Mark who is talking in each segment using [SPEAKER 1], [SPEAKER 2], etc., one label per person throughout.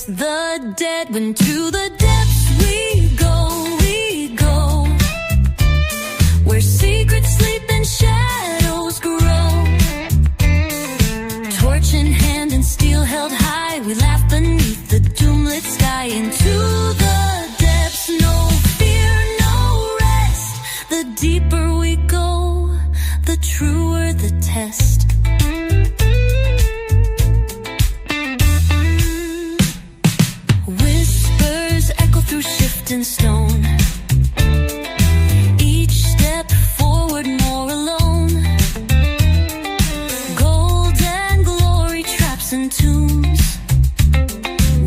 [SPEAKER 1] raise the dead. When to the depths we go, where secrets sleep and shadows grow. Torch in hand and steel held high, we laugh beneath the doomlit sky. Into the depths, no fear, no rest. The deeper we go, the truer the test. Whispers echo through shifting stone. Each step forward more alone. Gold and glory, traps and tombs.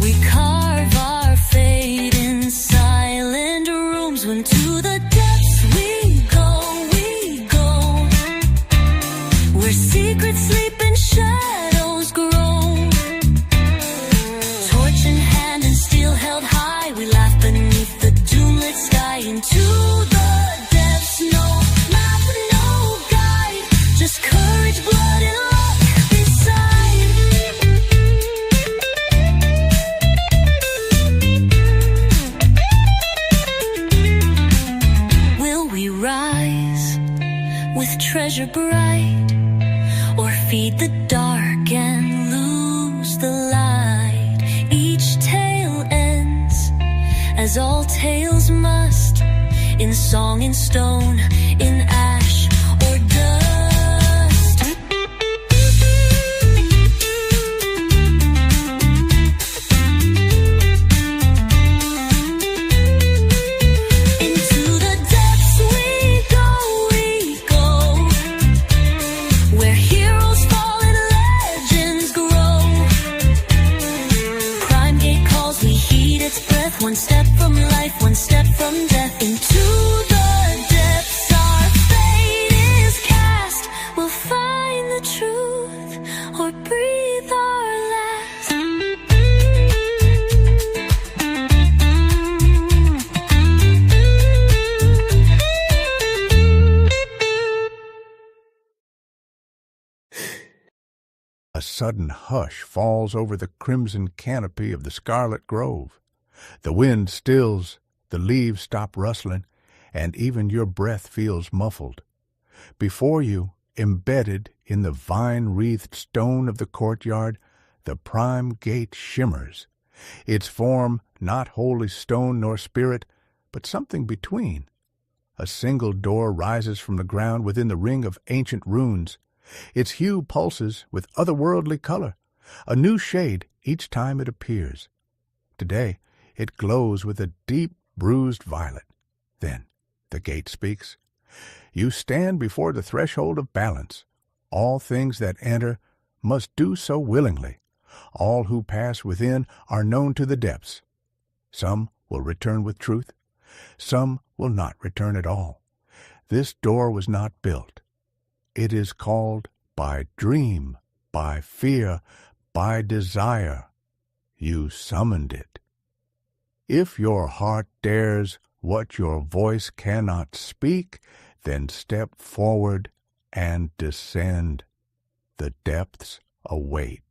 [SPEAKER 1] We carve our fate in silent rooms. When to the depths we go, where secrets sleep and shadows grow. Torch in hand and steel held high, we laugh beneath the doomlit sky. Into the depths, no map, no guide, just courage, blood, and luck beside. Will we rise with treasure bright, or feed the dark and lose the light? Each tale ends, as all tales must, in song, in stone, in ash or dust. Into the depths we go, where heroes fall and legends grow. Crime gate calls, we heed its breath. One step from life, one step from death. Into the depths our fate is cast. We'll find the truth or breathe our last.
[SPEAKER 2] A sudden hush falls over the crimson canopy of the scarlet grove. The wind stills, the leaves stop rustling, and even your breath feels muffled. Before you, embedded in the vine-wreathed stone of the courtyard, the prime gate shimmers, its form not wholly stone nor spirit, but something between. A single door rises from the ground within the ring of ancient runes. Its hue pulses with otherworldly color, a new shade each time it appears. Today it glows with a deep bruised violet. Then the gate speaks. You stand before the threshold of balance. All things that enter must do so willingly. All who pass within are known to the depths. Some will return with truth. Some will not return at all. This door was not built. It is called by dream, by fear, by desire. You summoned it. If your heart dares what your voice cannot speak, then step forward and descend. The depths await.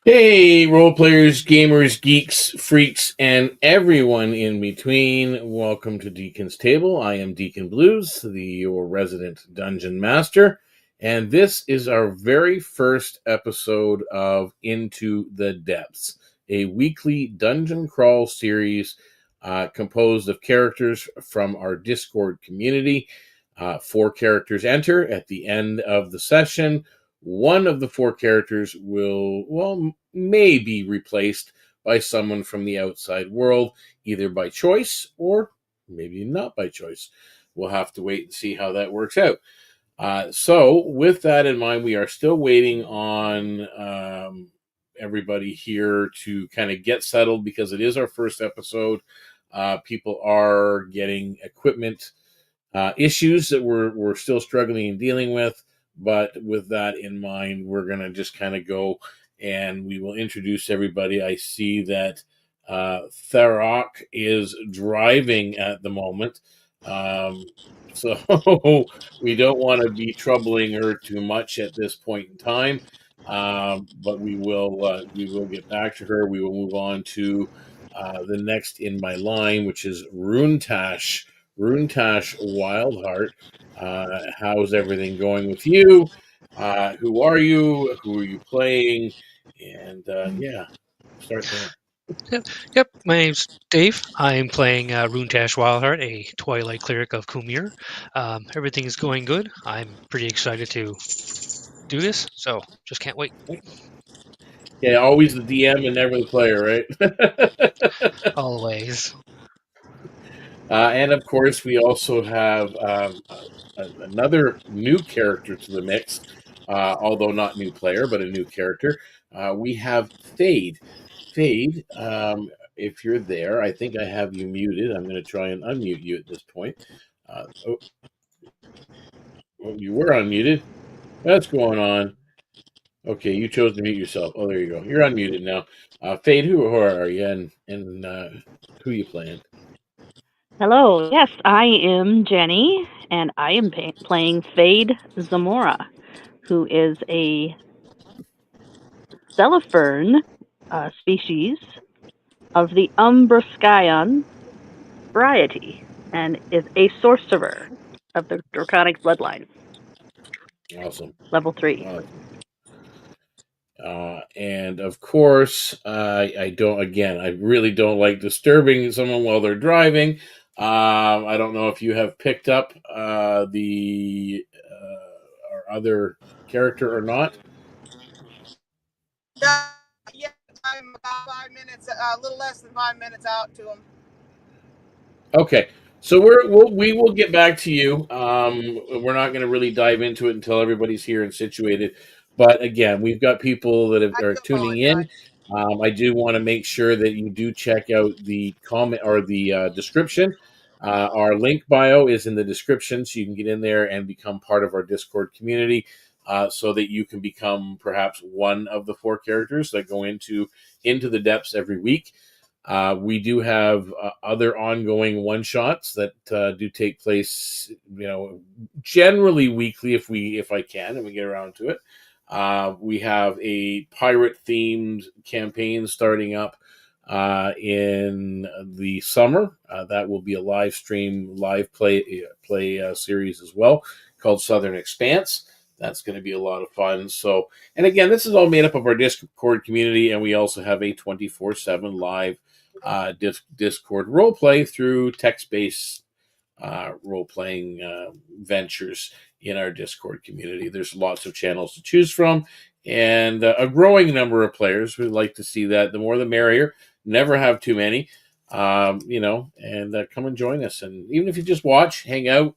[SPEAKER 3] Hey, role players, gamers, geeks, freaks, and everyone in between. Welcome to Deacon's Table. I am Deacon Blues, your resident dungeon master, and this is our very first episode of Into the Depths, a weekly dungeon crawl series composed of characters from our Discord community. 4 characters enter at the end of the session. One of the 4 characters may be replaced by someone from the outside world, either by choice or maybe not by choice. We'll have to wait and see how that works out. So with that in mind, we are still waiting on everybody here to kind of get settled because it is our first episode. People are getting equipment issues that we're still struggling and dealing with. But with that in mind, we're going to just kind of go and we will introduce everybody. I see that Tharok is driving at the moment. So we don't want to be troubling her too much at this point in time. But we will get back to her. We will move on to the next in my line, which is Runetash. Runetash Wildheart. How's everything going with you? Who are you? Who are you playing? And yeah, start there.
[SPEAKER 4] Yep, yep. My name's Dave. I'm playing Runetash Wildheart, a Twilight Cleric of Kumir. Everything is going good. I'm pretty excited to do this, so just can't wait.
[SPEAKER 3] Yeah, always the DM and never the player, right?
[SPEAKER 4] Always.
[SPEAKER 3] And of course, we also have another new character to the mix, although not new player, but a new character. We have Fade. Fade, if you're there, I think I have you muted. I'm going to try and unmute you at this point. Oh, you were unmuted. What's going on? Okay, you chose to mute yourself. Oh, there you go. You're unmuted now. Fade, who are you, and who you playing?
[SPEAKER 5] Hello, yes, I am Jenny, and I am playing Fade Zamora, who is a cellopherne species of the Umbraskyon variety, and is a sorcerer of the Draconic bloodline,
[SPEAKER 3] Awesome.
[SPEAKER 5] level 3.
[SPEAKER 3] Awesome. And of course, I don't. Again, I really don't like disturbing someone while they're driving. I don't know if you have picked up the our other character or not.
[SPEAKER 6] Yeah, I'm about 5 minutes, a little less than 5 minutes out to him.
[SPEAKER 3] Okay, so we will get back to you. We're not going to really dive into it until everybody's here and situated. But again, we've got people that
[SPEAKER 6] I
[SPEAKER 3] are
[SPEAKER 6] do
[SPEAKER 3] tuning in.
[SPEAKER 6] apologize.
[SPEAKER 3] I do want to make sure that you do check out the comment or the description. Our link bio is in the description, so you can get in there and become part of our Discord community, so that you can become perhaps one of the 4 characters that go into the depths every week. We do have other ongoing one shots that do take place, generally weekly if I can and we get around to it. We have a pirate themed campaign starting up in the summer. That will be a live stream, live play series as well, called Southern Expanse. That's going to be a lot of fun. So, and again, this is all made up of our Discord community, and we also have a 24/7 live Discord role play through text-based role playing ventures in our Discord community. There's lots of channels to choose from, and a growing number of players. We'd like to see that. The more the merrier. Never have too many, and come and join us. And even if you just watch, hang out,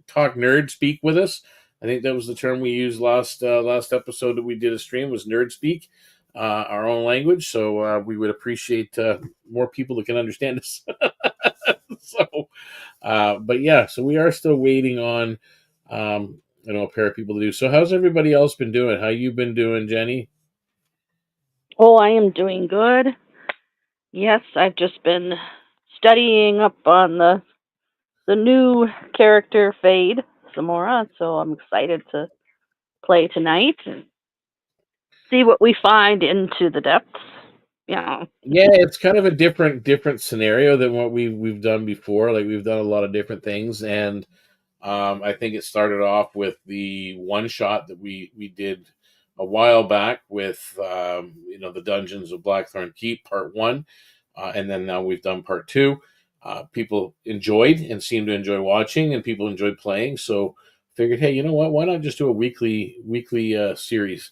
[SPEAKER 3] talk nerd, speak with us. I think that was the term we used last episode that we did a stream was nerd speak, our own language. So we would appreciate more people that can understand us. So, but yeah, so we are still waiting on, a pair of people to do. So how's everybody else been doing? How you been doing, Jenny?
[SPEAKER 5] Oh, I am doing good. Yes, I've just been studying up on the new character Fade Zamora, so I'm excited to play tonight and see what we find into the depths. Yeah.
[SPEAKER 3] Yeah, it's kind of a different scenario than what we've done before. Like we've done a lot of different things, and I think it started off with the one shot that we did a while back with the Dungeons of Blackthorn Keep Part 1, and then now we've done Part 2. People enjoyed and seemed to enjoy watching, and people enjoyed playing. So figured, hey, you know what? Why not just do a weekly series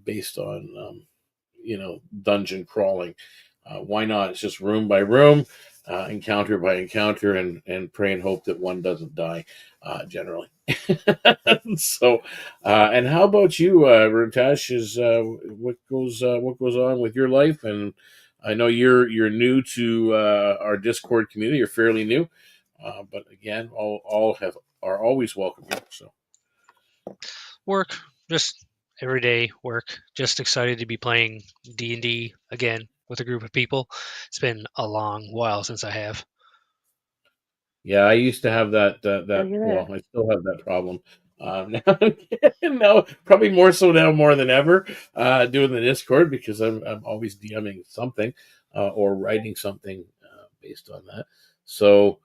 [SPEAKER 3] based on dungeon crawling? Why not? It's just room by room, encounter by encounter, and pray and hope that one doesn't die. Generally. So, and how about you, Rutash? Is what goes on with your life? And I know you're new to our Discord community. You're fairly new, but again, all are always welcome here. So.
[SPEAKER 4] Work, just everyday work. Just excited to be playing D&D again with a group of people. It's been a long while since I have.
[SPEAKER 3] Yeah, I used to have that.
[SPEAKER 5] Look at
[SPEAKER 3] Well,
[SPEAKER 5] that.
[SPEAKER 3] I still have that problem. Now probably more so now more than ever. Doing the Discord because I'm always DMing something or writing something based on that. So,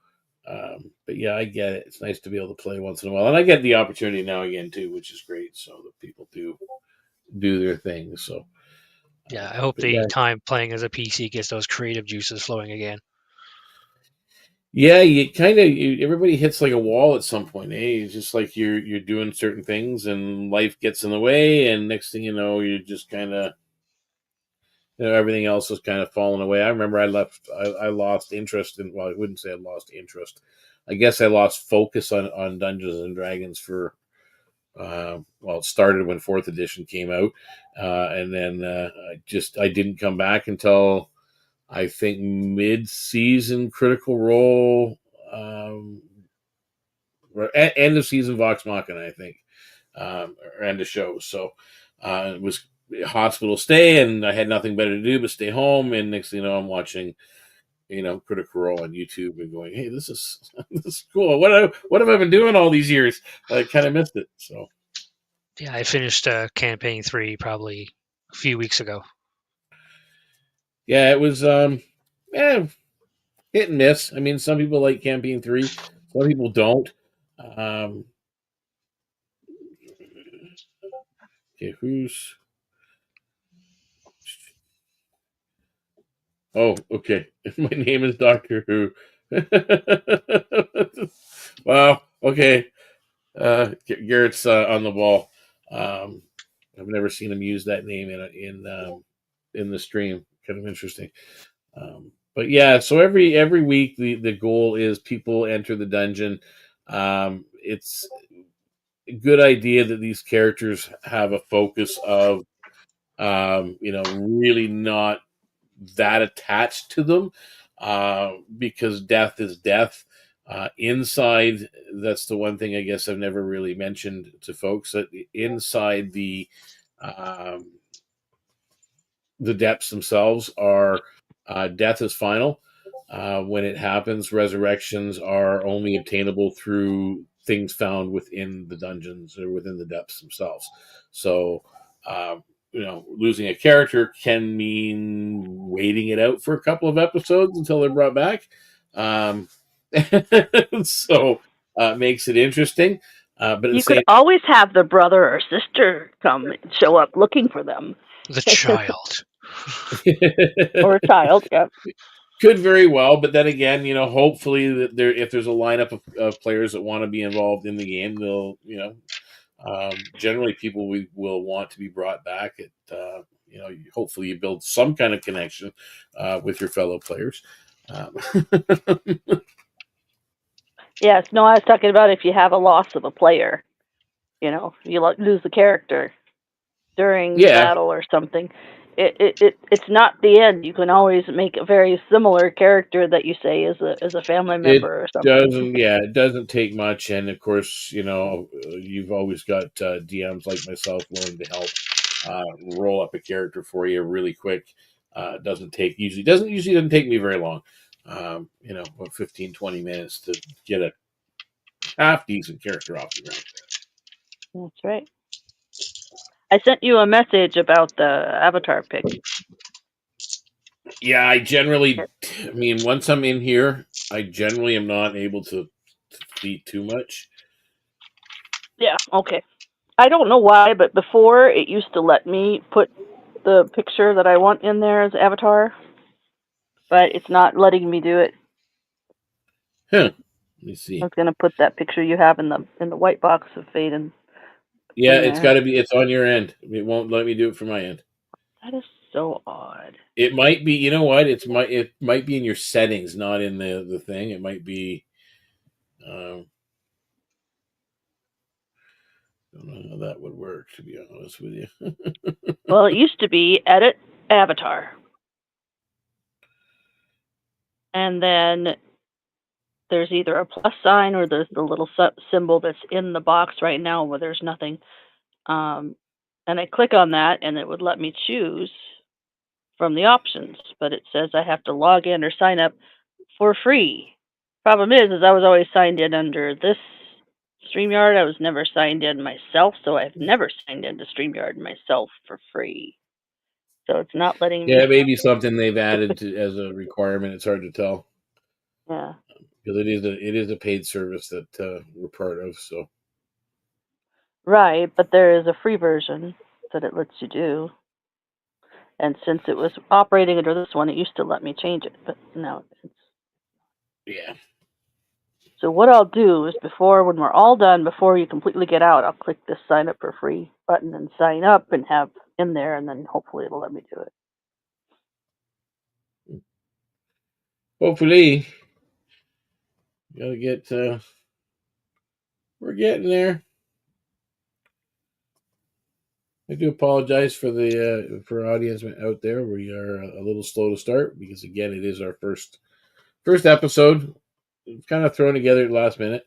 [SPEAKER 3] but yeah, I get it. It's nice to be able to play once in a while, and I get the opportunity now again too, which is great. So that people do their thing. So,
[SPEAKER 4] Yeah, I hope
[SPEAKER 3] but yeah,
[SPEAKER 4] the time playing as a PC gets those creative juices flowing again.
[SPEAKER 3] yeah, you kind of everybody hits like a wall at some point. It's just like you're doing certain things, and life gets in the way, and next thing you know, you're just kind of everything else is kind of falling away. I remember I lost interest in. Well, I wouldn't say I lost interest. I guess I lost focus on Dungeons and Dragons for. Well, it started when fourth edition came out, and then I didn't come back until I think mid-season Critical Role, end of season Vox Machina, I think, or end of show. So it was hospital stay, and I had nothing better to do but stay home. And next thing you know, I'm watching, Critical Role on YouTube and going, "Hey, this is this is cool. What have I been doing all these years? I kind of missed it." So
[SPEAKER 4] Yeah, I finished campaign 3 probably a few weeks ago.
[SPEAKER 3] yeah, it was yeah, hit and miss. I mean, some people like campaign 3, some people don't. Um, okay, who's Oh, okay. My name is Doctor Who. Wow. Okay. Garrett's on the wall. Um, I've never seen him use that name in the stream. Kind of interesting. But yeah, so every week the goal is people enter the dungeon. It's a good idea that these characters have a focus of really not that attached to them because death is death. Inside, that's the one thing I guess I've never really mentioned to folks that inside um, the depths themselves are death is final. When it happens, resurrections are only obtainable through things found within the dungeons or within the depths themselves. So, losing a character can mean waiting it out for a couple of episodes until they're brought back. Um, so makes it interesting. But at the
[SPEAKER 5] You could
[SPEAKER 3] same
[SPEAKER 5] always have the brother or sister come and show up looking for them,
[SPEAKER 4] The child.
[SPEAKER 5] or a child. Yeah.
[SPEAKER 3] Could very well, but then again, hopefully that if there's a lineup of players that want to be involved in the game, they'll, generally people will want to be brought back. Hopefully you build some kind of connection with your fellow players. Um,
[SPEAKER 5] Yes. No, I was talking about if you have a loss of a player. You lose the character during
[SPEAKER 3] yeah,
[SPEAKER 5] battle or something. It's not the end. You can always make a very similar character that you say is a family
[SPEAKER 3] it
[SPEAKER 5] member or something.
[SPEAKER 3] doesn't. Yeah, it doesn't take much, and of course, you've always got DMs like myself willing to help roll up a character for you really quick. Doesn't take me very long. About 15, 20 minutes to get a half decent character off the ground.
[SPEAKER 5] That's right. I sent you a message about the avatar pick.
[SPEAKER 3] Yeah, I mean, once I'm in here, I generally am not able to feed too much.
[SPEAKER 5] Yeah. Okay. I don't know why, but before it used to let me put the picture that I want in there as avatar, but it's not letting me do it.
[SPEAKER 3] Huh. Let me
[SPEAKER 5] I
[SPEAKER 3] see.
[SPEAKER 5] was gonna put that picture you have in the white box of Fate
[SPEAKER 3] Yeah,
[SPEAKER 5] in
[SPEAKER 3] it's
[SPEAKER 5] there.
[SPEAKER 3] got to be. It's on your end. It won't let me do it from my end.
[SPEAKER 5] That is so odd.
[SPEAKER 3] It might be. You know what? It might be in your settings, not in the thing. It might be. Um, I don't know how that would work. To be honest with you.
[SPEAKER 5] Well, it used to be edit avatar, and then there's either a plus sign or there's the little symbol that's in the box right now where there's nothing. Um, and I click on that, and it would let me choose from the options, but it says I have to log in or sign up for free. Problem is I was always signed in under this StreamYard. I was never signed in myself, so I've never signed into StreamYard myself for free. So it's not letting
[SPEAKER 3] Yeah,
[SPEAKER 5] me.
[SPEAKER 3] it may be something they've added as a requirement. It's hard to tell
[SPEAKER 5] Yeah.
[SPEAKER 3] because it is a paid service that we're part of. So
[SPEAKER 5] Right, but there is a free version that it lets you do. And since it was operating under this one, it used to let me change it, but now it's.
[SPEAKER 3] yeah,
[SPEAKER 5] So what I'll do is when we're all done, before you completely get out, I'll click this sign up for free button and sign up and have in there, and then hopefully it'll let me do it.
[SPEAKER 3] hopefully, gotta get. We're getting there. I do apologize for the for audience out there. We are a little slow to start because again, it is our first episode. Kind of thrown together at the last minute.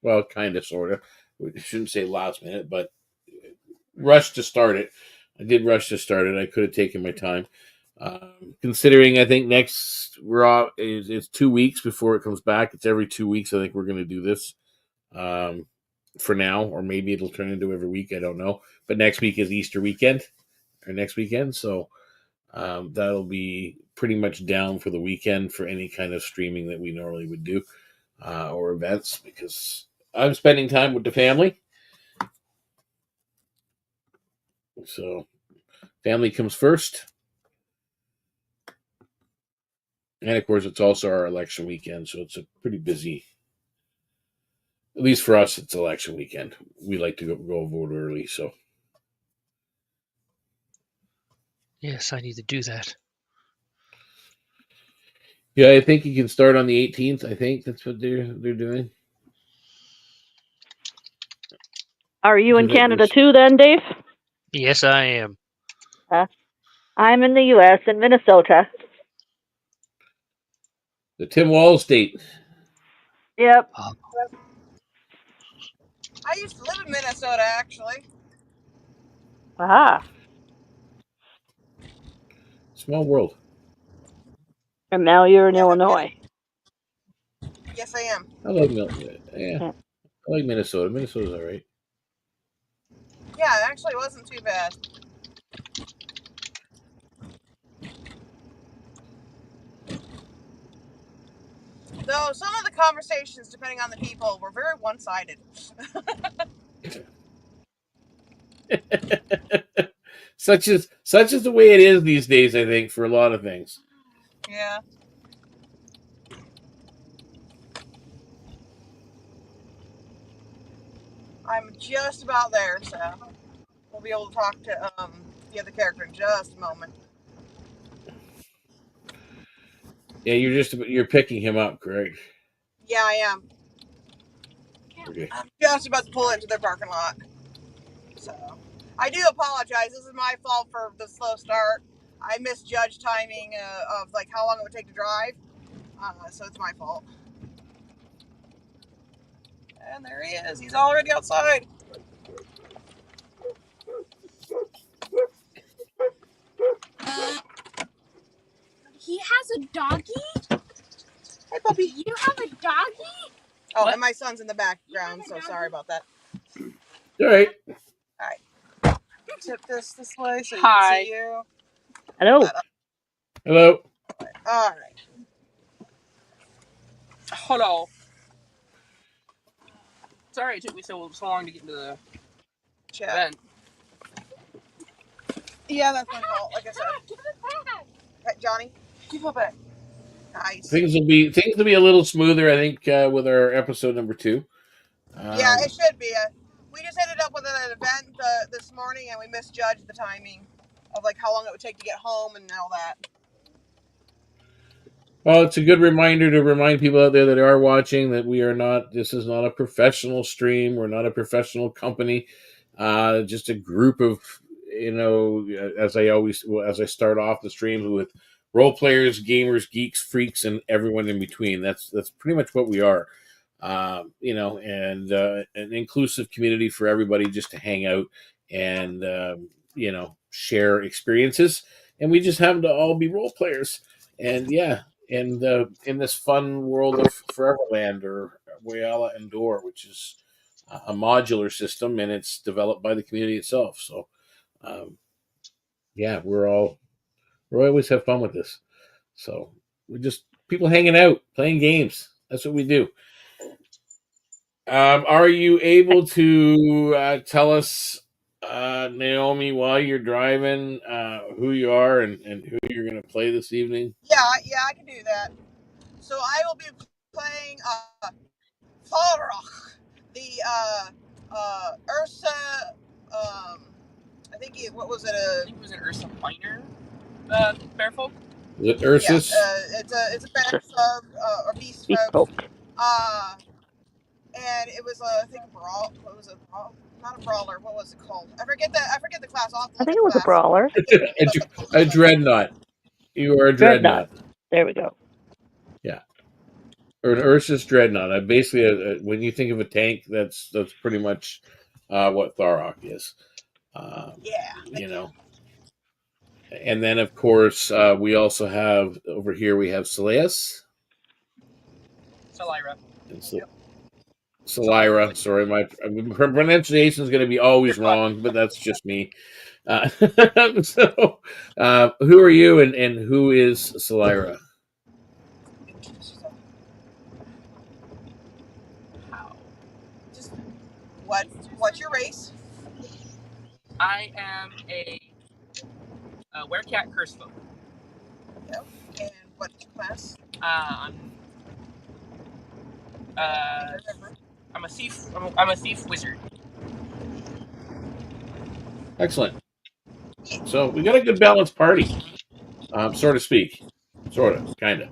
[SPEAKER 3] Well, kind of, sort of. We shouldn't say last minute, but rushed to start it. I did rush to start it. I could have taken my time. Considering, I think next we're off. It's 2 weeks before it comes back. It's every 2 weeks. I think we're going to do this for now, or maybe it'll turn into every week. I don't know. But next week is Easter weekend, or next weekend, so that'll be pretty much down for the weekend for any kind of streaming that we normally would do or events because I'm spending time with the family. So family comes first. And of course, it's also our election weekend, so it's a pretty busy. At least for us, it's election weekend. We like to go vote early, so
[SPEAKER 4] Yes, I need to do that.
[SPEAKER 3] yeah, I think you can start on the 18th. I think that's what they're doing.
[SPEAKER 5] Are you in Canada too, then, Dave?
[SPEAKER 4] Yes, I am.
[SPEAKER 5] I'm in the U.S. in Minnesota.
[SPEAKER 3] The Tim Walz State.
[SPEAKER 5] Yep.
[SPEAKER 6] I used to live in Minnesota, actually.
[SPEAKER 5] Aha.
[SPEAKER 3] Small world.
[SPEAKER 5] And now you're in
[SPEAKER 6] Yeah, no
[SPEAKER 5] Illinois.
[SPEAKER 6] kidding. Yes, I am.
[SPEAKER 3] I like I like Minnesota. Minnesota's all right.
[SPEAKER 6] Yeah, it actually wasn't too bad. Though some of the conversations, depending on the people, were very one-sided.
[SPEAKER 3] such is the way it is these days, I think, for a lot of things.
[SPEAKER 6] Yeah. I'm just about there, so we'll be able to talk to the other character in just a moment.
[SPEAKER 3] Yeah, you're picking him up, correct?
[SPEAKER 6] Yeah, I am.
[SPEAKER 3] Okay.
[SPEAKER 6] I'm just about to pull into their parking lot. So I do apologize. This is my fault for the slow start. I misjudged timing of like how long it would take to drive. So it's my fault. And there he is. He's already outside.
[SPEAKER 7] He has a doggy?
[SPEAKER 6] Hey, puppy.
[SPEAKER 7] You have a doggy?
[SPEAKER 6] Oh, and my son's in the background, so sorry about that.
[SPEAKER 3] All right.
[SPEAKER 6] Tip this way so you
[SPEAKER 7] Hi.
[SPEAKER 6] can see you.
[SPEAKER 5] Hello.
[SPEAKER 3] Hello.
[SPEAKER 6] All right.
[SPEAKER 7] Hello. Sorry it took me so long to get into the
[SPEAKER 6] Chat.
[SPEAKER 7] event.
[SPEAKER 6] Yeah, that's my fault. Like I said. Hey, Johnny, keep it back. Nice.
[SPEAKER 3] Things will be a little smoother, I think, with our episode number 2.
[SPEAKER 6] Yeah, it should be. We just ended up with an event this morning, and we misjudged the timing of like how long it would take to get home and all that.
[SPEAKER 3] Well, it's a good reminder to remind people out there that are watching that this is not a professional stream. We're not a professional company. Just a group of, as I start off the stream with role players, gamers, geeks, freaks, and everyone in between. That's pretty much what we are. And an inclusive community for everybody just to hang out and, share experiences. And we just happen to all be role players. And yeah, in this fun world of Foreverland or Wayala Endor, which is a modular system, and it's developed by the community itself. So, yeah, we always have fun with this. So we're just people hanging out, playing games. That's what we do. Are you able to tell us, Naomi, while you're driving, who you are and who you're going to play this evening?
[SPEAKER 6] Yeah, I can do that. So I will be playing Falrock, the Ursa. I think what was it?
[SPEAKER 7] I think it was an Ursa Minor bear folk.
[SPEAKER 3] Is it
[SPEAKER 6] Yeah,
[SPEAKER 3] Ursus?
[SPEAKER 6] it's a bear sub or beast
[SPEAKER 5] Beast
[SPEAKER 6] folk.
[SPEAKER 5] folk.
[SPEAKER 6] And it was I think a brawl. What was it? Not a brawler. What was it called? I forget the class. I'll have to
[SPEAKER 5] I
[SPEAKER 6] look
[SPEAKER 5] think
[SPEAKER 6] at
[SPEAKER 5] it
[SPEAKER 6] the
[SPEAKER 5] was a
[SPEAKER 6] class.
[SPEAKER 5] brawler.
[SPEAKER 3] A dreadnought. You are a
[SPEAKER 5] Dreadnought.
[SPEAKER 3] dreadnought.
[SPEAKER 5] There we go.
[SPEAKER 3] Yeah, or an Ursus dreadnought. Basically, when you think of a tank, that's pretty much what Tharok is.
[SPEAKER 6] Yeah.
[SPEAKER 3] You know, and then of course we also have over here we have Seleus
[SPEAKER 7] Salira.
[SPEAKER 3] and
[SPEAKER 6] Yep.
[SPEAKER 3] Salira. Sorry, my pronunciation is going to be always
[SPEAKER 6] You're fine.
[SPEAKER 3] wrong, but that's just me. So, who are you, and who is Salira?
[SPEAKER 7] How?
[SPEAKER 6] Just what's your race?
[SPEAKER 7] I am a werecat curse folk.
[SPEAKER 6] Yep. And what's your class?
[SPEAKER 7] I'm
[SPEAKER 6] I remember.
[SPEAKER 7] I'm a thief. I'm a thief wizard.
[SPEAKER 3] Excellent. So we got a good balanced party, so to speak, sort of, kind of.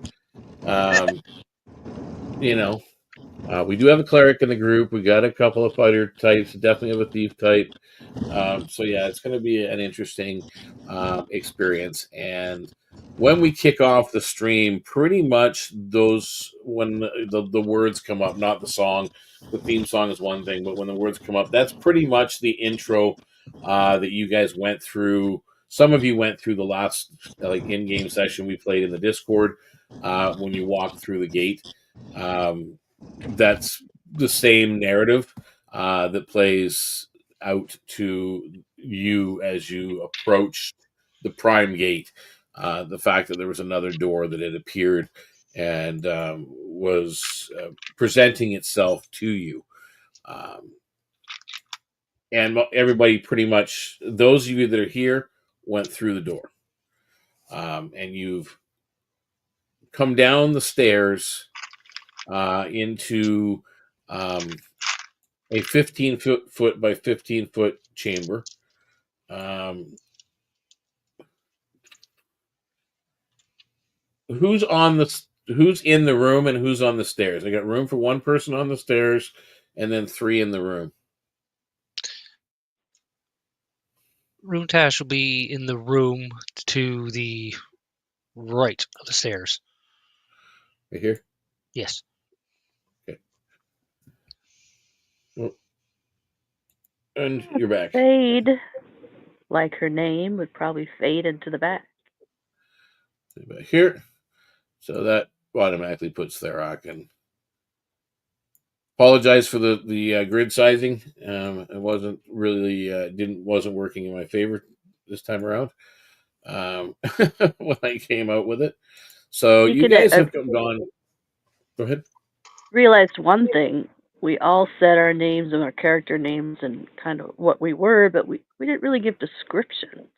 [SPEAKER 3] You know, we do have a cleric in the group. We got a couple of fighter types. Definitely have a thief type. So yeah, it's going to be an interesting experience. And when we kick off the stream, pretty much those when the words come up, not the song. The theme song is one thing, but when the words come up, that's pretty much the intro that you guys went through. Some of you went through the last in-game session we played in the Discord when you walked through the gate. That's the same narrative that plays out to you as you approach the prime gate. The fact that there was another door that had appeared and was presenting itself to you. And everybody pretty much, those of you that are here, went through the door. And you've come down the stairs into a 15-foot by 15-foot chamber. Who's in the room and who's on the stairs? I got room for one person on the stairs and then three in the room.
[SPEAKER 4] Runtash will be in the room to the right of the stairs.
[SPEAKER 3] Right here?
[SPEAKER 4] Yes.
[SPEAKER 3] Okay. Well, and you're back.
[SPEAKER 5] Fade, like her name, would probably fade into the back.
[SPEAKER 3] Back here. So that automatically puts Therock in. Apologize for the grid sizing. It wasn't really wasn't working in my favor this time around when I came out with it. So you guys have gone. Go ahead.
[SPEAKER 5] Realized one thing. We all said our names and our character names and kind of what we were, but we didn't really give descriptions.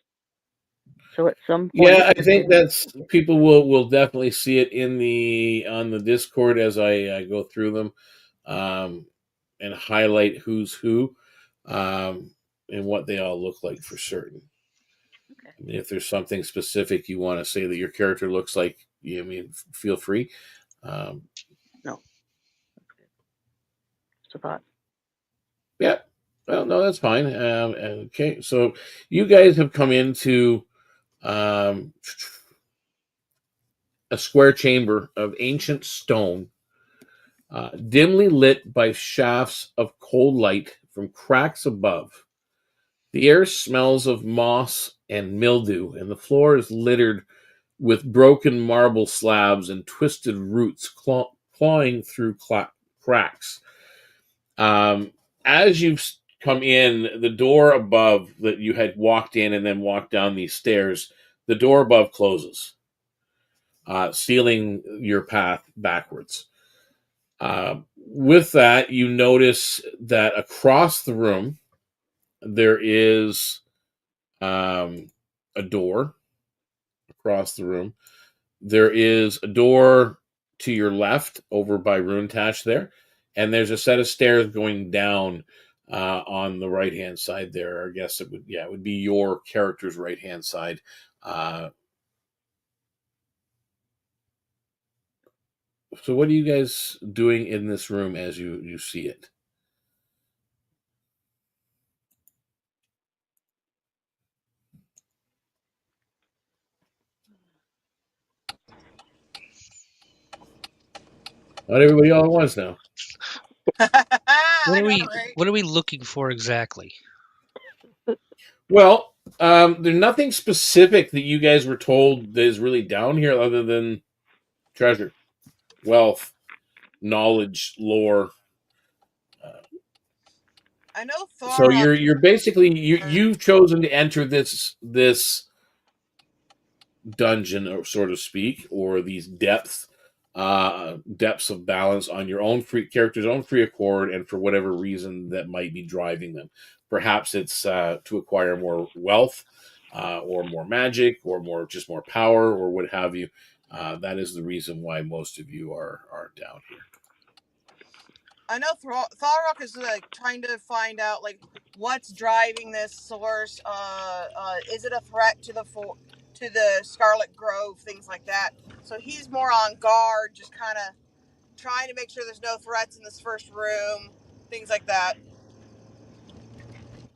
[SPEAKER 5] So at some point,
[SPEAKER 3] Yeah, I think that's people will definitely see it on the Discord as I go through them, and highlight who's who, and what they all look like for certain.
[SPEAKER 5] Okay.
[SPEAKER 3] I mean, if there's something specific you want to say that your character looks like, feel free.
[SPEAKER 5] No, that's good. Just a thought.
[SPEAKER 3] Yeah, well, no, that's fine. Okay, so you guys have come into a square chamber of ancient stone, dimly lit by shafts of cold light from cracks above. The air smells of moss and mildew, and the floor is littered with broken marble slabs and twisted roots clawing through cracks. As you've come in, the door above that you had walked in and then walked down these stairs, the door above closes, sealing your path backwards. With that, you notice that across the room there is a door across the room. There is a door to your left over by Runetash there, and there's a set of stairs going down on the right hand side there. I guess it would be your character's right hand side. So what are you guys doing in this room as you see it? Not everybody all at once now.
[SPEAKER 7] I know, right?
[SPEAKER 4] What are we looking for exactly?
[SPEAKER 3] Well, there's nothing specific that you guys were told that is really down here other than treasure, wealth, knowledge, lore.
[SPEAKER 6] I know
[SPEAKER 3] So
[SPEAKER 6] Thorok.
[SPEAKER 3] you're basically you've chosen to enter this dungeon, or so to speak, or these depths of balance on your own character's own free accord, and for whatever reason that might be driving them. Perhaps it's to acquire more wealth, or more magic, or more power, or what have you. That is the reason why most of you are down here.
[SPEAKER 6] I know Thorok is like trying to find out like what's driving this source. Is it a threat to the Scarlet Grove, things like that. So he's more on guard, just kind of trying to make sure there's no threats in this first room, things like that.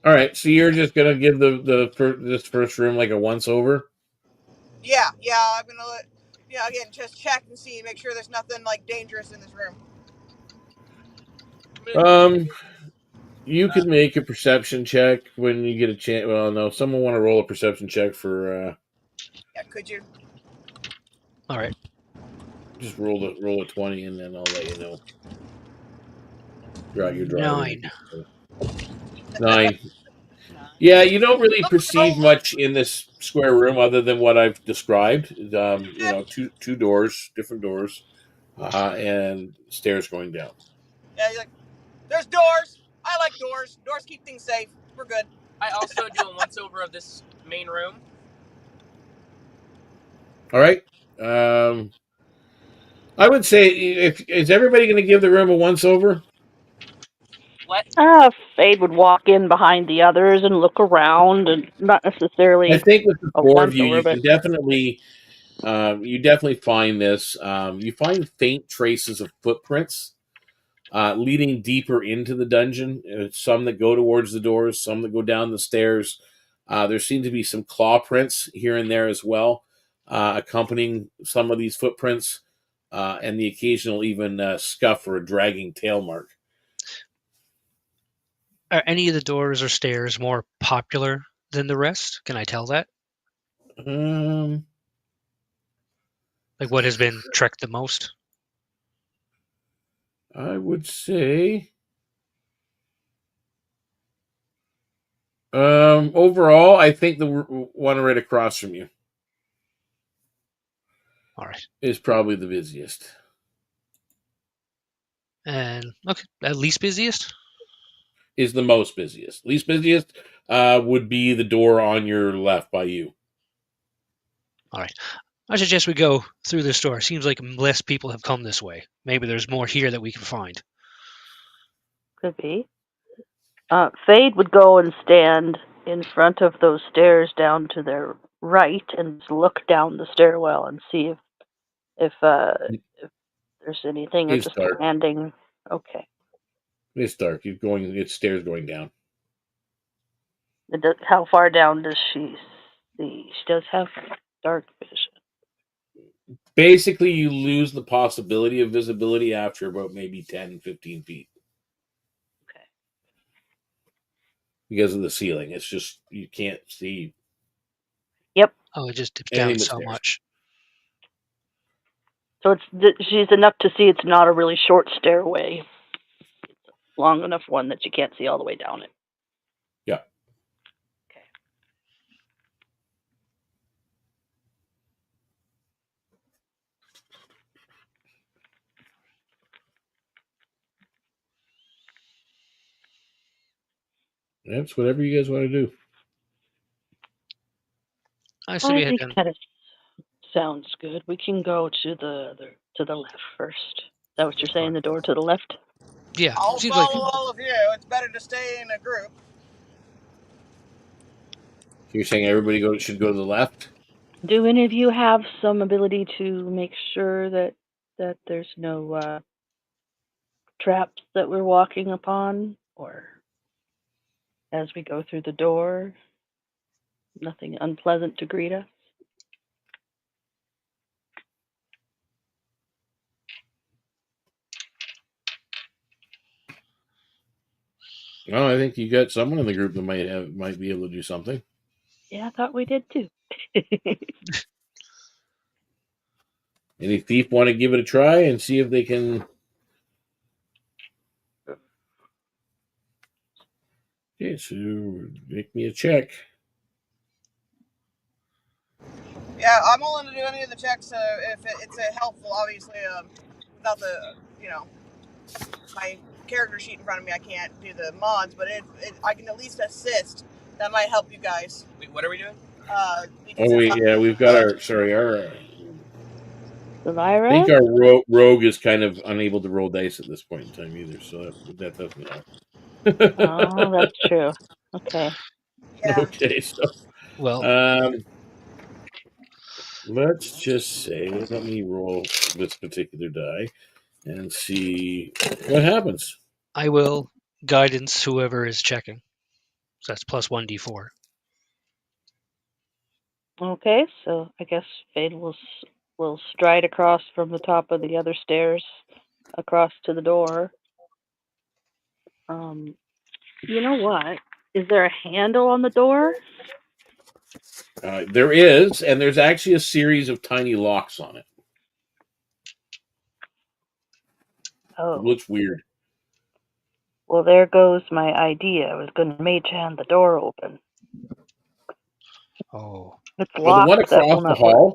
[SPEAKER 3] All right, so you're just gonna give this first room like a once over.
[SPEAKER 6] Yeah, I'm gonna again just check and see, make sure there's nothing like dangerous in this room.
[SPEAKER 3] You could make a perception check when you get a chance. Well, no, someone want to roll a perception check for.
[SPEAKER 6] Yeah, could you?
[SPEAKER 4] All right.
[SPEAKER 3] Just roll a 20, and then I'll let you know. You're driving.
[SPEAKER 4] 9.
[SPEAKER 3] 9. Yeah, you don't really perceive much in this square room other than what I've described. Two doors, different doors, and stairs going down.
[SPEAKER 6] Yeah, you're like, there's doors. I like doors. Doors keep things safe. We're good.
[SPEAKER 7] I also do a once over of this main room.
[SPEAKER 3] All right. I would say, is everybody going to give the room a once over?
[SPEAKER 7] What?
[SPEAKER 5] Fade would walk in behind the others and look around, and not necessarily
[SPEAKER 3] I think with the
[SPEAKER 5] a
[SPEAKER 3] four
[SPEAKER 5] once
[SPEAKER 3] of you,
[SPEAKER 5] over,
[SPEAKER 3] you
[SPEAKER 5] but
[SPEAKER 3] can definitely, you definitely find this. You find faint traces of footprints leading deeper into the dungeon. Some that go towards the doors, some that go down the stairs. There seem to be some claw prints here and there as well, accompanying some of these footprints, and the occasional even scuff or a dragging tail mark.
[SPEAKER 4] Are any of the doors or stairs more popular than the rest? Can I tell that?
[SPEAKER 3] Um,
[SPEAKER 4] Like what has been trekked the most?
[SPEAKER 3] I would say, overall, I think the one right across from you
[SPEAKER 4] All right.
[SPEAKER 3] is probably the busiest.
[SPEAKER 4] And okay, at least busiest?
[SPEAKER 3] Is the most busiest. Least busiest would be the door on your left by you.
[SPEAKER 4] All right. I suggest we go through this door. Seems like less people have come this way. Maybe there's more here that we can find.
[SPEAKER 5] could be. Fade would go and stand in front of those stairs down to their right and look down the stairwell and see if there's anything, or
[SPEAKER 3] It's
[SPEAKER 5] just
[SPEAKER 3] dark.
[SPEAKER 5] landing. Okay.
[SPEAKER 3] It's dark. It's stairs going down.
[SPEAKER 5] How far down does she see? She does have dark vision.
[SPEAKER 3] Basically, you lose the possibility of visibility after about maybe 10, 15 feet.
[SPEAKER 5] Okay.
[SPEAKER 3] Because of the ceiling. It's just, you can't see
[SPEAKER 5] Yep.
[SPEAKER 4] Oh, it just dips
[SPEAKER 3] anything
[SPEAKER 4] down
[SPEAKER 3] but
[SPEAKER 4] so
[SPEAKER 3] stairs.
[SPEAKER 4] much.
[SPEAKER 5] So she's enough to see it's not a really short stairway. Long enough one that you can't see all the way down it.
[SPEAKER 3] Yeah.
[SPEAKER 5] Okay.
[SPEAKER 3] That's whatever you guys want to do.
[SPEAKER 4] I
[SPEAKER 5] I
[SPEAKER 4] say we head
[SPEAKER 5] think
[SPEAKER 4] down.
[SPEAKER 5] that sounds good. We can go to the left first. Is that what you're saying? The door to the left?
[SPEAKER 4] Yeah,
[SPEAKER 6] I'll
[SPEAKER 4] seems like
[SPEAKER 6] follow all of you. It's better to stay in a group.
[SPEAKER 3] So you're saying everybody should go to the left?
[SPEAKER 5] Do any of you have some ability to make sure that there's no traps that we're walking upon, or as we go through the door, nothing unpleasant to greet us?
[SPEAKER 3] Well, I think you got someone in the group that might be able to do something.
[SPEAKER 5] Yeah, I thought we did too.
[SPEAKER 3] Any thief want to give it a try and see if they can? Okay, so make me a check.
[SPEAKER 6] Yeah, I'm willing to do any of the checks if it's helpful. Obviously, without the my character sheet in front of me, I can't do the mods, but I can at least assist. That might help you guys.
[SPEAKER 7] Wait, what are we doing?
[SPEAKER 6] Because
[SPEAKER 3] We've got our I
[SPEAKER 5] Lyra?
[SPEAKER 3] think our rogue is kind of unable to roll dice at this point in time either, so that doesn't help.
[SPEAKER 5] Oh, that's true. Okay.
[SPEAKER 6] yeah,
[SPEAKER 3] Okay, so
[SPEAKER 4] well.
[SPEAKER 3] let's just say, let me roll this particular die and see what happens.
[SPEAKER 4] I will guidance whoever is checking. So that's plus 1d4.
[SPEAKER 5] Okay, so I guess Fade will stride across from the top of the other stairs across to the door. You know what? Is there a handle on the door?
[SPEAKER 3] There is, and there's actually a series of tiny locks on it. It
[SPEAKER 5] Oh,
[SPEAKER 3] looks weird.
[SPEAKER 5] well, there goes my idea. I was going to mage hand the door open.
[SPEAKER 4] Oh.
[SPEAKER 5] It's
[SPEAKER 3] Well,
[SPEAKER 5] locked. That will not work.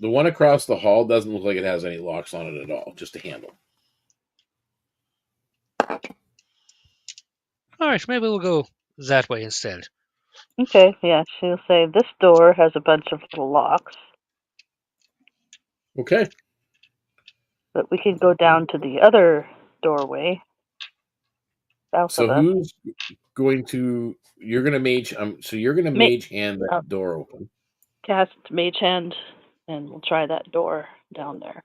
[SPEAKER 3] the one across the hall doesn't look like it has any locks on it at all, just a handle.
[SPEAKER 4] All right, maybe we'll go that way instead.
[SPEAKER 5] Okay, yeah, she'll say this door has a bunch of little locks,
[SPEAKER 3] Okay.
[SPEAKER 5] but we can go down to the other doorway south
[SPEAKER 3] So
[SPEAKER 5] of us.
[SPEAKER 3] who's going to? You're going to mage. So you're going to
[SPEAKER 5] Ma-
[SPEAKER 3] mage hand that door open.
[SPEAKER 5] Cast mage hand, and we'll try that door down there.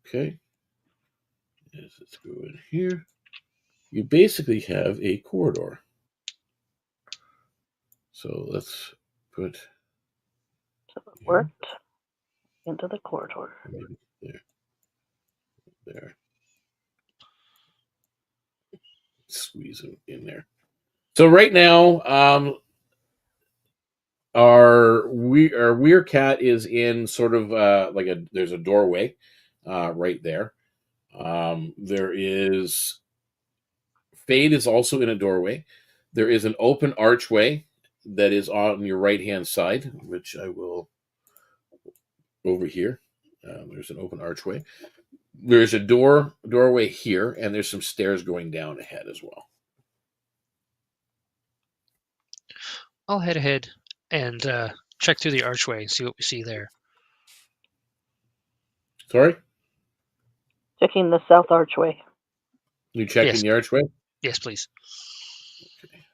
[SPEAKER 3] Okay. Yes, let's go in here. You basically have a corridor. So let's put.
[SPEAKER 5] So it worked into the corridor.
[SPEAKER 3] There. Squeeze them in there. So right now, our weir cat is in sort of there's a doorway right there. There is Fade is also in a doorway. There is an open archway that is on your right hand side, which I will over here. There's an open archway. There's a doorway here, and there's some stairs going down ahead as well.
[SPEAKER 4] I'll head ahead and check through the archway and see what we see there.
[SPEAKER 3] Sorry?
[SPEAKER 5] Checking the south archway.
[SPEAKER 3] You checking
[SPEAKER 4] Yes.
[SPEAKER 3] the archway?
[SPEAKER 4] Yes, please. Okay.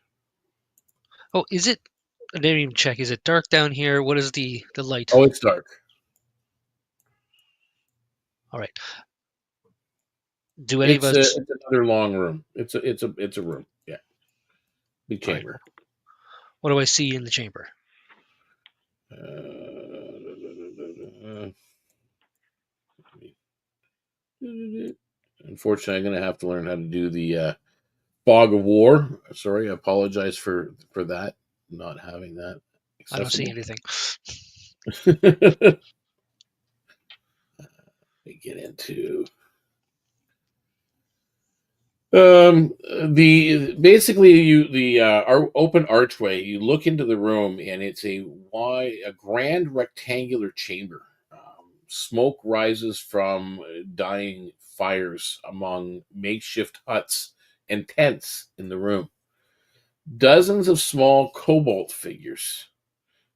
[SPEAKER 4] Oh, is it? I didn't even check. Is it dark down here? What is the light?
[SPEAKER 3] Oh, it's dark.
[SPEAKER 4] All right. Do any of us?
[SPEAKER 3] It's another long room. It's a room. Yeah, big chamber.
[SPEAKER 4] Right. What do I see in the chamber?
[SPEAKER 3] Unfortunately, I'm going to have to learn how to do the fog of war. Sorry, I apologize for that. Not having that accessible.
[SPEAKER 4] I don't see anything.
[SPEAKER 3] get into the open archway. You look into the room, and it's a grand rectangular chamber. Smoke rises from dying fires among makeshift huts and tents in the room. Dozens of small cobalt figures,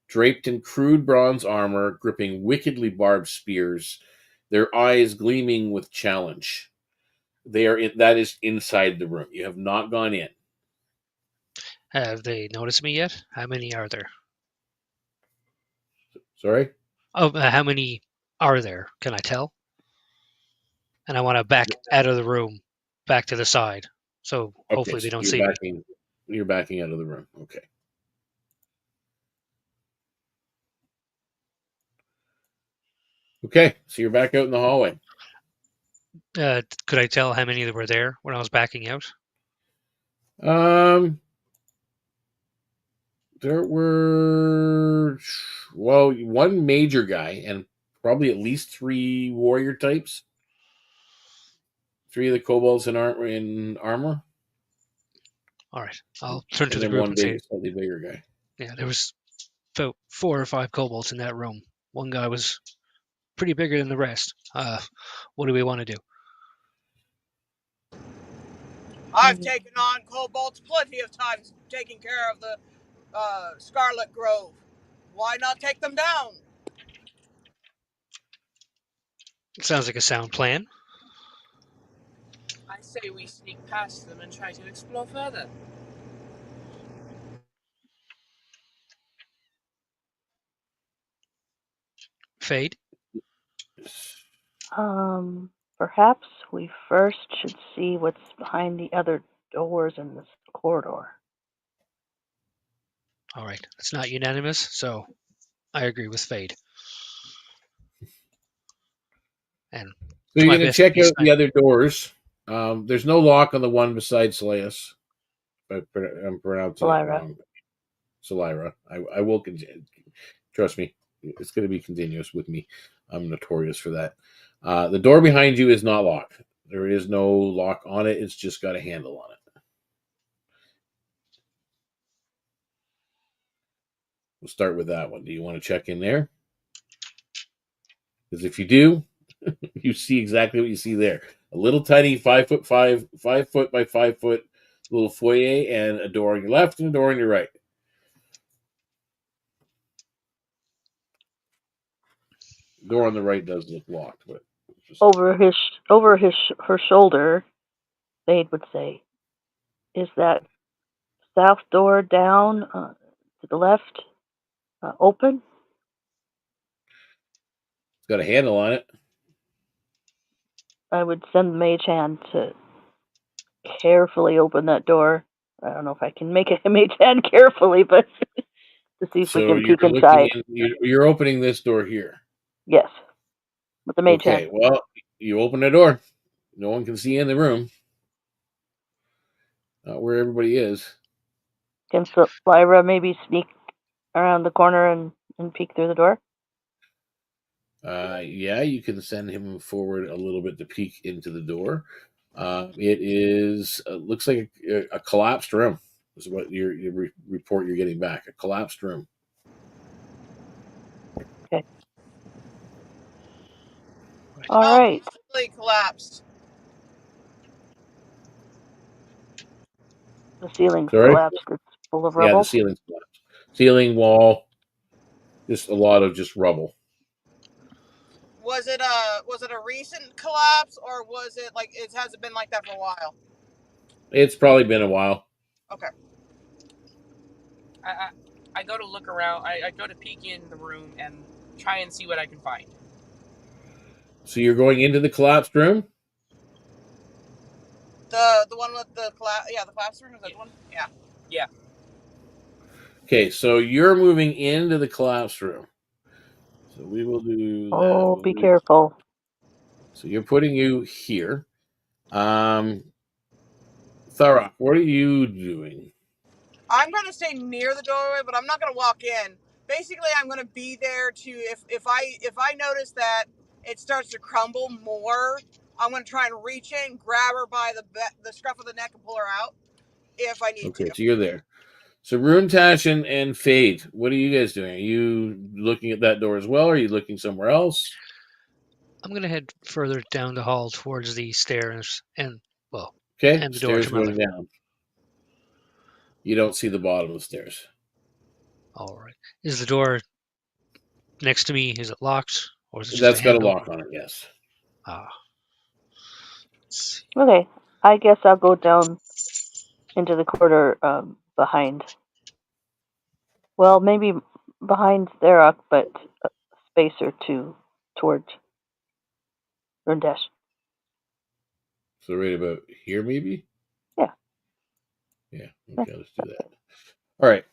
[SPEAKER 3] draped in crude bronze armor, gripping wickedly barbed spears, their eyes gleaming with challenge. That is inside the room. You have not gone in.
[SPEAKER 4] Have they noticed me yet? How many are there?
[SPEAKER 3] Sorry?
[SPEAKER 4] Oh, how many are there? Can I tell? And I want to back out of the room, back to the side, so
[SPEAKER 3] Okay,
[SPEAKER 4] hopefully they
[SPEAKER 3] so
[SPEAKER 4] don't see me.
[SPEAKER 3] you're backing out of the room. Okay. Okay, so you're back out in the hallway.
[SPEAKER 4] Could I tell how many were there when I was backing out?
[SPEAKER 3] There were one major guy and probably at least 3 warrior types. 3 of the kobolds in armor.
[SPEAKER 4] All right, I'll turn to
[SPEAKER 3] And
[SPEAKER 4] the
[SPEAKER 3] then
[SPEAKER 4] group
[SPEAKER 3] one
[SPEAKER 4] and say,
[SPEAKER 3] slightly bigger guy.
[SPEAKER 4] yeah, there was about 4 or 5 kobolds in that room. One guy was pretty bigger than the rest. What do we want to do?
[SPEAKER 6] I've taken on kobolds plenty of times, taking care of the Scarlet Grove. Why not take them down?
[SPEAKER 4] Sounds like a sound plan.
[SPEAKER 7] I say we sneak past them and try to explore further.
[SPEAKER 4] Fade.
[SPEAKER 5] Perhaps we first should see what's behind the other doors in this corridor.
[SPEAKER 4] All right, it's not unanimous, so I agree with Fade. And
[SPEAKER 3] So
[SPEAKER 4] to
[SPEAKER 3] you're
[SPEAKER 4] my
[SPEAKER 3] going to
[SPEAKER 4] best,
[SPEAKER 3] check out the other doors. There's no lock on the one beside Slayus. I'm pronouncing it
[SPEAKER 5] Lyra.
[SPEAKER 3] wrong. Solira. I will continue. Trust me, it's going to be continuous with me. I'm notorious for that. The door behind you is not locked. There is no lock on it. It's just got a handle on it. We'll start with that one. Do you want to check in there? Because if you do, you see exactly what you see there. A little tiny 5 foot by 5 foot little foyer, and a door on your left and a door on your right. The door on the right does look locked, but just...
[SPEAKER 5] Over her shoulder, Fade would say, "Is that south door down to the left open?"
[SPEAKER 3] It's got a handle on it.
[SPEAKER 5] I would send the mage hand to carefully open that door. I don't know if I can make a mage hand carefully, but to see if we
[SPEAKER 3] So
[SPEAKER 5] can
[SPEAKER 3] you're
[SPEAKER 5] peek
[SPEAKER 3] looking
[SPEAKER 5] inside.
[SPEAKER 3] in. You're opening this door here.
[SPEAKER 5] Yes, with the mage hand.
[SPEAKER 3] Okay. Well, you open the door. No one can see in the room. Not where everybody is.
[SPEAKER 5] Can Lyra maybe sneak around the corner and peek through the door?
[SPEAKER 3] Yeah, you can send him forward a little bit to peek into the door. It is looks like a collapsed room. Is what your report you're getting back. A collapsed room.
[SPEAKER 5] Okay.
[SPEAKER 6] How
[SPEAKER 5] All right.
[SPEAKER 6] completely collapsed?
[SPEAKER 5] The ceiling's
[SPEAKER 3] Sorry.
[SPEAKER 5] collapsed. It's full of
[SPEAKER 3] Yeah, the
[SPEAKER 5] rubble.
[SPEAKER 3] ceiling's collapsed. Ceiling, wall, just a lot of just rubble.
[SPEAKER 6] Was it a recent collapse, or was it like it hasn't been like that for a while?
[SPEAKER 3] It's probably been a while.
[SPEAKER 6] Okay.
[SPEAKER 7] I go to look around. I go to peek in the room and try and see what I can find.
[SPEAKER 3] So you're going into the collapsed room?
[SPEAKER 6] The one with the the classroom, is that the one? Yeah.
[SPEAKER 7] Yeah.
[SPEAKER 3] Okay, so you're moving into the collapsed room. So we will do
[SPEAKER 5] Oh,
[SPEAKER 3] that.
[SPEAKER 5] be careful.
[SPEAKER 3] So you're putting you here. Tharok, what are you doing?
[SPEAKER 6] I'm gonna stay near the doorway, but I'm not gonna walk in. Basically, I'm gonna be there to if I notice that it starts to crumble more, I'm going to try and reach in, grab her by the scruff of the neck, and pull her out if I need
[SPEAKER 3] Okay,
[SPEAKER 6] to.
[SPEAKER 3] so you're there. So Runetash and Fade, what are you guys doing? Are you looking at that door as well, or are you looking somewhere else?
[SPEAKER 4] I'm gonna head further down the hall towards the stairs and
[SPEAKER 3] Okay,
[SPEAKER 4] and the door
[SPEAKER 3] stairs
[SPEAKER 4] to my
[SPEAKER 3] going
[SPEAKER 4] left.
[SPEAKER 3] down. You don't see the bottom of the stairs.
[SPEAKER 4] All right. Is the door next to me? Is it locked or is it just a
[SPEAKER 3] That's got a
[SPEAKER 4] handle?
[SPEAKER 3] lock on it, yes.
[SPEAKER 4] Ah.
[SPEAKER 5] Okay, I guess I'll go down into the corridor behind. Well, maybe behind Therak, but a space or two towards Rundesh.
[SPEAKER 3] So right about here, maybe?
[SPEAKER 5] Yeah.
[SPEAKER 3] Yeah, okay, let's do that. All right,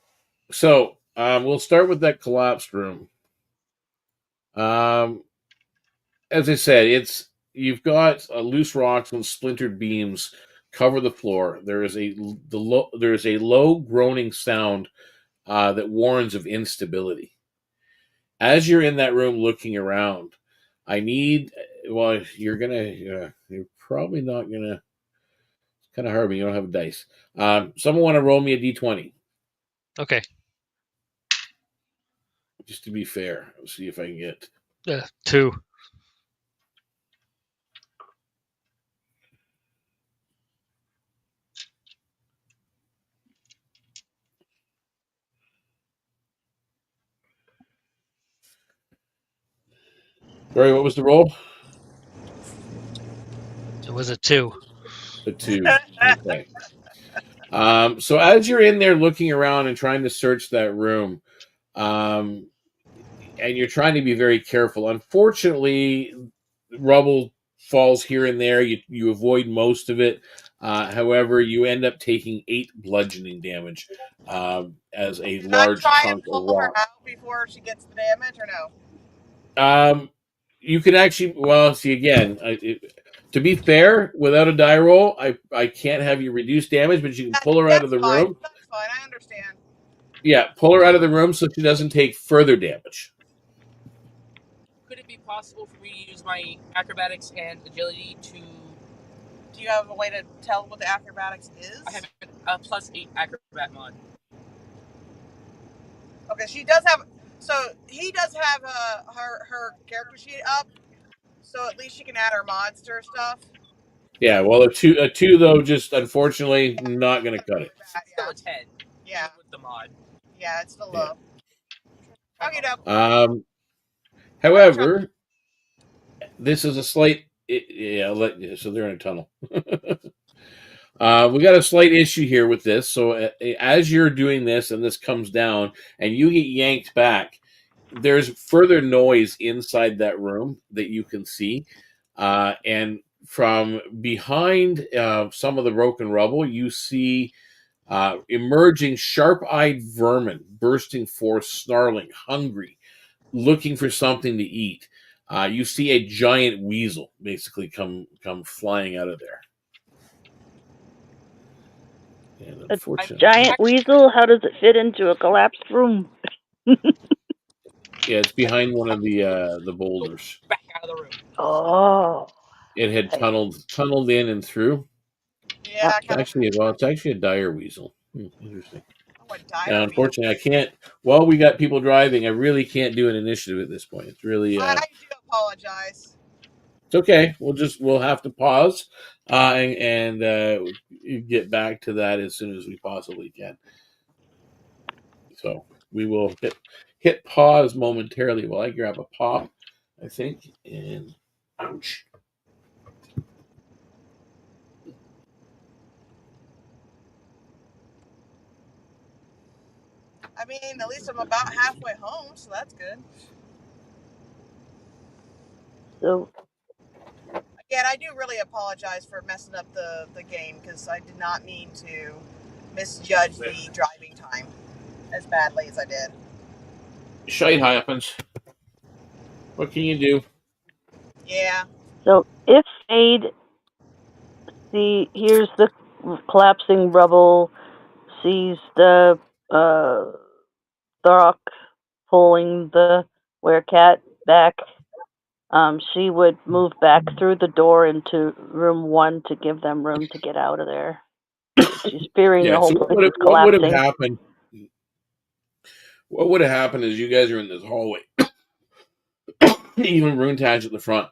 [SPEAKER 3] so we'll start with that collapsed room. As I said, you've got loose rocks and splintered beams cover the floor. There is a low groaning sound that warns of instability. As you're in that room looking around, I need. Well, you're probably not gonna. It's kind of hard when you don't have a dice. Someone want to roll me a d20
[SPEAKER 4] Okay.
[SPEAKER 3] just to be fair. Let's see if I can get.
[SPEAKER 4] 2.
[SPEAKER 3] Sorry, what was the roll?
[SPEAKER 4] It was a 2.
[SPEAKER 3] A 2. Okay. So as you're in there looking around and trying to search that room, um, and you're trying to be very careful. Unfortunately, rubble falls here and there. You avoid most of it. However, you end up taking 8 bludgeoning damage as a
[SPEAKER 6] Can I
[SPEAKER 3] large
[SPEAKER 6] try and
[SPEAKER 3] chunk of
[SPEAKER 6] pull her
[SPEAKER 3] rock.
[SPEAKER 6] out before she gets the damage, or no?
[SPEAKER 3] You can actually, well, see again. To be fair, without a die roll, I can't have you reduce damage, but you can pull her out of
[SPEAKER 6] That's
[SPEAKER 3] the
[SPEAKER 6] fine.
[SPEAKER 3] room.
[SPEAKER 6] That's fine. I understand.
[SPEAKER 3] Yeah, pull her out of the room so she doesn't take further damage.
[SPEAKER 7] Could it be possible for me to use my acrobatics and agility to?
[SPEAKER 6] Do you have a way to tell what the acrobatics is?
[SPEAKER 7] I have a +8 acrobat mod.
[SPEAKER 6] Okay, she does have. So he does have her character sheet up, so at least she can add her mods to her stuff.
[SPEAKER 3] Yeah, well, a two though, just unfortunately not going to cut it.
[SPEAKER 7] Still a 10.
[SPEAKER 6] Yeah.
[SPEAKER 7] Even with the mod.
[SPEAKER 6] Yeah, it's still
[SPEAKER 3] Yeah.
[SPEAKER 6] low. Okay, no.
[SPEAKER 3] However, this is a slight. Yeah, so they're in a tunnel. We got a slight issue here with this. So as you're doing this and this comes down and you get yanked back, there's further noise inside that room that you can see. And from behind some of the broken rubble, you see emerging sharp-eyed vermin bursting forth, snarling, hungry, looking for something to eat. You see a giant weasel basically come flying out of there. And
[SPEAKER 5] A
[SPEAKER 3] unfortunately,
[SPEAKER 5] giant weasel? How does it fit into a collapsed room?
[SPEAKER 3] yeah, it's behind one of the boulders.
[SPEAKER 7] Back out of the room.
[SPEAKER 5] Oh.
[SPEAKER 3] It had tunneled in and through.
[SPEAKER 6] Yeah, I kind of.
[SPEAKER 3] It's actually a dire weasel. Interesting.
[SPEAKER 6] Oh, a dire
[SPEAKER 3] Now,
[SPEAKER 6] weasel.
[SPEAKER 3] unfortunately, I can't. While we got people driving, I really can't do an initiative at this point. It's really.
[SPEAKER 6] I do apologize.
[SPEAKER 3] It's okay. We'll have to pause, and get back to that as soon as we possibly can. So we will hit pause momentarily while I grab a pop, I think, and ouch.
[SPEAKER 6] I mean, at least I'm about halfway home, so that's good.
[SPEAKER 5] So,
[SPEAKER 6] Again, I do really apologize for messing up the game because I did not mean to misjudge the driving time as badly as I did.
[SPEAKER 3] Shite happens. What can you do?
[SPEAKER 6] Yeah.
[SPEAKER 5] so if Fade hears the collapsing rubble, sees the Thorok pulling the werecat back, She would move back through the door into room 1 to give them room to get out of there. She's fearing the
[SPEAKER 3] Yeah.
[SPEAKER 5] whole
[SPEAKER 3] So
[SPEAKER 5] place is
[SPEAKER 3] what would have
[SPEAKER 5] collapsing.
[SPEAKER 3] happened? What would have happened is you guys are in this hallway. Even Runetash at the front.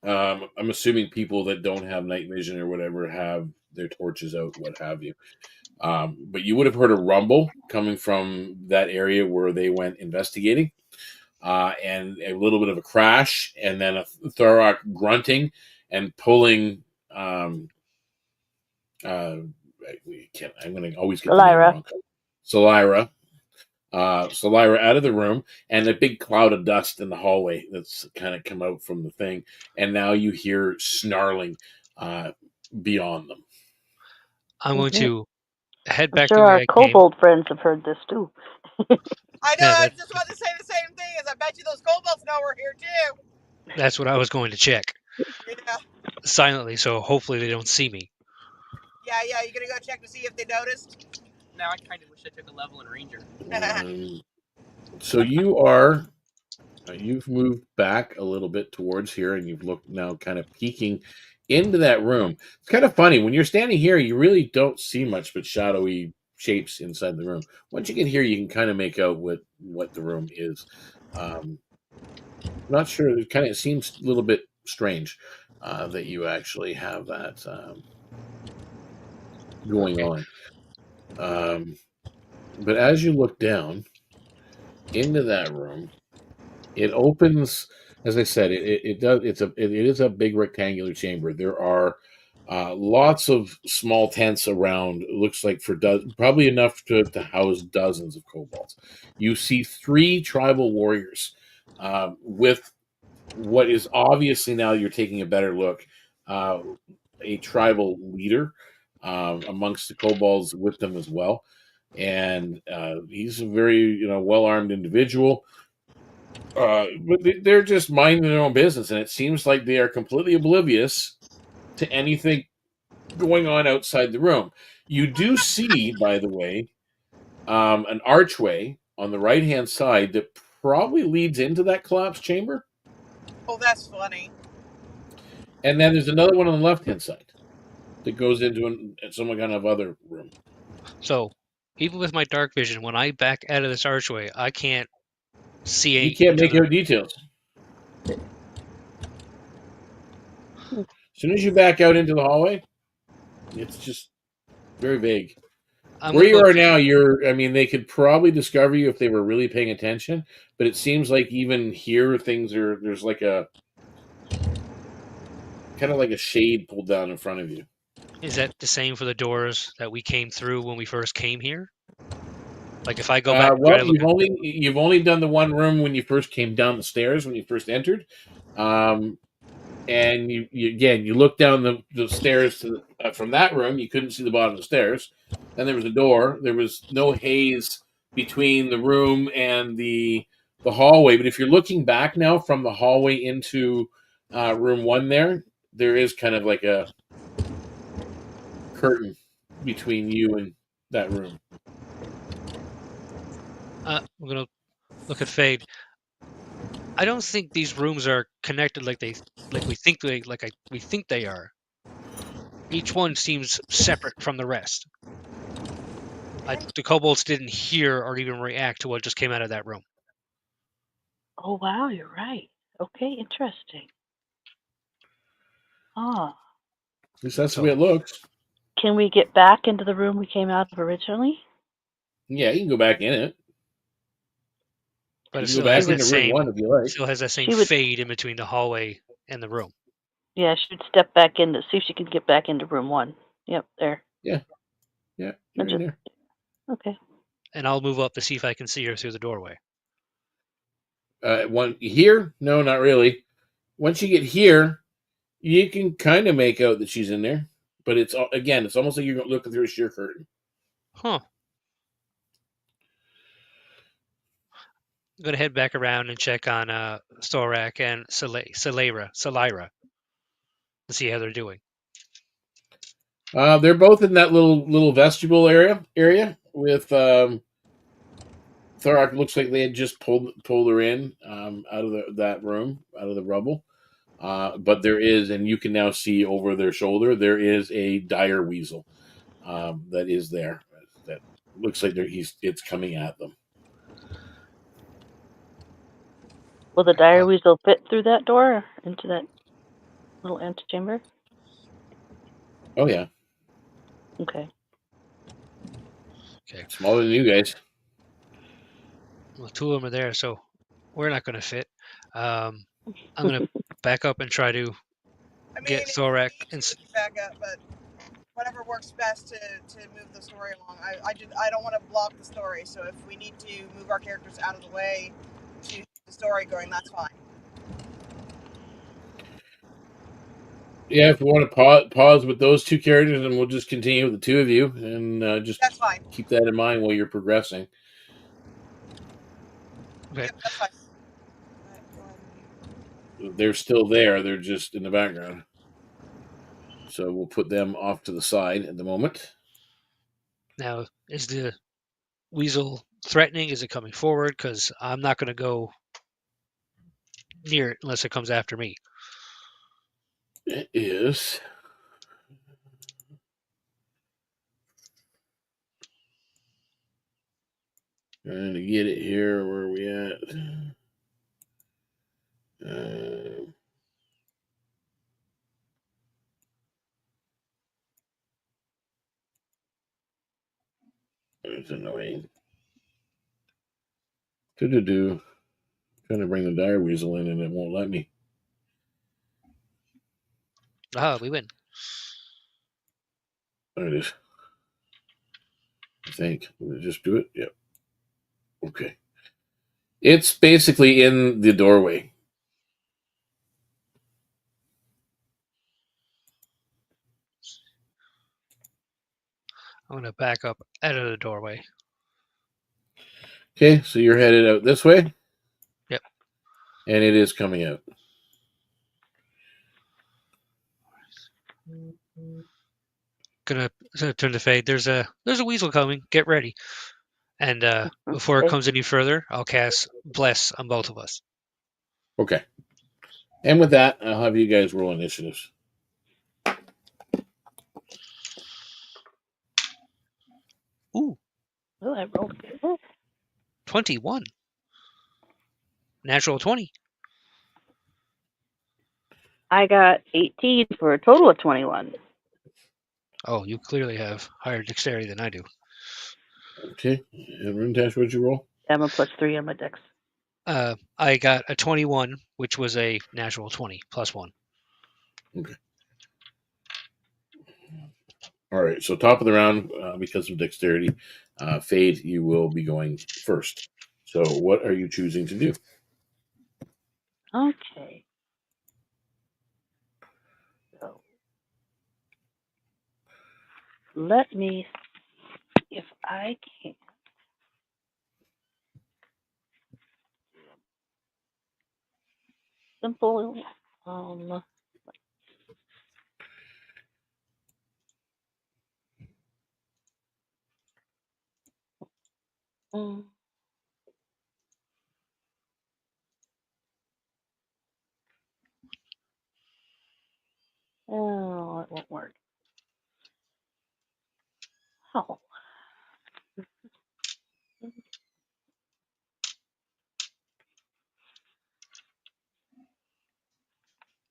[SPEAKER 3] I'm assuming people that don't have night vision or whatever have their torches out, what have you. But you would have heard a rumble coming from that area where they went investigating, and a little bit of a crash, and then a Thorok grunting and pulling. I'm going to always get the name
[SPEAKER 5] Lyra.
[SPEAKER 3] wrong. Salira out of the room, and a big cloud of dust in the hallway that's kind of come out from the thing, and now you hear snarling beyond them.
[SPEAKER 4] I'm going
[SPEAKER 5] Okay.
[SPEAKER 4] to head
[SPEAKER 5] I'm
[SPEAKER 4] back the
[SPEAKER 5] sure
[SPEAKER 4] way
[SPEAKER 5] our
[SPEAKER 4] I came.
[SPEAKER 5] kobold friends have heard this too.
[SPEAKER 6] I know.
[SPEAKER 4] Yeah,
[SPEAKER 6] I was just about to say the same thing. As I bet you those kobolds know we're here too.
[SPEAKER 4] that's what I was going to check
[SPEAKER 6] Yeah.
[SPEAKER 4] silently, so hopefully they don't see me.
[SPEAKER 6] Yeah. You gonna go check to see if they noticed?
[SPEAKER 7] Now I kind of wish I took a level in Ranger.
[SPEAKER 3] So you've moved back a little bit towards here, and you've looked now kind of peeking into that room. It's kind of funny when you're standing here, you really don't see much but shadowy shapes inside the room. Once you get here, you can kind of make out what the room is. Not sure. It seems a little bit strange that you actually have that going on. But as you look down into that room, it opens. As I said, it does. It is a big rectangular chamber. There are lots of small tents around. It looks like probably enough to house dozens of kobolds. You see 3 tribal warriors with what is obviously, now you're taking a better look, a tribal leader amongst the kobolds with them as well, and he's a very well armed individual. But they're just minding their own business, and it seems like they are completely oblivious to anything going on outside the room. You do see, by the way, an archway on the right hand side that probably leads into that collapsed chamber.
[SPEAKER 6] Oh, that's funny.
[SPEAKER 3] And then there's another one on the left hand side that goes into some kind of other room.
[SPEAKER 4] So, even with my dark vision, when I back out of this archway, I can't see
[SPEAKER 3] You can't
[SPEAKER 4] into
[SPEAKER 3] make
[SPEAKER 4] the.
[SPEAKER 3] out details. As soon as you back out into the hallway, it's just very vague.
[SPEAKER 4] I'm
[SPEAKER 3] Where
[SPEAKER 4] gonna
[SPEAKER 3] you
[SPEAKER 4] go.
[SPEAKER 3] are now, they could probably discover you if they were really paying attention, but it seems like even here, there's like a kind of like a shade pulled down in front of you.
[SPEAKER 4] Is that the same for the doors that we came through when we first came here? Like if I go back and try
[SPEAKER 3] Well,
[SPEAKER 4] to look at.
[SPEAKER 3] you've only done the one room when you first came down the stairs when you first entered, and you look down the stairs from that room. You couldn't see the bottom of the stairs. Then there was a door. There was no haze between the room and the hallway. But if you're looking back now from the hallway into room 1, there is kind of like a curtain between you and that room.
[SPEAKER 4] I'm gonna look at Fade. I don't think these rooms are connected like we think we think they are. Each one seems separate from the rest. The kobolds didn't hear or even react to what just came out of that room.
[SPEAKER 5] Oh wow, you're right. Okay, interesting. Ah.
[SPEAKER 3] At least that's the way it looks.
[SPEAKER 5] Can we get back into the room we came out of originally?
[SPEAKER 3] Yeah, you can go back in it.
[SPEAKER 4] But
[SPEAKER 3] You
[SPEAKER 4] it
[SPEAKER 3] can go
[SPEAKER 4] still
[SPEAKER 3] back
[SPEAKER 4] has that
[SPEAKER 3] into room
[SPEAKER 4] same
[SPEAKER 3] 1 if you like.
[SPEAKER 4] still has that same
[SPEAKER 5] She would-
[SPEAKER 4] fade in between the hallway and the room.
[SPEAKER 5] Yeah, she would step back in to see if she could get back into room 1. Yep, there.
[SPEAKER 3] Yeah, you're in there.
[SPEAKER 5] Okay.
[SPEAKER 4] And I'll move up to see if I can see her through the doorway.
[SPEAKER 3] One here? No, not really. Once you get here, you can kind of make out that she's in there, but it's almost like you're looking through a sheer curtain.
[SPEAKER 4] Huh. I'm gonna head back around and check on Thorak and Salira to see how they're doing.
[SPEAKER 3] They're both in that little vestibule area with Thorak looks like they had just pulled her in out of that room, out of the rubble. But there is, and you can now see over their shoulder, there is a dire weasel that is there. That looks like it's coming at them.
[SPEAKER 5] Will the dire weasel fit through that door into that little antechamber?
[SPEAKER 3] Oh yeah,
[SPEAKER 5] Okay.
[SPEAKER 4] Okay.
[SPEAKER 3] smaller than you guys.
[SPEAKER 4] Well, two of them are there, so we're not going to fit. I'm going to back up and try to
[SPEAKER 6] I mean,
[SPEAKER 4] get
[SPEAKER 6] if you
[SPEAKER 4] Thorak.
[SPEAKER 6] need to, we can back up, but whatever works best to move the story along. I don't want to block the story, so if we need to move our characters out of the way to keep the story going, that's fine.
[SPEAKER 3] Yeah, if you want to pause with those two characters, and we'll just continue with the two of you, and just
[SPEAKER 6] That's fine.
[SPEAKER 3] keep that in mind while you're progressing.
[SPEAKER 4] Okay.
[SPEAKER 6] Yep, that's fine. Right, go ahead.
[SPEAKER 3] They're still there; they're just in the background. So we'll put them off to the side at the moment.
[SPEAKER 4] Now, is the weasel threatening? Is it coming forward? Because I'm not going to go near it unless it comes after me.
[SPEAKER 3] It is. Trying to get it here. Where are we at? It's annoying. Do. Trying to bring the dire weasel in, and it won't let me.
[SPEAKER 4] We win.
[SPEAKER 3] There it is. I think. Will it just do it? Yep. Okay. It's basically in the doorway.
[SPEAKER 4] I'm going to back up out of the doorway.
[SPEAKER 3] Okay, so you're headed out this way?
[SPEAKER 4] Yep.
[SPEAKER 3] And it is coming out.
[SPEAKER 4] Gonna turn to Fade. There's a weasel coming. Get ready. And before it
[SPEAKER 5] Okay.
[SPEAKER 4] comes any further, I'll cast Bless on both of us.
[SPEAKER 3] Okay. And with that, I'll have you guys roll initiatives.
[SPEAKER 4] Ooh,
[SPEAKER 5] Oh, I rolled good.
[SPEAKER 4] 21. Natural 20.
[SPEAKER 5] I got 18 for a total of 21.
[SPEAKER 4] Oh, you clearly have higher dexterity than I do.
[SPEAKER 3] Okay. And Runetash, what'd you roll?
[SPEAKER 5] I'm a +3 on my dex.
[SPEAKER 4] I got a 21, which was a natural 20 plus 1.
[SPEAKER 3] Okay. All right. So top of the round, because of dexterity, Fade, you will be going first. So what are you choosing to do?
[SPEAKER 5] Okay. So let me see if I can. Simple. Um. mm, Oh, it won't work. Oh.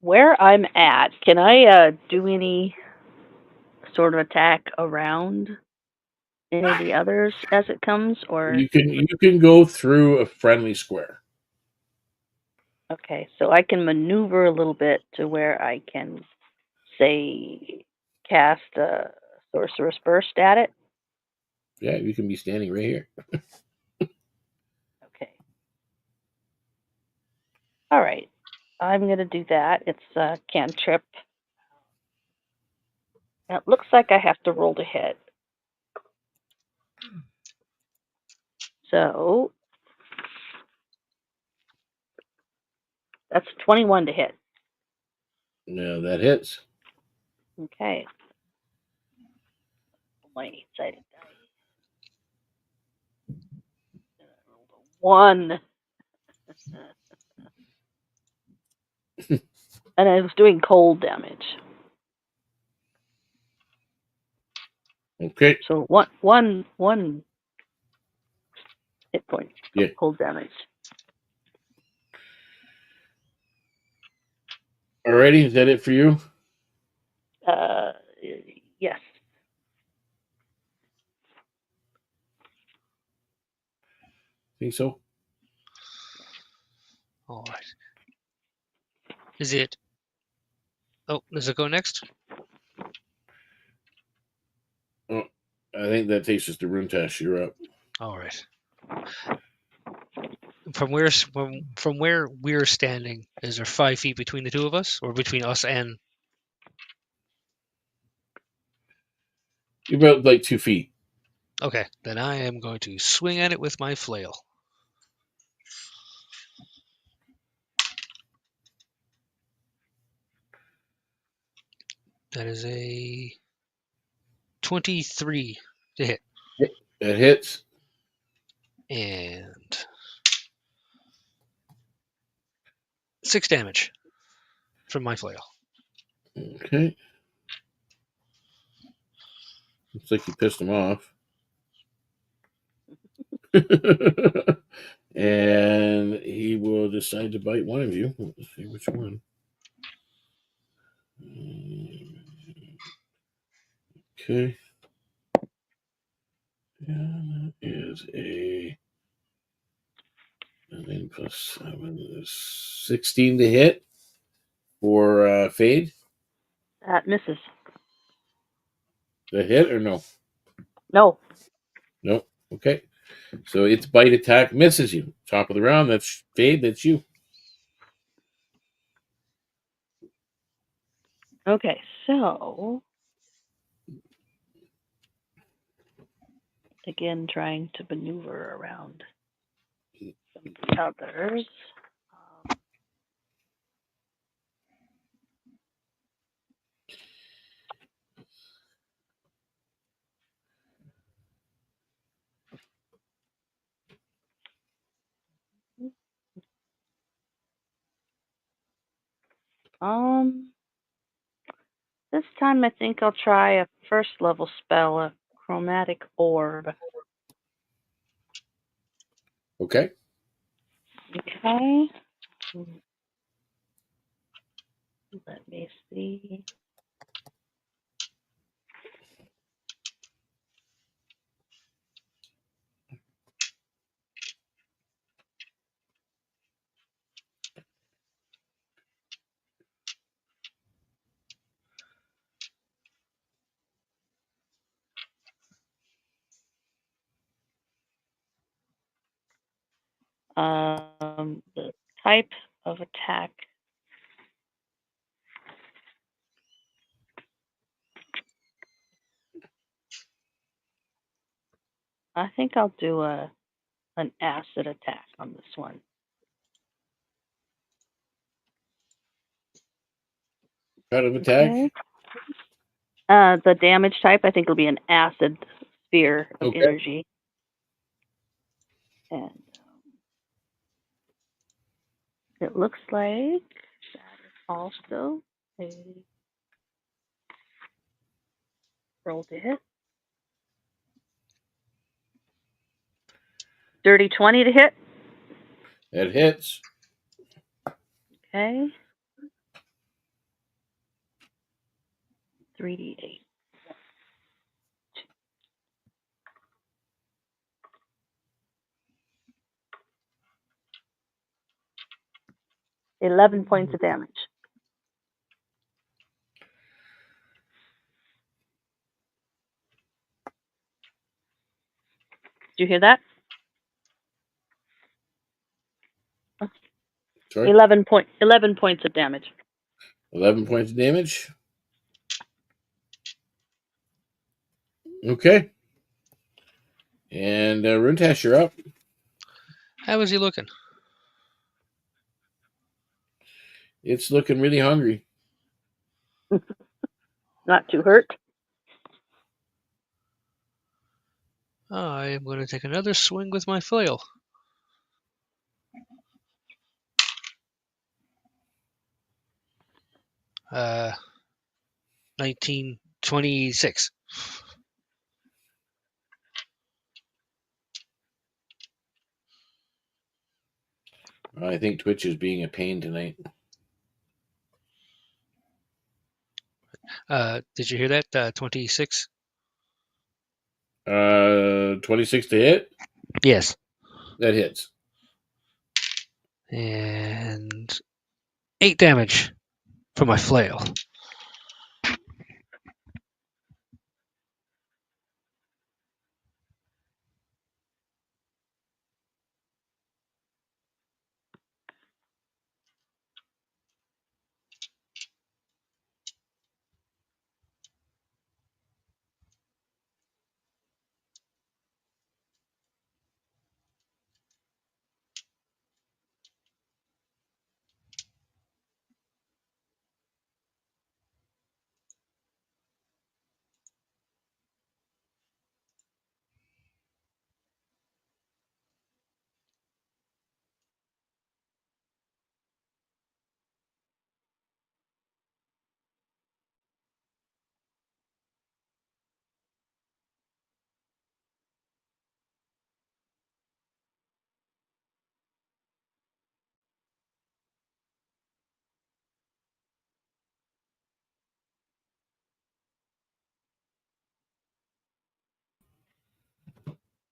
[SPEAKER 5] Where I'm at, can I do any sort of attack around any of the others as it comes, or
[SPEAKER 3] You can go through a friendly square.
[SPEAKER 5] okay? So I can maneuver a little bit to where I can, say, cast a sorcerer's burst at it.
[SPEAKER 3] Yeah, you can be standing right here.
[SPEAKER 5] Okay. All right. I'm gonna do that. It's a cantrip. It looks like I have to roll to hit. So that's 21 to hit.
[SPEAKER 3] No, that hits.
[SPEAKER 5] Okay. My excited die. 1. And I was doing cold damage.
[SPEAKER 3] Okay.
[SPEAKER 5] So one hit point of
[SPEAKER 3] Yeah.
[SPEAKER 5] cold damage.
[SPEAKER 3] Alrighty, is that it for you?
[SPEAKER 5] Uh, yes.
[SPEAKER 3] Think so?
[SPEAKER 4] All right. Is it? Oh, does it go next?
[SPEAKER 3] Oh, I think that takes us to Runtash. You're up.
[SPEAKER 4] All right. From where we're standing, is there 5 feet between the two of us, or between us and?
[SPEAKER 3] You're about like 2 feet.
[SPEAKER 4] Okay, then I am going to swing at it with my flail. That is a 23 to hit,
[SPEAKER 3] That hits.
[SPEAKER 4] and 6 damage from my flail.
[SPEAKER 3] Okay. Looks like you pissed him off. And he will decide to bite one of you. Let's see which one. Okay. And that is a 9 plus 7 is 16 to hit for Fade.
[SPEAKER 5] That misses.
[SPEAKER 3] The hit or no?
[SPEAKER 5] No.
[SPEAKER 3] No. Okay. So its bite attack misses you. Top of the round. That's Fade. That's you.
[SPEAKER 5] Okay, so again, trying to maneuver around some of the others. This time I think I'll try a first level spell, a chromatic orb.
[SPEAKER 3] Okay.
[SPEAKER 5] Okay. Let me see. The type of attack. I think I'll do an acid attack on this one.
[SPEAKER 3] Kind of attack.
[SPEAKER 5] Okay. The damage type, I think, will be an acid sphere of
[SPEAKER 3] Okay.
[SPEAKER 5] energy. And it looks like that is also a roll to hit. Dirty 20 to hit.
[SPEAKER 3] That hits.
[SPEAKER 5] Okay. 3d8. 11 points of damage. Did you hear that?
[SPEAKER 3] Sorry.
[SPEAKER 5] 11 points of damage.
[SPEAKER 3] 11 points of damage. Okay. And Runtash, you're up.
[SPEAKER 4] How is he looking?
[SPEAKER 3] It's looking really hungry.
[SPEAKER 5] Not too hurt.
[SPEAKER 4] I am going to take another swing with my flail. 1926.
[SPEAKER 3] I think Twitch is being a pain tonight.
[SPEAKER 4] Did you hear that? 26?
[SPEAKER 3] 26 to hit?
[SPEAKER 4] Yes.
[SPEAKER 3] That hits.
[SPEAKER 4] And 8 damage for my flail.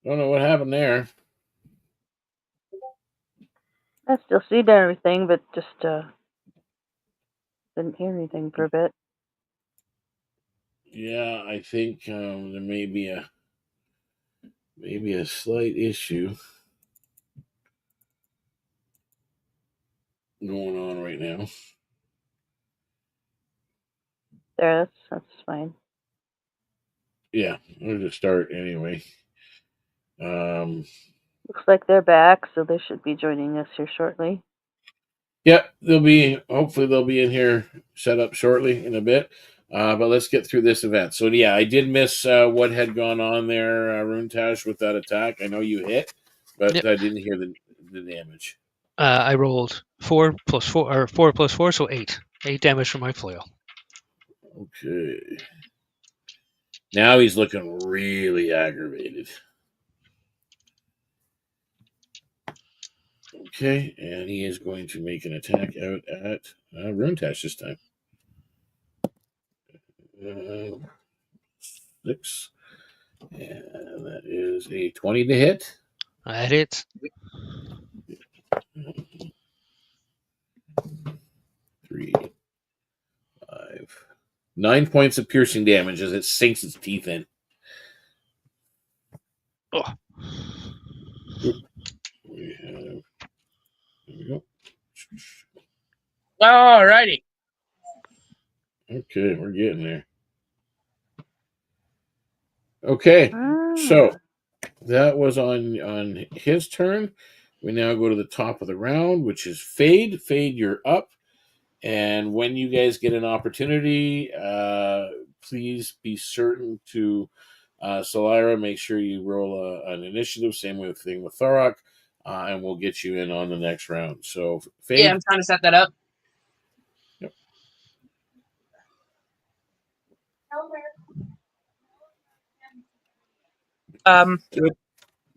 [SPEAKER 3] Don't know what happened there.
[SPEAKER 5] I still see everything, but just didn't hear anything for a bit.
[SPEAKER 3] Yeah, I think there may be a slight issue going on right now.
[SPEAKER 5] There, that's fine.
[SPEAKER 3] Yeah, we'll just start anyway.
[SPEAKER 5] Looks like they're back, so they should be joining us here shortly.
[SPEAKER 3] Yeah, hopefully they'll be in here set up shortly in a bit. But let's get through this event. So yeah, I did miss what had ggone on there, Runetash, with that attack. I know you hit, but
[SPEAKER 4] Yep.
[SPEAKER 3] I didn't hear the damage.
[SPEAKER 4] I rolled 4 plus 4, or 4 plus 4, so 8. 8 damage from my flail.
[SPEAKER 3] Okay. Now he's looking really aggravated. Okay, and he is going to make an attack out at Runetash this time. 6. And that is a 20 to hit.
[SPEAKER 4] That hits.
[SPEAKER 3] 3, 5, 9 points of piercing damage as it sinks its teeth in.
[SPEAKER 4] Oh.
[SPEAKER 3] There we go.
[SPEAKER 7] Alrighty.
[SPEAKER 3] Okay, we're getting there. Okay, so that was on his turn. We now go to the top of the round, which is Fade. Fade, you're up. And when you guys get an opportunity, please be certain to Solira, make sure you roll an initiative. Same thing with Thorok, and we'll get you in on the next round. So, Fade.
[SPEAKER 7] Yeah, I'm trying to set that up.
[SPEAKER 3] Yep.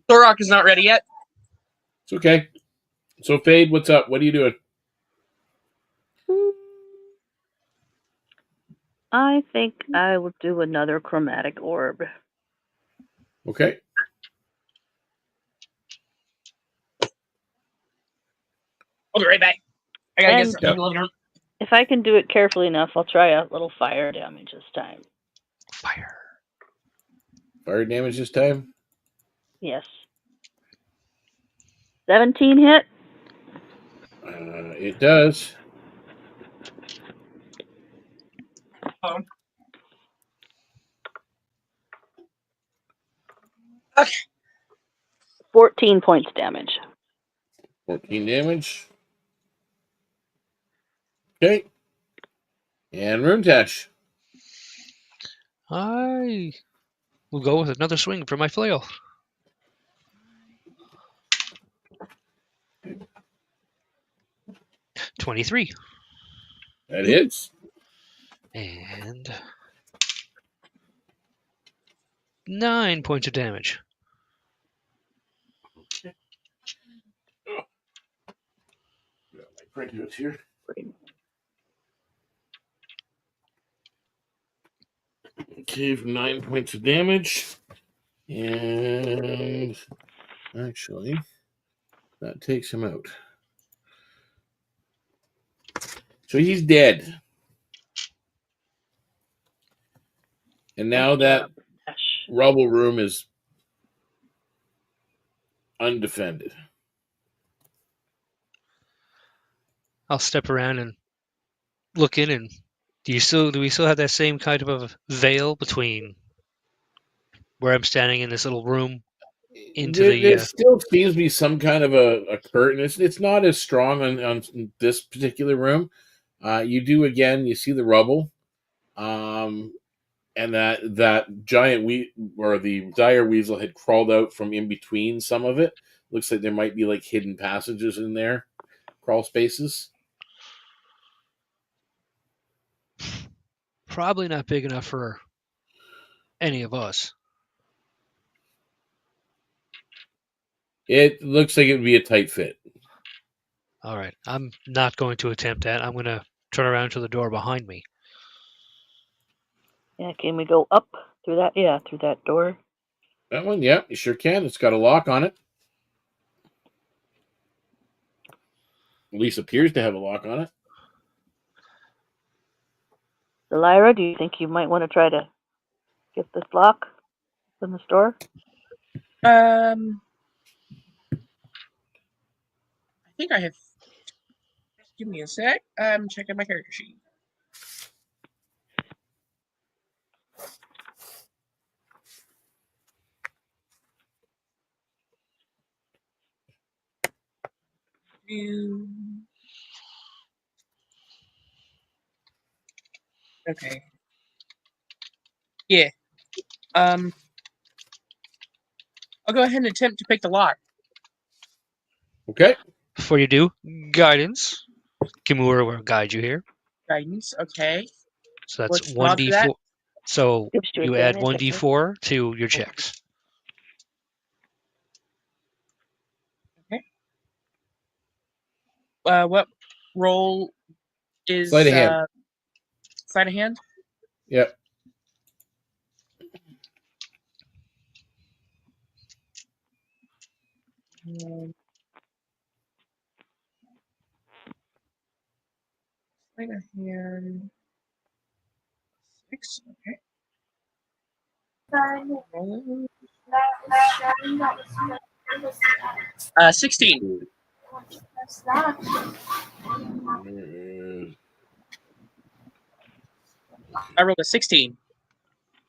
[SPEAKER 7] Thorok is not ready yet.
[SPEAKER 3] It's okay. So, Fade, what's up? What are you doing?
[SPEAKER 5] I think I will do another chromatic orb.
[SPEAKER 3] Okay.
[SPEAKER 7] I'll be right back. I gotta
[SPEAKER 5] And
[SPEAKER 7] get something in the living room.
[SPEAKER 5] if I can do it carefully enough, I'll try a little fire damage this time.
[SPEAKER 4] Fire.
[SPEAKER 3] Fire damage this time?
[SPEAKER 5] Yes. 17 hit?
[SPEAKER 3] It does.
[SPEAKER 7] Okay.
[SPEAKER 5] 14 points damage.
[SPEAKER 3] 14 damage. Okay. And Runetash.
[SPEAKER 4] I will go with another swing for my flail. $23.
[SPEAKER 3] That hits.
[SPEAKER 4] And 9 points of damage.
[SPEAKER 3] Got my printouts here. Okay, 9 points of damage. And actually, that takes him out. So he's dead. And now that rubble room is undefended.
[SPEAKER 4] I'll step around and look in, and do we still have that same kind of a veil between where I'm standing in this little room into
[SPEAKER 3] There
[SPEAKER 4] the
[SPEAKER 3] still seems to be some kind of a curtain. It's not as strong on this particular room. You do again. You see the rubble, and that giant the dire weasel had crawled out from in between some of it. Looks like there might be like hidden passages in there, crawl spaces.
[SPEAKER 4] probably not big enough for any of us.
[SPEAKER 3] It looks like it would be a tight fit.
[SPEAKER 4] All right, I'm not going to attempt that. I'm going to turn around to the door behind me.
[SPEAKER 5] Yeah, can we go up through that? Yeah, through that door.
[SPEAKER 3] That one, yeah, you sure can. It's got a lock on it. At least appears to have a lock on it.
[SPEAKER 5] Lyra, do you think you might want to try to get this lock from the store?
[SPEAKER 7] I think I have. Give me a sec. I'm checking my character sheet. Okay. Yeah. I'll go ahead and attempt to pick the lock.
[SPEAKER 3] Okay.
[SPEAKER 4] Before you do, guidance. Kimura will guide you here.
[SPEAKER 7] Guidance. Okay.
[SPEAKER 4] So that's
[SPEAKER 7] What's the mod for that?
[SPEAKER 4] 1d4. So
[SPEAKER 5] Gives you
[SPEAKER 4] you add
[SPEAKER 5] advantage, I
[SPEAKER 4] 1d4 to your checks.
[SPEAKER 7] Okay. What roll is
[SPEAKER 3] Sleight of hand.
[SPEAKER 7] Sleight of hand?
[SPEAKER 3] Yep.
[SPEAKER 7] Sleight of hand. 6. Okay. 16. I rolled a 16.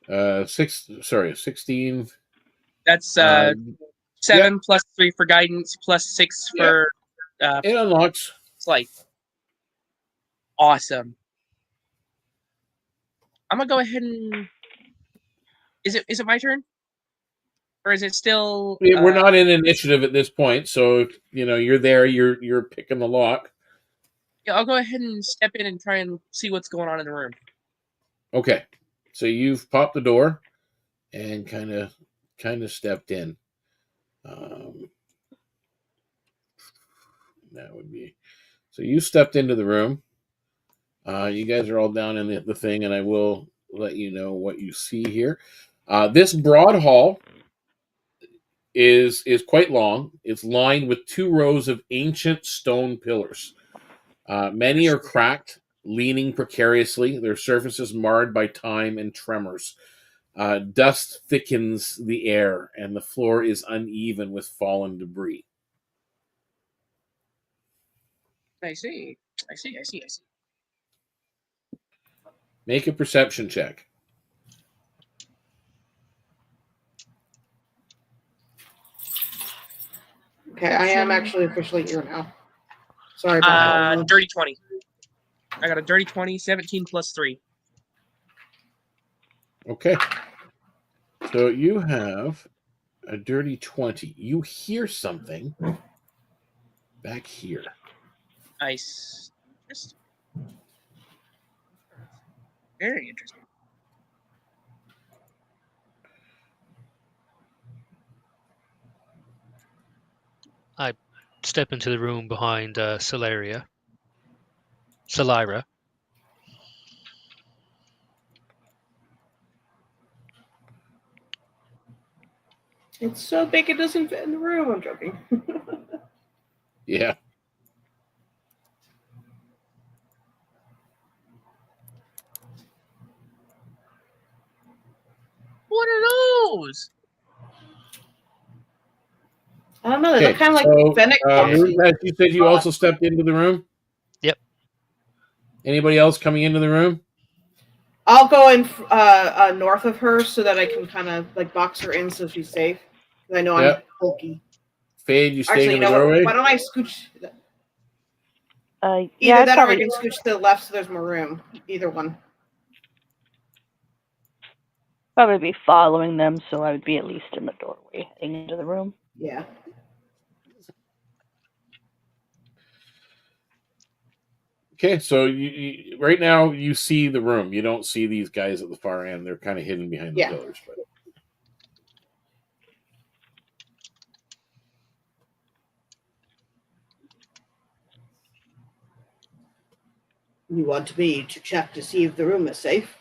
[SPEAKER 3] 16.
[SPEAKER 7] That's 7 plus 3 for guidance plus 6 for
[SPEAKER 3] it unlocks.
[SPEAKER 7] sleight. Awesome. I'm gonna go ahead and is it my turn? Or is it still
[SPEAKER 3] We're not in initiative at this point, so you're there, you're picking the lock.
[SPEAKER 7] Yeah, I'll go ahead and step in and try and see what's going on in the room.
[SPEAKER 3] Okay. So you've popped the door and kind of stepped in. That would be. So you stepped into the room. You guys are all down in the thing, and I will let you know what you see here. This broad hall is quite long. It's lined with 2 rows of ancient stone pillars. Many are cracked, leaning precariously, their surfaces marred by time and tremors. Dust thickens the air, and the floor is uneven with fallen debris.
[SPEAKER 7] I see.
[SPEAKER 3] Make a perception check.
[SPEAKER 6] Okay, I am actually officially here now. Sorry about that.
[SPEAKER 7] Dirty 20. I got a dirty 20, 17 plus 3.
[SPEAKER 3] Okay. So you have a dirty 20. You hear something back here.
[SPEAKER 7] Nice. Very interesting.
[SPEAKER 4] I step into the room behind Salira.
[SPEAKER 6] It's so big it doesn't fit in the room. I'm joking.
[SPEAKER 3] Yeah.
[SPEAKER 7] What are those?
[SPEAKER 6] I don't know. They look kind of
[SPEAKER 3] so,
[SPEAKER 6] like Fennec boxes.
[SPEAKER 3] Moonpath, you said you also stepped into the room?
[SPEAKER 4] Yep.
[SPEAKER 3] Anybody else coming into the room?
[SPEAKER 6] I'll go in north of her so that I can kind of like box her in so she's safe. Because I know I'm
[SPEAKER 3] Yep.
[SPEAKER 6] bulky.
[SPEAKER 3] Fade, you staying
[SPEAKER 6] Actually,
[SPEAKER 3] in
[SPEAKER 6] you
[SPEAKER 3] the
[SPEAKER 6] know what?
[SPEAKER 3] doorway?
[SPEAKER 6] Why don't I scooch?
[SPEAKER 5] Yeah,
[SPEAKER 6] Either
[SPEAKER 5] I'd
[SPEAKER 6] that or I
[SPEAKER 5] probably,
[SPEAKER 6] can scooch to the left so there's more room. Either one.
[SPEAKER 5] probably be following them, so I would be at least in the doorway heading into the room.
[SPEAKER 6] Yeah.
[SPEAKER 3] Okay, so you right now you see the room. You don't see these guys at the far end. They're kind of hidden behind the
[SPEAKER 6] Yeah.
[SPEAKER 3] pillars. But
[SPEAKER 6] You want me to check to see if the room is safe?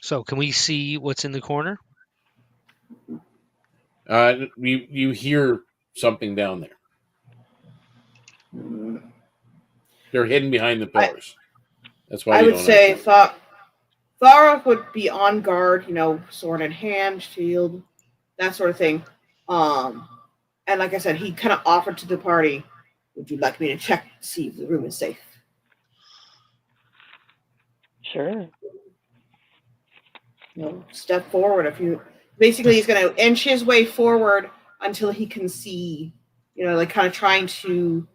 [SPEAKER 4] So, can we see what's in the corner?
[SPEAKER 3] you hear something down there. They're hidden behind the pillars. That's why
[SPEAKER 6] I
[SPEAKER 3] you
[SPEAKER 6] would
[SPEAKER 3] don't
[SPEAKER 6] say
[SPEAKER 3] actually.
[SPEAKER 6] Thara would be on guard, sword in hand, shield, that sort of thing. And like I said, he kind of offered to the party, would you like me to check to see if the room is safe?
[SPEAKER 5] Sure.
[SPEAKER 6] Step forward if you. Basically, he's going to inch his way forward until he can see, like kind of trying to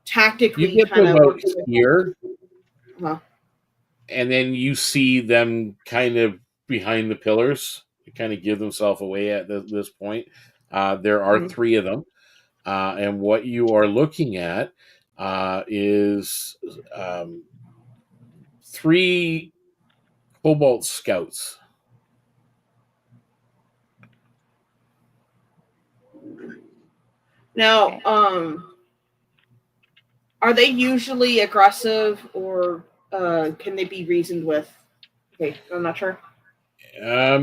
[SPEAKER 6] tactically
[SPEAKER 3] You get to
[SPEAKER 6] kind of
[SPEAKER 3] about
[SPEAKER 6] work his way
[SPEAKER 3] here,
[SPEAKER 6] forward.
[SPEAKER 3] and then you see them kind of behind the pillars. They kind of give themselves away at this point. There are
[SPEAKER 6] Mhm.
[SPEAKER 3] three of them, and what you are looking at is three Cobalt scouts.
[SPEAKER 6] Now, are they usually aggressive or can they be reasoned with? Okay, I'm not sure.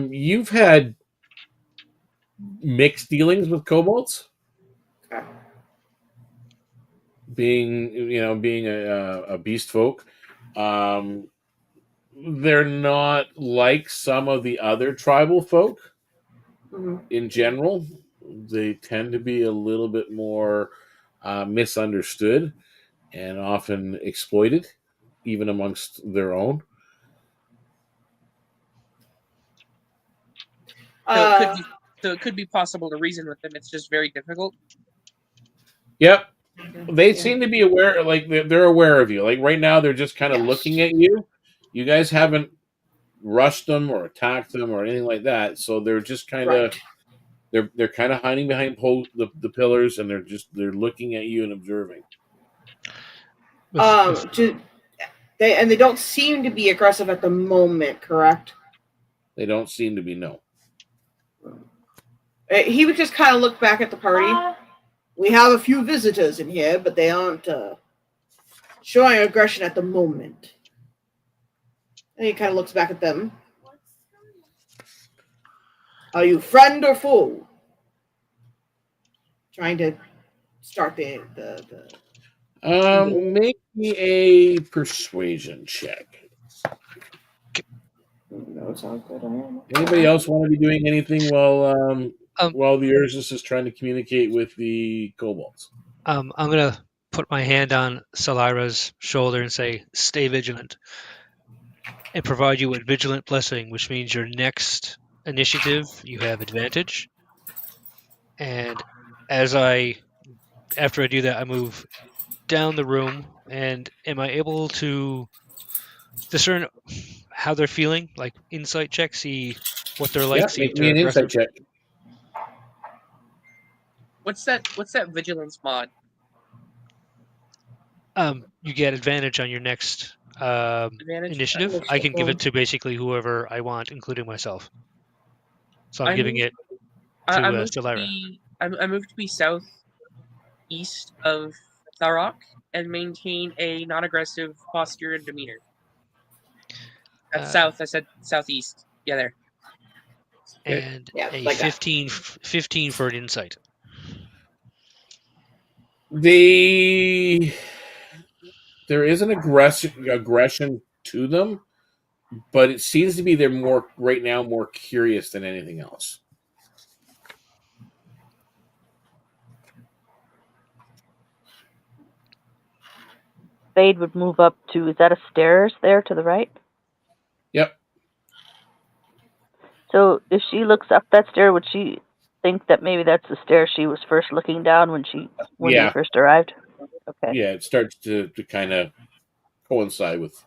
[SPEAKER 3] You've had mixed dealings with kobolds,
[SPEAKER 6] Okay.
[SPEAKER 3] being a beast folk. They're not like some of the other tribal folk
[SPEAKER 6] Mm-hmm.
[SPEAKER 3] in general. They tend to be a little bit more misunderstood and often exploited, even amongst their own.
[SPEAKER 7] So it could be possible to reason with them. It's just very difficult.
[SPEAKER 3] Yep, they
[SPEAKER 6] Yeah.
[SPEAKER 3] seem to be aware. Like they're aware of you. Like right now, they're just kind of
[SPEAKER 6] Yes.
[SPEAKER 3] looking at you. You guys haven't rushed them or attacked them or anything like that, so they're just kind of
[SPEAKER 6] Right.
[SPEAKER 3] they're kind of hiding behind the pillars, and they're looking at you and observing.
[SPEAKER 6] They don't seem to be aggressive at the moment, correct?
[SPEAKER 3] They don't seem to be, no.
[SPEAKER 6] He would just kind of look back at the party. We have a few visitors in here, but they aren't showing aggression at the moment. And he kind of looks back at them. Are you friend or foe? Trying to start the
[SPEAKER 3] Make me a persuasion check.
[SPEAKER 6] No, it sounds good. I am.
[SPEAKER 3] Anybody else want to be doing anything while
[SPEAKER 4] Um,
[SPEAKER 3] the Ursus is trying to communicate with the kobolds?
[SPEAKER 4] I'm gonna put my hand on Salira's shoulder and say, "Stay vigilant," and provide you with vigilant blessing, which means your next initiative you have advantage. And after I do that, I move down the room. And am I able to discern how they're feeling? Like insight check, see what they're like,
[SPEAKER 3] Yeah,
[SPEAKER 4] see if
[SPEAKER 3] make me
[SPEAKER 4] they're
[SPEAKER 3] an insight
[SPEAKER 4] aggressive.
[SPEAKER 3] check.
[SPEAKER 7] What's that vigilance mod?
[SPEAKER 4] You get advantage on your next
[SPEAKER 7] Advantage?
[SPEAKER 4] initiative. I can give it to basically whoever I want, including myself. So I'm giving it to
[SPEAKER 7] I moved to
[SPEAKER 4] Stellara.
[SPEAKER 7] be I moved to be southeast of Tharok and maintain a non-aggressive posture and demeanor. That's south. I said southeast. Yeah, there.
[SPEAKER 4] And
[SPEAKER 6] Yeah,
[SPEAKER 4] a
[SPEAKER 6] like that.
[SPEAKER 4] 15 for an insight.
[SPEAKER 3] There is an aggression to them, but it seems to be they're more right now more curious than anything else.
[SPEAKER 5] Fade would move up to, is that a stairs there to the right?
[SPEAKER 3] Yep.
[SPEAKER 5] So if she looks up that stair, would she think that maybe that's the stair she was first looking down when they
[SPEAKER 3] Yeah.
[SPEAKER 5] first arrived? Okay.
[SPEAKER 3] Yeah, it starts to kind of coincide with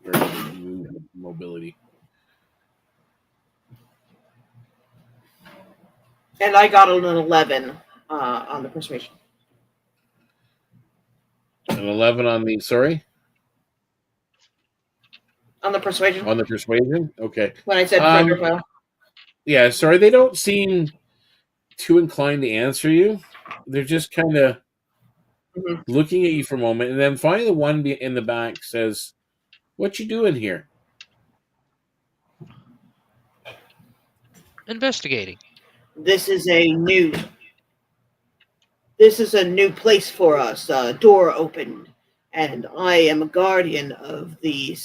[SPEAKER 3] her mobility.
[SPEAKER 6] And I got an 11 on the persuasion.
[SPEAKER 3] An 11 on the
[SPEAKER 6] On the persuasion?
[SPEAKER 3] on the persuasion. Okay.
[SPEAKER 6] When I said friend or foe?
[SPEAKER 3] Yeah, sorry, they don't seem too inclined to answer you. They're just kind of looking at you for a moment, and then finally, the one in the back says, "What you doing here?"
[SPEAKER 4] Investigating.
[SPEAKER 6] This is a new place for us. Door opened, and I am a guardian of the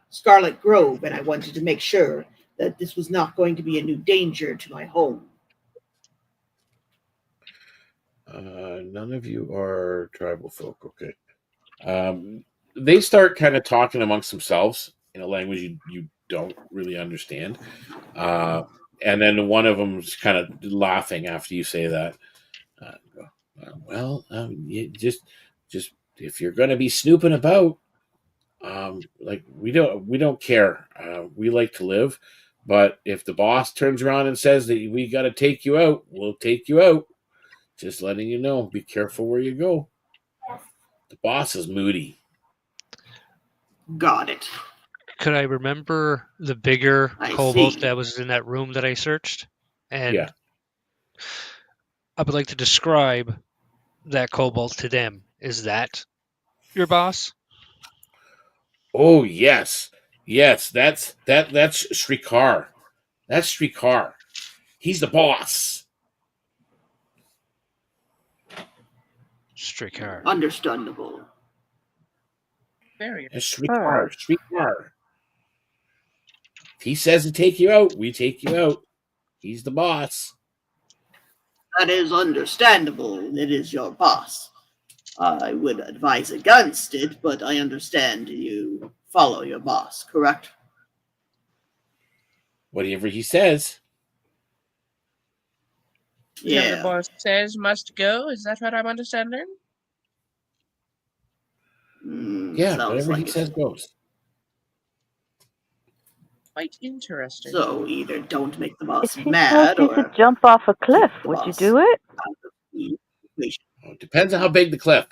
[SPEAKER 6] Scarlet Grove, and I wanted to make sure that this was not going to be a new danger to my home.
[SPEAKER 3] None of you are tribal folk. Okay. They start kind of talking amongst themselves in a language you don't really understand. And then one of them's kind of laughing after you say that. You just if you're going to be snooping about, like we don't care. We like to live, but if the boss turns around and says that we got to take you out, we'll take you out. Just letting you know, be careful where you go. The boss is moody.
[SPEAKER 6] Got it.
[SPEAKER 4] Could I remember the bigger
[SPEAKER 6] I
[SPEAKER 4] kobold
[SPEAKER 6] see.
[SPEAKER 4] that was in that room that I searched? And
[SPEAKER 3] Yeah.
[SPEAKER 4] I would like to describe that kobold to them. Is that your boss?
[SPEAKER 3] Oh yes, yes. That's Shrikar. That's Shrikar. He's the boss.
[SPEAKER 4] Strikar.
[SPEAKER 6] Understandable.
[SPEAKER 7] Very.
[SPEAKER 3] That's Shrikar. Shrikar. If he says to take you out, we take you out. He's the boss.
[SPEAKER 6] That is understandable. It is your boss. I would advise against it, but I understand you follow your boss, correct?
[SPEAKER 3] Whatever he says.
[SPEAKER 7] Whatever the
[SPEAKER 6] Yeah.
[SPEAKER 7] boss says must go. Is that what I'm understanding?
[SPEAKER 3] Yeah,
[SPEAKER 6] Sounds
[SPEAKER 3] whatever
[SPEAKER 6] like
[SPEAKER 3] he
[SPEAKER 6] it.
[SPEAKER 3] says goes.
[SPEAKER 7] Quite interesting.
[SPEAKER 6] So either don't make the
[SPEAKER 5] If
[SPEAKER 6] boss
[SPEAKER 5] he
[SPEAKER 6] mad
[SPEAKER 5] told you
[SPEAKER 6] or
[SPEAKER 5] to jump off a cliff,
[SPEAKER 6] keep the
[SPEAKER 5] would you
[SPEAKER 6] boss
[SPEAKER 5] do it?
[SPEAKER 6] out of the equation.
[SPEAKER 3] Well, it depends on how big the cliff.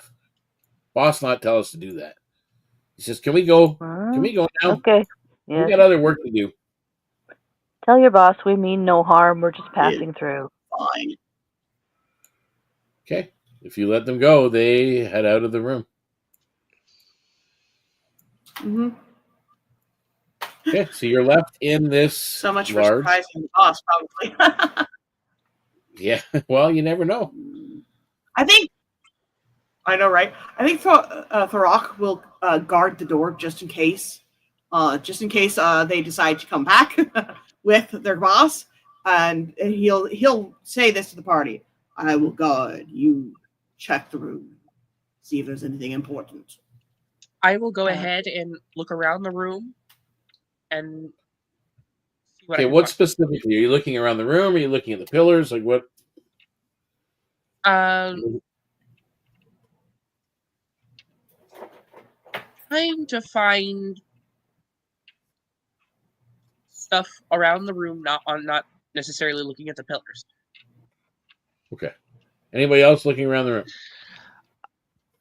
[SPEAKER 3] Boss not tell us to do that. He says, "Can we go? Can we go now?
[SPEAKER 5] Okay.
[SPEAKER 3] We
[SPEAKER 5] Yes.
[SPEAKER 3] got other work to do."
[SPEAKER 5] Tell your boss we mean no harm. We're just
[SPEAKER 6] Yeah.
[SPEAKER 5] passing through.
[SPEAKER 6] Fine.
[SPEAKER 3] Okay. If you let them go, they head out of the room.
[SPEAKER 6] Mm-hmm.
[SPEAKER 3] Okay, so you're left in this
[SPEAKER 6] So much for
[SPEAKER 3] large.
[SPEAKER 6] surprising the boss, probably.
[SPEAKER 3] Yeah, well, you never know.
[SPEAKER 6] I think. I know, right? I think Tharok will guard the door just in case. They decide to come back with their boss, and he'll say this to the party: "I will guard. You check the room, see if there's anything important."
[SPEAKER 7] I will go ahead and look around the room and see what I
[SPEAKER 3] Okay,
[SPEAKER 7] can
[SPEAKER 3] what
[SPEAKER 7] find.
[SPEAKER 3] specifically? Are you looking around the room? Are you looking at the pillars? Like what?
[SPEAKER 7] Trying to find stuff around the room, not necessarily looking at the pillars.
[SPEAKER 3] Okay. Anybody else looking around the room?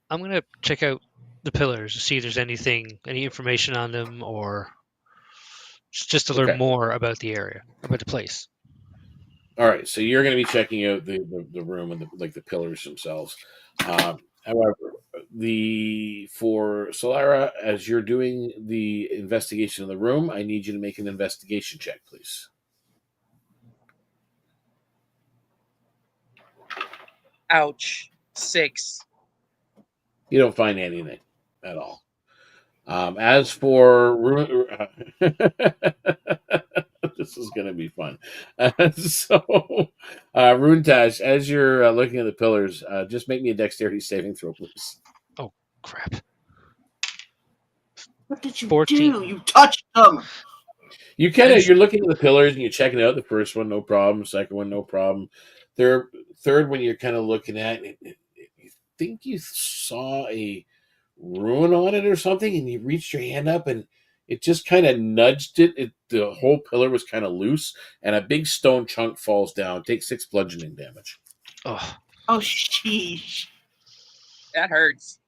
[SPEAKER 4] I'm gonna check out the pillars to see if there's anything, any information on them, or just to learn
[SPEAKER 3] Okay.
[SPEAKER 4] more about the area, about the place.
[SPEAKER 3] All right. So you're going to be checking out the room and the pillars themselves. However, for Solara, as you're doing the investigation of the room, I need you to make an investigation check, please.
[SPEAKER 7] Ouch. 6.
[SPEAKER 3] You don't find anything at all. As for this is going to be fun. Runtash, as you're looking at the pillars, just make me a dexterity saving throw, please.
[SPEAKER 4] Oh crap!
[SPEAKER 8] What did you
[SPEAKER 4] 14.
[SPEAKER 8] do? You touched them.
[SPEAKER 3] You're looking at the pillars and you're checking it out. The first one, no problem. Second one, no problem. Third one, you're kind of looking at it. You think you saw a ruin on it or something, and you reached your hand up and it just kind of nudged it. The whole pillar was kind of loose, and a big stone chunk falls down. Take 6 bludgeoning damage.
[SPEAKER 4] Oh,
[SPEAKER 8] Oh, sheesh.
[SPEAKER 7] That hurts.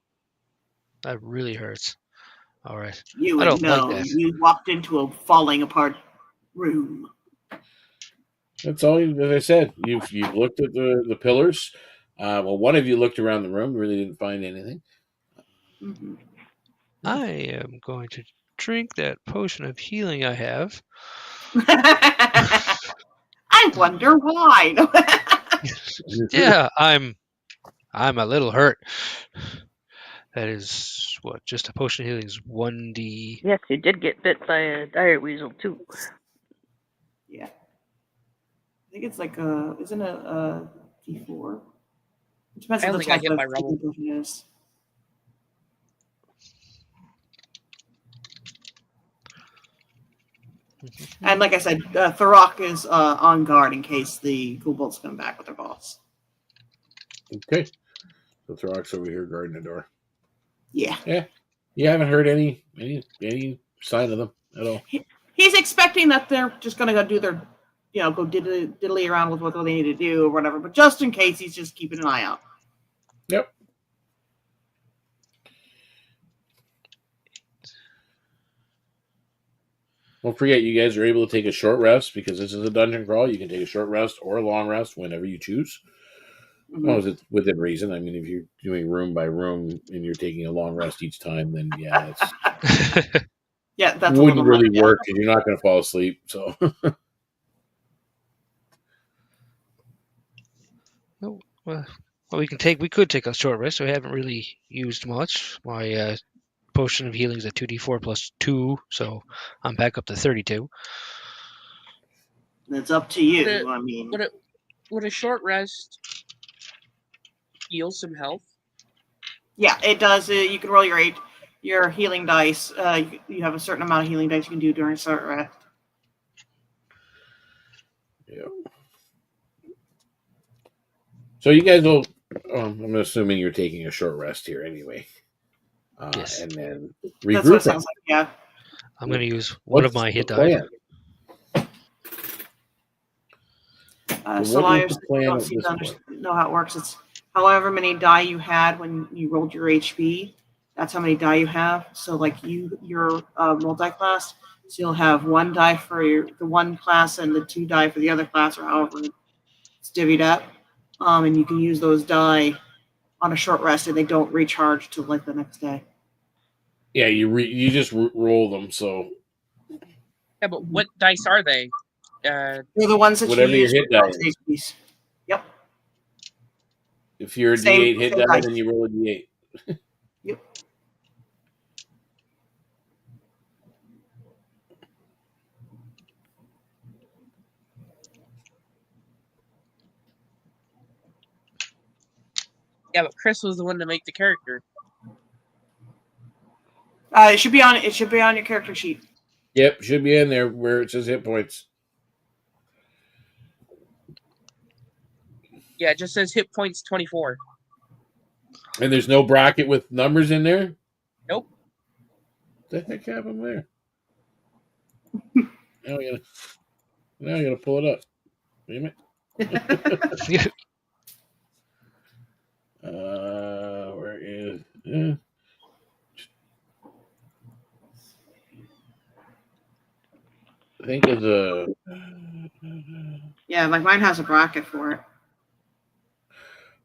[SPEAKER 4] that really hurts. All right.
[SPEAKER 8] You
[SPEAKER 4] I
[SPEAKER 8] would
[SPEAKER 4] don't like
[SPEAKER 8] know.
[SPEAKER 4] that.
[SPEAKER 8] You walked into a falling apart room.
[SPEAKER 3] That's all. As I said, you've looked at the pillars. Well, one of you looked around the room, really didn't find anything.
[SPEAKER 8] Mm-hmm.
[SPEAKER 4] I am going to drink that potion of healing I have.
[SPEAKER 8] I wonder why.
[SPEAKER 4] Yeah, I'm a little hurt. That is what? Just a potion of healing is 1d.
[SPEAKER 5] Yes, you did get bit by a dire weasel too.
[SPEAKER 8] Yeah. I think it's like isn't it a D4? It depends
[SPEAKER 7] I
[SPEAKER 8] on the
[SPEAKER 7] don't think I
[SPEAKER 8] type
[SPEAKER 7] hit
[SPEAKER 8] of
[SPEAKER 7] my rubble.
[SPEAKER 8] potion it is. And like I said, Thorok is on guard in case the kobolds come back with their boss.
[SPEAKER 3] Okay. So Thorok's over here guarding the door.
[SPEAKER 8] Yeah.
[SPEAKER 3] Yeah. You haven't heard any sign of them at all.
[SPEAKER 8] He's expecting that they're just going to go do their, go diddly around with what they need to do or whatever. But just in case, he's just keeping an eye out.
[SPEAKER 3] Yep. Don't forget, you guys are able to take a short rest because this is a dungeon crawl. You can take a short rest or a long rest whenever you choose.
[SPEAKER 8] Mm-hmm.
[SPEAKER 3] As long as it's within reason. I mean, if you're doing room by room and you're taking a long rest each time, then yeah, it's
[SPEAKER 8] Yeah, that's
[SPEAKER 3] wouldn't really
[SPEAKER 8] much,
[SPEAKER 3] work because you're not going to fall asleep. So
[SPEAKER 4] Well, we could take a short rest. We haven't really used much. My potion of healing is at 2d4 plus 2, so I'm back up to 32.
[SPEAKER 8] It's up to you.
[SPEAKER 7] Would
[SPEAKER 8] I mean,
[SPEAKER 7] Would a short rest heal some health?
[SPEAKER 8] yeah, it does. You can roll your healing dice. You have a certain amount of healing dice you can do during a short rest.
[SPEAKER 3] yeah. So you guys will. I'm assuming you're taking a short rest here anyway.
[SPEAKER 4] Yes.
[SPEAKER 3] And then
[SPEAKER 8] That's what it
[SPEAKER 3] regrouping.
[SPEAKER 8] sounds like. Yeah.
[SPEAKER 4] I'm going to use one of my hit die.
[SPEAKER 8] So
[SPEAKER 3] what is the
[SPEAKER 8] you
[SPEAKER 3] plan
[SPEAKER 8] don't
[SPEAKER 3] at
[SPEAKER 8] seem
[SPEAKER 3] this
[SPEAKER 8] to
[SPEAKER 3] point?
[SPEAKER 8] know how it works. It's however many die you had when you rolled your HP. That's how many die you have. So like you're multi-class. So you'll have 1 die for the one class and the 2 die for the other class, or however it's divvied up. And you can use those die on a short rest, and they don't recharge till like the next day.
[SPEAKER 3] Yeah, you just roll them. So
[SPEAKER 7] Yeah, but what dice are they?
[SPEAKER 8] They're the ones that
[SPEAKER 3] whatever
[SPEAKER 8] you
[SPEAKER 3] your
[SPEAKER 8] use
[SPEAKER 3] hit
[SPEAKER 8] for
[SPEAKER 3] die
[SPEAKER 8] most
[SPEAKER 3] is.
[SPEAKER 8] HPs. Yep.
[SPEAKER 3] If you're a
[SPEAKER 8] Same
[SPEAKER 3] D8 hit die,
[SPEAKER 8] dice.
[SPEAKER 3] then you roll a D8.
[SPEAKER 8] Yep.
[SPEAKER 7] Yeah, but Chris was the one to make the character.
[SPEAKER 8] It should be on your character sheet.
[SPEAKER 3] Yep, should be in there where it says hit points.
[SPEAKER 7] Yeah, it just says hit points 24.
[SPEAKER 3] And there's no bracket with numbers in there?
[SPEAKER 7] Nope.
[SPEAKER 3] What the heck happened there? Now I gotta pull it up. Damn it. Where is? I think it's a.
[SPEAKER 8] Yeah, like mine has a bracket for it.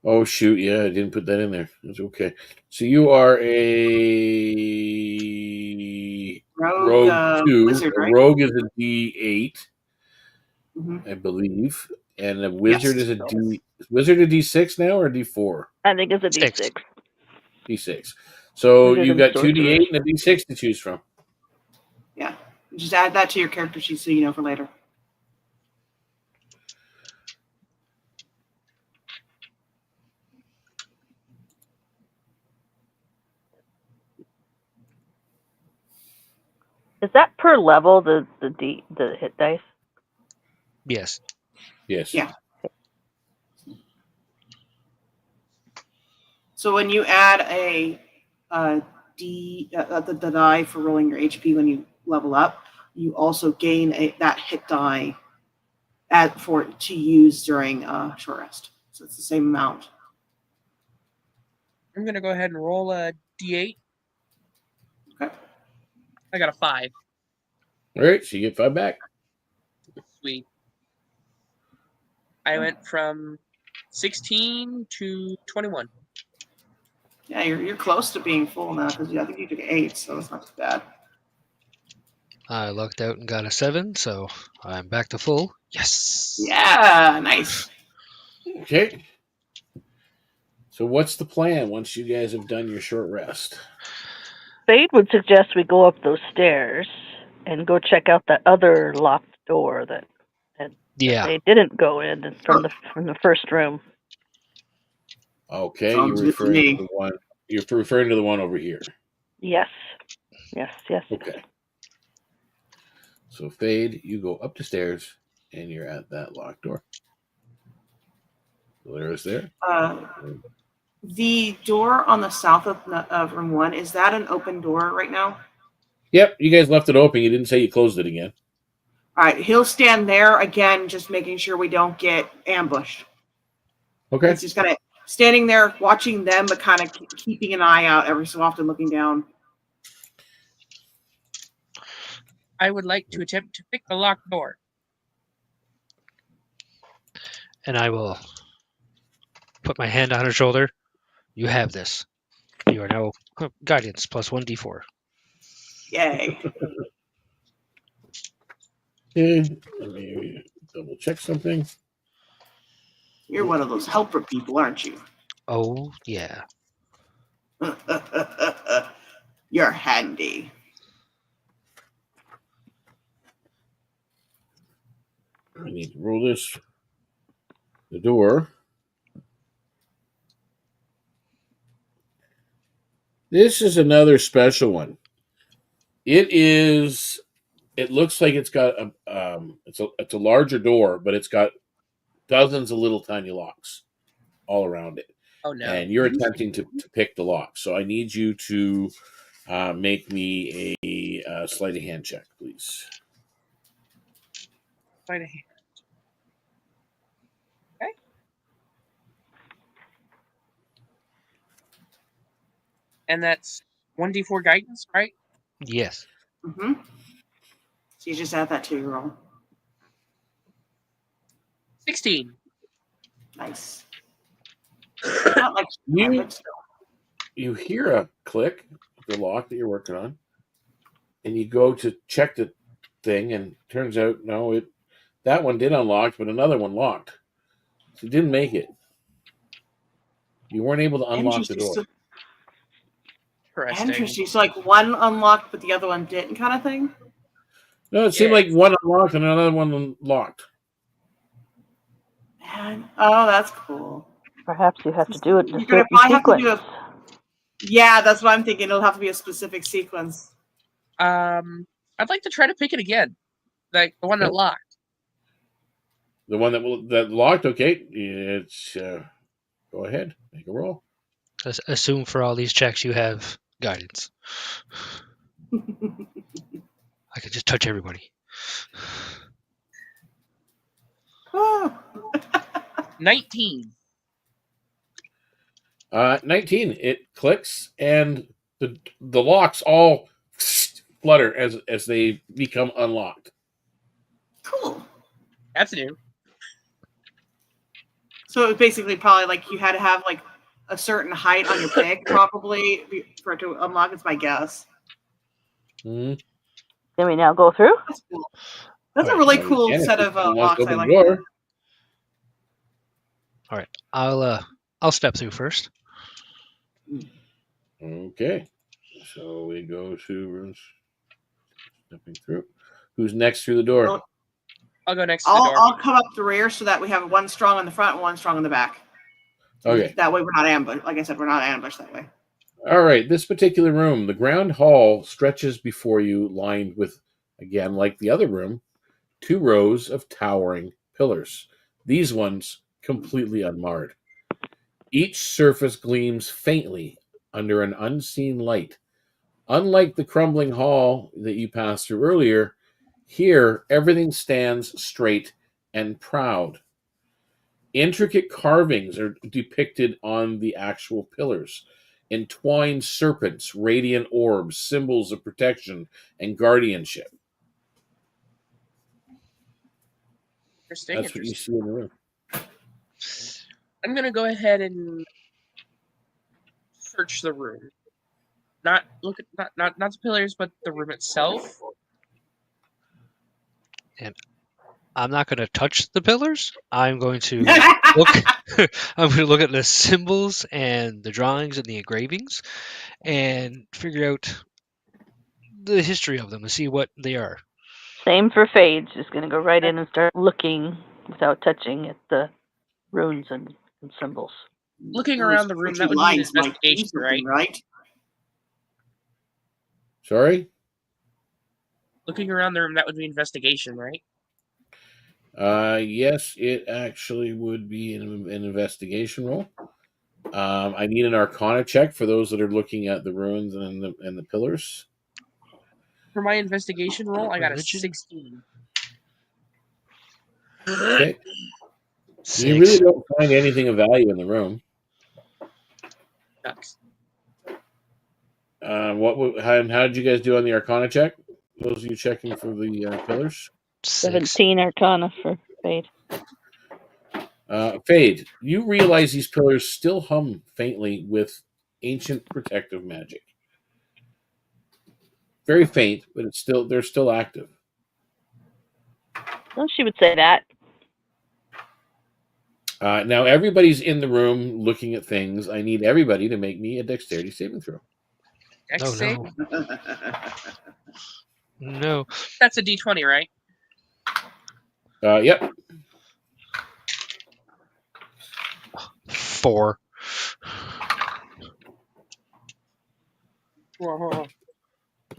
[SPEAKER 3] Oh shoot! Yeah, I didn't put that in there. It's okay. So you are a
[SPEAKER 8] Rogue
[SPEAKER 3] rogue two.
[SPEAKER 8] wizard,
[SPEAKER 3] A
[SPEAKER 8] right?
[SPEAKER 3] rogue is a D8,
[SPEAKER 8] Mm-hmm.
[SPEAKER 3] I believe, and a
[SPEAKER 8] Yes.
[SPEAKER 3] wizard is a D. Wizard a D6 now or D4?
[SPEAKER 5] I think it's a
[SPEAKER 4] 6.
[SPEAKER 5] D6.
[SPEAKER 3] D6. So
[SPEAKER 5] Wizard
[SPEAKER 3] you
[SPEAKER 5] and
[SPEAKER 3] got two
[SPEAKER 5] sorcerer.
[SPEAKER 3] D8 and a D6 to choose from.
[SPEAKER 8] Yeah. Just add that to your character sheet so you know for later.
[SPEAKER 5] Is that per level, the hit dice?
[SPEAKER 4] Yes.
[SPEAKER 3] Yes.
[SPEAKER 8] Yeah. So when you add the die for rolling your HP when you level up, you also gain that hit die to use during short rest. So it's the same amount.
[SPEAKER 7] I'm gonna go ahead and roll a D8.
[SPEAKER 8] Okay.
[SPEAKER 7] I got a 5.
[SPEAKER 3] All right. So you get 5 back.
[SPEAKER 7] Sweet. I went from 16 to 21.
[SPEAKER 8] Yeah, you're close to being full now because I think you took 8, so it's not too bad.
[SPEAKER 4] I lucked out and got a 7, so I'm back to full. Yes.
[SPEAKER 8] Yeah, nice.
[SPEAKER 3] Okay. So what's the plan once you guys have done your short rest?
[SPEAKER 5] Fade would suggest we go up those stairs and go check out that other locked door that
[SPEAKER 4] Yeah.
[SPEAKER 5] they didn't go in from the first room.
[SPEAKER 3] Okay,
[SPEAKER 8] Sounds good to me.
[SPEAKER 3] You're referring to the one over here.
[SPEAKER 5] Yes. Yes, yes.
[SPEAKER 3] Okay. So Fade, you go up the stairs and you're at that locked door. Valera's there.
[SPEAKER 8] The door on the south of room 1, is that an open door right now?
[SPEAKER 3] Yep, you guys left it open. You didn't say you closed it again.
[SPEAKER 8] All right, he'll stand there again, just making sure we don't get ambushed.
[SPEAKER 3] Okay.
[SPEAKER 8] He's just kind of standing there watching them, but kind of keeping an eye out every so often, looking down.
[SPEAKER 7] I would like to attempt to pick the locked door.
[SPEAKER 4] And I will put my hand on her shoulder. You have this. You are now guidance plus 1d4.
[SPEAKER 8] Yay.
[SPEAKER 3] Okay. Let me double check something.
[SPEAKER 8] You're one of those helper people, aren't you?
[SPEAKER 4] Oh, yeah.
[SPEAKER 8] You're handy.
[SPEAKER 3] I need to roll this. The door. This is another special one. It looks like it's got it's a larger door, but it's got dozens of little tiny locks all around it.
[SPEAKER 7] Oh no.
[SPEAKER 3] And you're attempting to pick the lock. So I need you to make me a sleight of hand check, please.
[SPEAKER 7] Sleight of hand. Okay. And that's 1d4 guidance, right?
[SPEAKER 4] Yes.
[SPEAKER 8] Mm-hmm. So you just add that to your roll.
[SPEAKER 7] 16.
[SPEAKER 8] Nice. Not like
[SPEAKER 3] You hear a click, the lock that you're working on, and you go to check the thing, and turns out that one did unlock, but another one locked. So you didn't make it. You weren't able to unlock the door.
[SPEAKER 8] Interesting. So like one unlocked, but the other one didn't, kind of thing.
[SPEAKER 3] No, it seemed like one unlocked and another one unlocked.
[SPEAKER 8] Man, oh, that's cool.
[SPEAKER 5] Perhaps you have to do it in a
[SPEAKER 8] You're gonna
[SPEAKER 5] certain
[SPEAKER 8] probably have to
[SPEAKER 5] sequence.
[SPEAKER 8] Yeah, that's what I'm thinking. It'll have to be a specific sequence.
[SPEAKER 7] I'd like to try to pick it again, like the one that locked.
[SPEAKER 3] The one that locked. Okay, it's go ahead, make a roll.
[SPEAKER 4] Assume for all these checks you have guidance. I could just touch everybody.
[SPEAKER 8] Oh.
[SPEAKER 7] 19.
[SPEAKER 3] 19. It clicks, and the locks all flutter as they become unlocked.
[SPEAKER 8] Cool.
[SPEAKER 7] That's new.
[SPEAKER 8] So it basically probably like you had to have like a certain height on your pick, probably for it to unlock. It's my guess.
[SPEAKER 3] Mm.
[SPEAKER 5] Can we now go through?
[SPEAKER 8] That's cool. That's a
[SPEAKER 3] Well,
[SPEAKER 8] really
[SPEAKER 3] we
[SPEAKER 8] cool
[SPEAKER 3] can if
[SPEAKER 8] set of
[SPEAKER 3] someone wants to
[SPEAKER 8] locks. I
[SPEAKER 3] open the
[SPEAKER 8] like
[SPEAKER 3] door.
[SPEAKER 8] that.
[SPEAKER 4] All right, I'll step through first.
[SPEAKER 3] Okay. So we go to rooms. Stepping through. Who's next through the door?
[SPEAKER 8] Well,
[SPEAKER 7] I'll go next to the door.
[SPEAKER 8] I'll come up the rear so that we have one strong on the front and one strong on the back.
[SPEAKER 3] Okay.
[SPEAKER 8] That way we're not ambushed. Like I said, we're not ambushed that way.
[SPEAKER 3] All right. This particular room, the ground hall stretches before you, lined with, again, like the other room, 2 rows of towering pillars. These ones completely unmarred. Each surface gleams faintly under an unseen light. Unlike the crumbling hall that you passed through earlier, here everything stands straight and proud. Intricate carvings are depicted on the actual pillars. Entwined serpents, radiant orbs, symbols of protection and guardianship.
[SPEAKER 7] Interesting.
[SPEAKER 3] That's what you see in the room.
[SPEAKER 7] I'm gonna go ahead and search the room. Not look at not the pillars, but the room itself.
[SPEAKER 4] I'm not going to touch the pillars. I'm going to look. I'm going to look at the symbols and the drawings and the engravings, and figure out the history of them and see what they are.
[SPEAKER 5] Same for Fade. Just gonna go right in and start looking without touching at the runes and symbols.
[SPEAKER 7] Looking
[SPEAKER 8] Those
[SPEAKER 7] around the room,
[SPEAKER 8] pretty
[SPEAKER 7] that would be an
[SPEAKER 8] lines might do
[SPEAKER 7] investigation,
[SPEAKER 8] something,
[SPEAKER 7] right?
[SPEAKER 8] right?
[SPEAKER 3] Sorry?
[SPEAKER 7] Looking around the room, that would be investigation, right?
[SPEAKER 3] Yes, it actually would be an investigation roll. I need an Arcana check for those that are looking at the ruins and the pillars.
[SPEAKER 7] For my investigation roll, I got a
[SPEAKER 4] Religion?
[SPEAKER 7] 16.
[SPEAKER 3] Okay.
[SPEAKER 4] 6.
[SPEAKER 3] You really don't find anything of value in the room.
[SPEAKER 7] Ducks.
[SPEAKER 3] How did you guys do on the Arcana check? Those of you checking for the pillars?
[SPEAKER 4] 6.
[SPEAKER 5] 17 Arcana for Fade.
[SPEAKER 3] Fade, you realize these pillars still hum faintly with ancient protective magic. Very faint, but they're still active.
[SPEAKER 5] Well, she would say that.
[SPEAKER 3] Now everybody's in the room looking at things. I need everybody to make me a dexterity saving throw.
[SPEAKER 7] Dex
[SPEAKER 4] Oh
[SPEAKER 7] save?
[SPEAKER 4] no! No.
[SPEAKER 7] That's a D20, right?
[SPEAKER 3] Yep.
[SPEAKER 4] 4.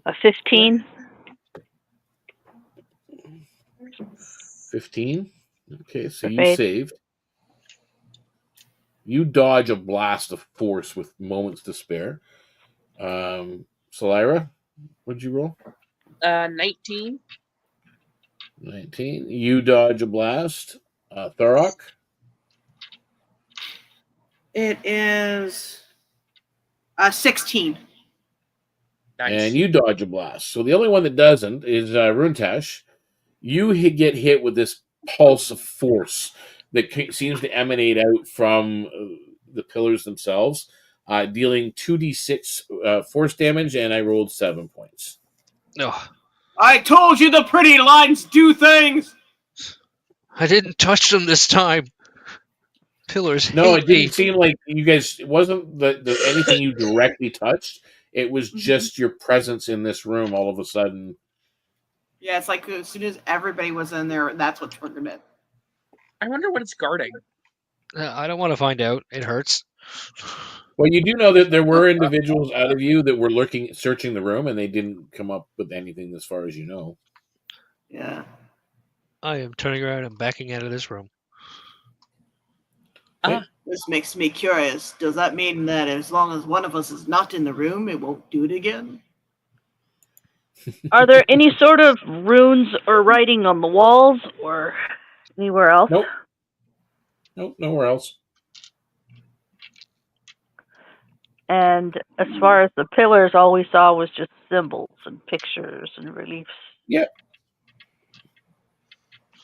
[SPEAKER 5] A 15.
[SPEAKER 3] 15. Okay, so you
[SPEAKER 5] Fade.
[SPEAKER 3] saved. You dodge a blast of force with moments to spare. Salira, what'd you roll?
[SPEAKER 7] 19.
[SPEAKER 3] 19. You dodge a blast. Thurok?
[SPEAKER 8] It is 16.
[SPEAKER 7] Nice.
[SPEAKER 3] And you dodge a blast. So the only one that doesn't is Runtash. You get hit with this pulse of force that seems to emanate out from the pillars themselves, dealing 2d6 force damage, and I rolled 7 points.
[SPEAKER 4] No.
[SPEAKER 8] I told you the pretty lines do things.
[SPEAKER 4] I didn't touch them this time. Pillars.
[SPEAKER 3] No,
[SPEAKER 4] hate
[SPEAKER 3] it didn't
[SPEAKER 4] me.
[SPEAKER 3] seem like you guys. It wasn't anything you directly touched. It was just your presence in this room all of a sudden.
[SPEAKER 8] Yeah, it's like as soon as everybody was in there, that's what triggered it.
[SPEAKER 7] I wonder what it's guarding.
[SPEAKER 4] I don't want to find out. It hurts.
[SPEAKER 3] Well, you do know that there were individuals out of you that were searching the room, and they didn't come up with anything as far as you know.
[SPEAKER 8] Yeah.
[SPEAKER 4] I am turning around and backing out of this room.
[SPEAKER 8] This makes me curious. Does that mean that as long as one of us is not in the room, it won't do it again?
[SPEAKER 5] Are there any sort of runes or writing on the walls or anywhere else?
[SPEAKER 3] Nope, nowhere else.
[SPEAKER 5] And as far as the pillars, all we saw was just symbols and pictures and reliefs.
[SPEAKER 3] Yep.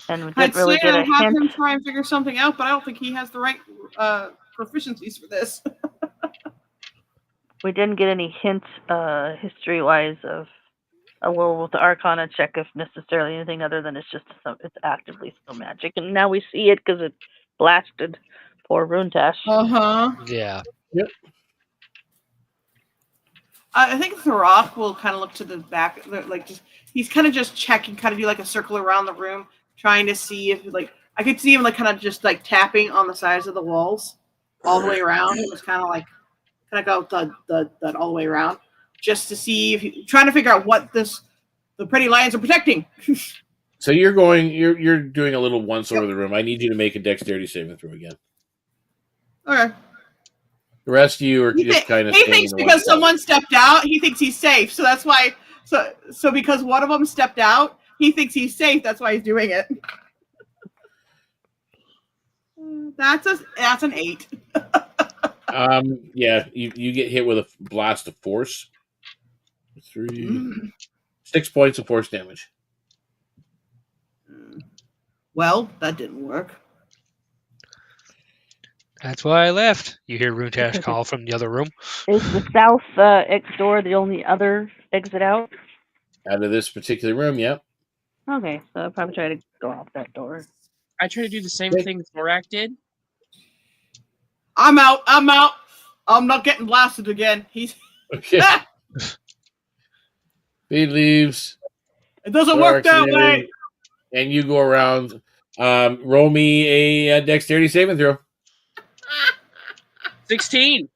[SPEAKER 5] And we
[SPEAKER 8] I'd
[SPEAKER 5] didn't really
[SPEAKER 8] say
[SPEAKER 5] get a
[SPEAKER 8] I'll have
[SPEAKER 5] hint.
[SPEAKER 8] him try and figure something out, but I don't think he has the right proficiencies for this.
[SPEAKER 5] We didn't get any hints, history-wise, of with the Arcana check if necessarily anything other than it's actively still magic. And now we see it because it blasted poor Runetash.
[SPEAKER 8] Uh-huh.
[SPEAKER 4] Yeah.
[SPEAKER 3] Yep.
[SPEAKER 8] I think Tharok will kind of look to the back, like he's kind of just checking, kind of do like a circle around the room, trying to see if I could see him kind of just tapping on the sides of the walls all the way around. It was kind of go thud all the way around, just to see if trying to figure out what the pretty lions are protecting.
[SPEAKER 3] So you're doing a little once over the room. I need you to make a dexterity saving throw again.
[SPEAKER 8] Okay.
[SPEAKER 3] The rest of you are just kind of.
[SPEAKER 8] He thinks because someone stepped out, he thinks he's safe. So that's why. So because one of them stepped out, he thinks he's safe. That's why he's doing it. That's an 8.
[SPEAKER 3] Yeah, you get hit with a blast of force. 6 points of force damage.
[SPEAKER 8] Well, that didn't work.
[SPEAKER 4] That's why I left. You hear Runetash call from the other room.
[SPEAKER 5] Is the south exit door the only other exit out?
[SPEAKER 3] Out of this particular room, yep.
[SPEAKER 5] Okay, so I'll probably try to go out that door.
[SPEAKER 7] I try to do the same thing Thorak did.
[SPEAKER 8] I'm out. I'm not getting blasted again. He's
[SPEAKER 3] okay. He leaves.
[SPEAKER 8] It doesn't work that way.
[SPEAKER 3] And you go around. Roll me a dexterity saving throw.
[SPEAKER 7] 16.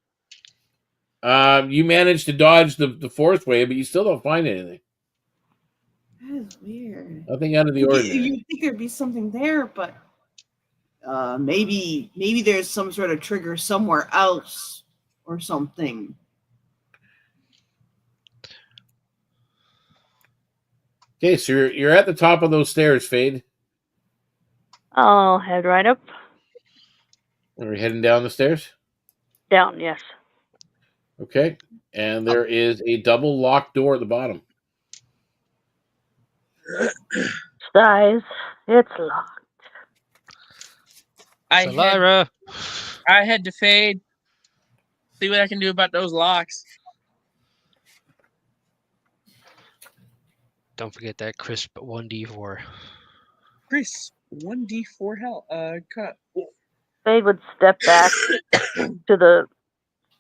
[SPEAKER 3] You manage to dodge the fourth wave, but you still don't find anything.
[SPEAKER 8] That is weird.
[SPEAKER 3] Nothing out of the ordinary.
[SPEAKER 8] You'd think there'd be something there, but maybe there's some sort of trigger somewhere else or something.
[SPEAKER 3] Okay, so you're at the top of those stairs, Fade.
[SPEAKER 5] I'll head right up.
[SPEAKER 3] Are we heading down the stairs?
[SPEAKER 5] Down, yes.
[SPEAKER 3] Okay, and there is a double locked door at the bottom.
[SPEAKER 5] Size, it's locked.
[SPEAKER 4] Lyra.
[SPEAKER 7] I had to fade. See what I can do about those locks.
[SPEAKER 4] Don't forget that crisp 1d4.
[SPEAKER 7] Chris, 1d4 hell. Cut.
[SPEAKER 5] Fade would step back to the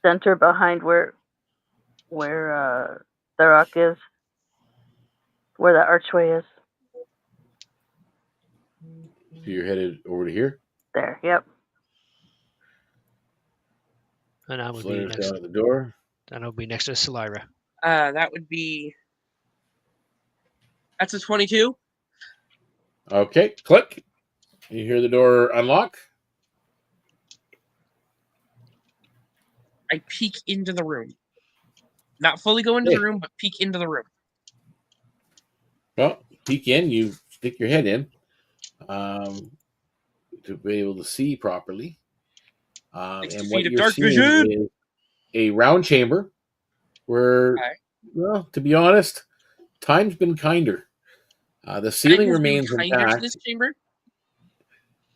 [SPEAKER 5] center behind where the rock is, where the archway is.
[SPEAKER 3] So you're headed over to here?
[SPEAKER 5] There, yep.
[SPEAKER 4] And I would be
[SPEAKER 3] Slayer's
[SPEAKER 4] next.
[SPEAKER 3] down at the door.
[SPEAKER 4] And I'll be next to Salyra.
[SPEAKER 7] That would be. That's a 22.
[SPEAKER 3] Okay, click. You hear the door unlock.
[SPEAKER 7] I peek into the room. Not fully go into the room, but peek into the room.
[SPEAKER 3] Well, peek in. You stick your head in to be able to see properly. And what you're seeing is a round chamber where, well, to be honest, time's been kinder. The ceiling remains intact.
[SPEAKER 7] This chamber?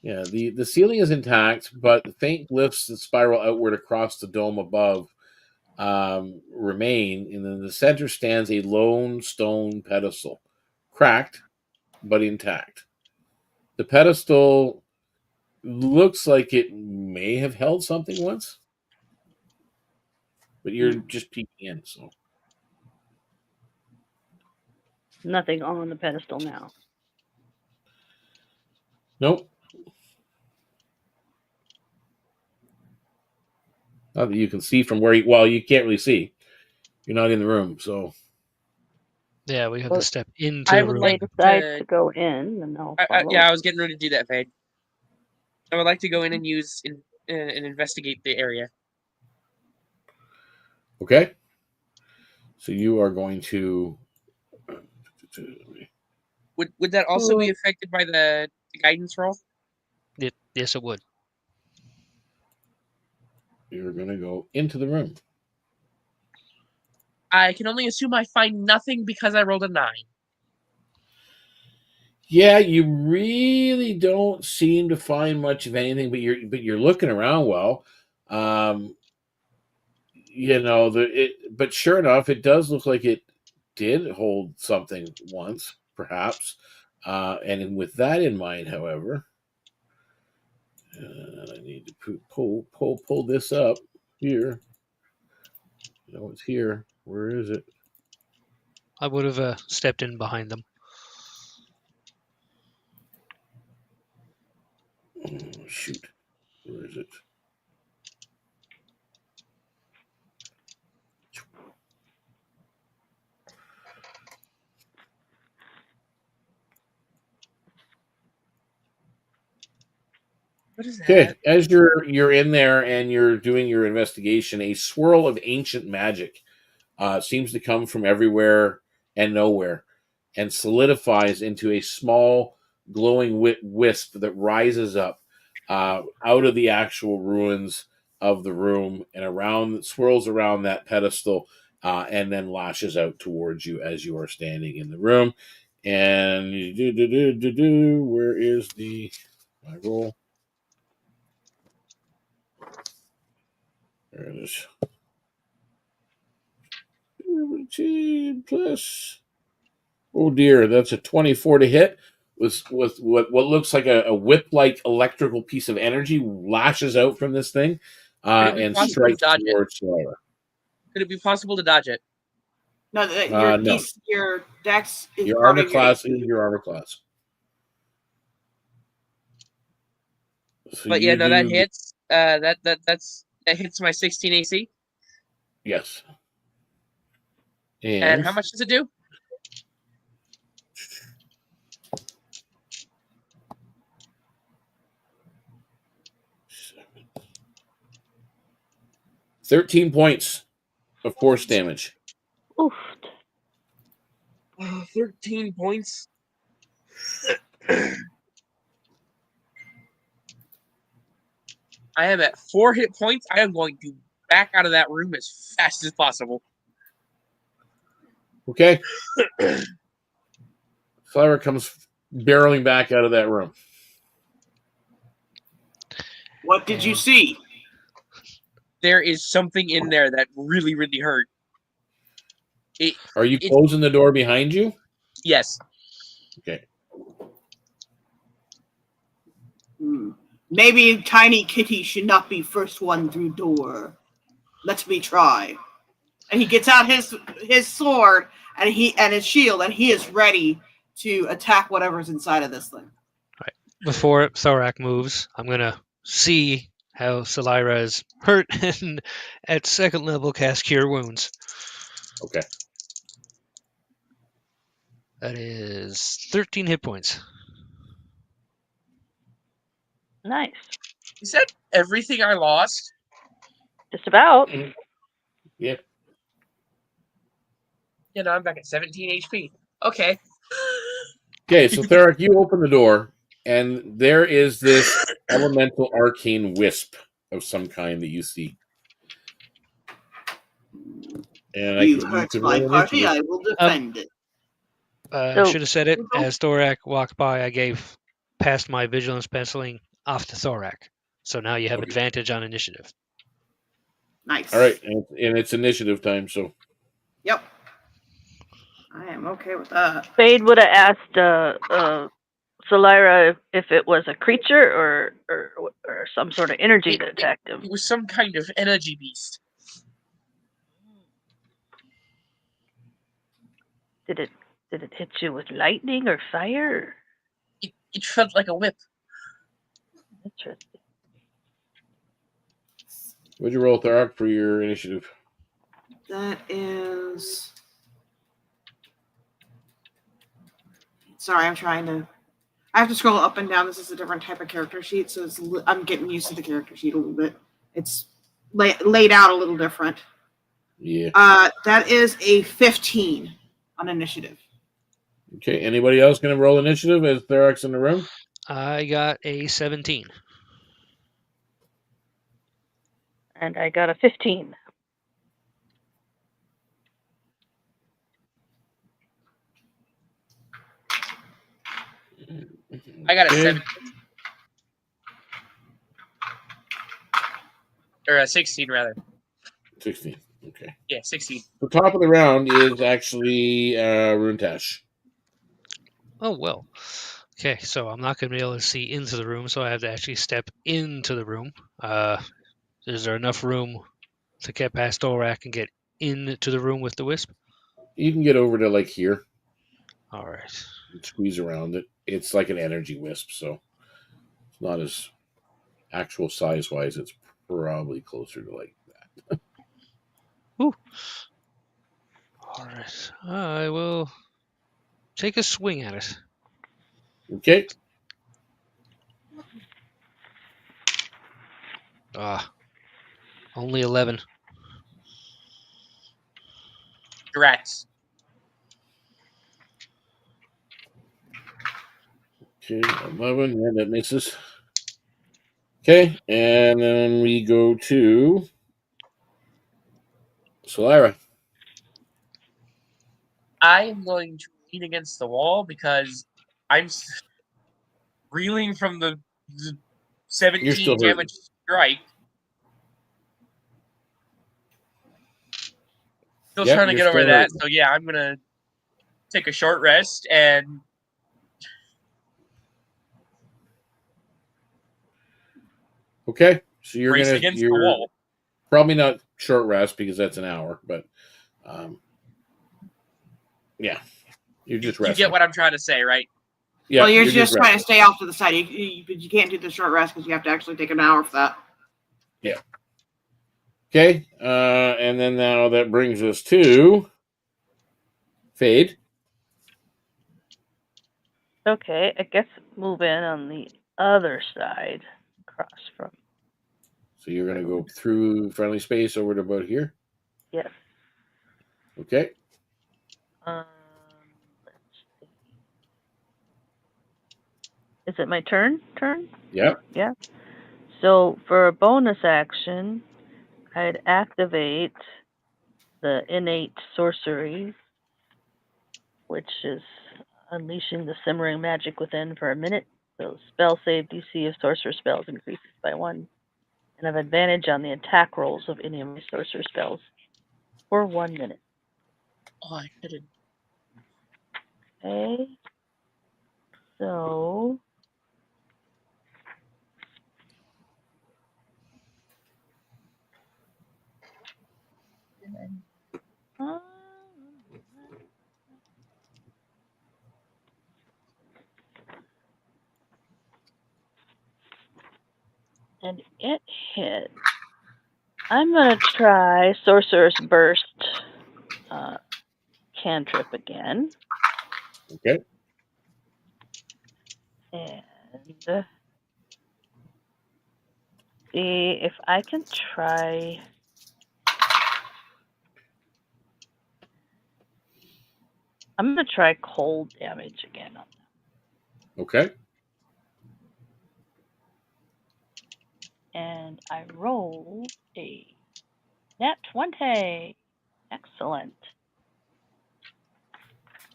[SPEAKER 3] Yeah, the ceiling is intact, but the faint glyphs that spiral outward across the dome above remain. And in the center stands a lone stone pedestal, cracked but intact. The pedestal looks like it may have held something once, but you're just peeking in, so.
[SPEAKER 5] Nothing on the pedestal now.
[SPEAKER 3] Nope. Not that you can see from where you can't really see. You're not in the room, so.
[SPEAKER 4] Yeah, we have to step into
[SPEAKER 7] I
[SPEAKER 4] the
[SPEAKER 7] would
[SPEAKER 4] room.
[SPEAKER 7] like
[SPEAKER 5] decide to go in, and I'll follow.
[SPEAKER 7] Yeah, I was getting ready to do that, Fade. I would like to go in and and investigate the area.
[SPEAKER 3] Okay. So you are going to.
[SPEAKER 7] Would that also be affected by the guidance roll?
[SPEAKER 4] Yes, it would.
[SPEAKER 3] You're going to go into the room.
[SPEAKER 7] I can only assume I find nothing because I rolled a 9.
[SPEAKER 3] Yeah, you really don't seem to find much of anything, but you're looking around well. Um, but sure enough, it does look like it did hold something once, perhaps. And with that in mind, however, I need to pull this up here. No, it's here. Where is it?
[SPEAKER 4] I would have stepped in behind them.
[SPEAKER 3] Oh, shoot. Where is it?
[SPEAKER 7] What is
[SPEAKER 3] Okay,
[SPEAKER 7] that?
[SPEAKER 3] as you're in there and you're doing your investigation, a swirl of ancient magic seems to come from everywhere and nowhere, and solidifies into a small glowing wisp that rises up out of the actual ruins of the room and swirls around that pedestal, and then lashes out towards you as you are standing in the room. And where is my roll? There it is. 17 plus. Oh dear, that's a 24 to hit. With what looks like a whip-like electrical piece of energy lashes out from this thing,
[SPEAKER 7] Could it be
[SPEAKER 3] and
[SPEAKER 7] possible to
[SPEAKER 3] strikes
[SPEAKER 7] dodge it?
[SPEAKER 3] towards Laura.
[SPEAKER 7] Could it be possible to dodge it?
[SPEAKER 8] No,
[SPEAKER 3] No,
[SPEAKER 8] your dex is
[SPEAKER 3] your
[SPEAKER 8] part
[SPEAKER 3] armor
[SPEAKER 8] of your
[SPEAKER 3] class
[SPEAKER 8] HP.
[SPEAKER 3] is your armor class. So
[SPEAKER 7] But yeah,
[SPEAKER 3] you
[SPEAKER 7] no, that
[SPEAKER 3] do
[SPEAKER 7] hits. That hits my 16 AC.
[SPEAKER 3] yes.
[SPEAKER 7] And
[SPEAKER 3] And
[SPEAKER 7] how much does it do?
[SPEAKER 3] $13 points of force damage.
[SPEAKER 5] Oof.
[SPEAKER 7] 13 points. I am at 4 hit points. I am going to back out of that room as fast as possible.
[SPEAKER 3] Okay. Flower comes barreling back out of that room.
[SPEAKER 8] What did you see?
[SPEAKER 7] There is something in there that really, really hurt.
[SPEAKER 3] Are you closing the door behind you?
[SPEAKER 7] Yes.
[SPEAKER 3] Okay.
[SPEAKER 8] Maybe Tiny Kitty should not be first one through door. Let me try. And he gets out his sword and his shield, and he is ready to attack whatever's inside of this thing.
[SPEAKER 4] Right. Before Thorak moves, I'm gonna see how Salira is hurt and at second level cast Cure Wounds.
[SPEAKER 3] Okay.
[SPEAKER 4] That is 13 hit points.
[SPEAKER 5] Nice.
[SPEAKER 7] Is that everything I lost?
[SPEAKER 5] Just about.
[SPEAKER 3] Yeah.
[SPEAKER 7] Yeah, no, I'm back at 17 HP. Okay.
[SPEAKER 3] Okay, so Theric, you open the door, and there is this elemental arcane wisp of some kind that you see. And
[SPEAKER 8] You hurt my party, I will defend it.
[SPEAKER 4] I should have said it. As Thorak walked by, I gave past my vigilance penciling off to Thorak. So now you have advantage on initiative.
[SPEAKER 8] Nice.
[SPEAKER 3] All right, and it's initiative time, so.
[SPEAKER 8] Yep. I am okay with that.
[SPEAKER 5] Fade would have asked Salira if it was a creature or some sort of energy that attacked him.
[SPEAKER 7] It was some kind of energy beast.
[SPEAKER 5] Did it hit you with lightning or fire?
[SPEAKER 7] It felt like a whip.
[SPEAKER 5] Interesting.
[SPEAKER 3] What'd you roll, Theric, for your initiative?
[SPEAKER 8] That is. Sorry, I have to scroll up and down. This is a different type of character sheet, so I'm getting used to the character sheet a little bit. It's laid out a little different.
[SPEAKER 3] Yeah.
[SPEAKER 8] That is a 15 on initiative.
[SPEAKER 3] Okay, anybody else going to roll initiative as Theric's in the room?
[SPEAKER 4] I got a 17.
[SPEAKER 5] And I got a 15.
[SPEAKER 7] I got a
[SPEAKER 3] Okay.
[SPEAKER 7] 7 or a 16 rather.
[SPEAKER 3] 16. Okay.
[SPEAKER 7] Yeah, 16.
[SPEAKER 3] The top of the round is actually Runtash.
[SPEAKER 4] Oh, well. Okay, so I'm not going to be able to see into the room, so I have to actually step into the room. Is there enough room to get past Dorak and get into the room with the wisp?
[SPEAKER 3] You can get over to like here
[SPEAKER 4] All right.
[SPEAKER 3] and squeeze around it. It's like an energy wisp, so it's not as actual size wise. It's probably closer to like that.
[SPEAKER 4] Whew. All right. I will take a swing at it.
[SPEAKER 3] Okay.
[SPEAKER 4] Only 11.
[SPEAKER 7] Drax.
[SPEAKER 3] Okay. 11. Yeah, that misses. Okay. And then we go to Solara.
[SPEAKER 7] I am going to lean against the wall because I'm reeling from the
[SPEAKER 3] You're
[SPEAKER 7] 17
[SPEAKER 3] still hurting.
[SPEAKER 7] damage strike. Still
[SPEAKER 3] Yep,
[SPEAKER 7] trying to
[SPEAKER 3] you're
[SPEAKER 7] get over
[SPEAKER 3] still
[SPEAKER 7] that.
[SPEAKER 3] hurting.
[SPEAKER 7] So yeah, I'm gonna take a short rest and
[SPEAKER 3] Okay. So
[SPEAKER 7] brace against the
[SPEAKER 3] you're
[SPEAKER 7] wall.
[SPEAKER 3] probably not short rest because that's an hour, but yeah, you're just
[SPEAKER 7] You
[SPEAKER 3] resting.
[SPEAKER 7] get what I'm trying to say, right?
[SPEAKER 3] Yeah,
[SPEAKER 8] Well, you're just trying to
[SPEAKER 3] resting.
[SPEAKER 8] stay off to the side. You can't do the short rest because you have to actually take an hour for that.
[SPEAKER 3] Yeah. Okay. And then now that brings us to Fade.
[SPEAKER 5] Okay, I guess move in on the other side, across from.
[SPEAKER 3] So you're going to go through friendly space over to about here.
[SPEAKER 5] Yes.
[SPEAKER 3] Okay.
[SPEAKER 5] Let's see. Is it my turn?
[SPEAKER 3] Yep.
[SPEAKER 5] Yeah. So for a bonus action, I'd activate the innate sorcery, which is unleashing the simmering magic within for a minute. So spell save DC of sorcerer spells increases by 1, and I have advantage on the attack rolls of any of my sorcerer spells for 1 minute.
[SPEAKER 7] Oh, I couldn't.
[SPEAKER 5] Okay. So um, and it hit. I'm gonna try Sorcerer's Burst cantrip again,
[SPEAKER 3] Okay.
[SPEAKER 5] and see if I can try. I'm gonna try cold damage again.
[SPEAKER 3] Okay.
[SPEAKER 5] And I roll a nat 20. Excellent.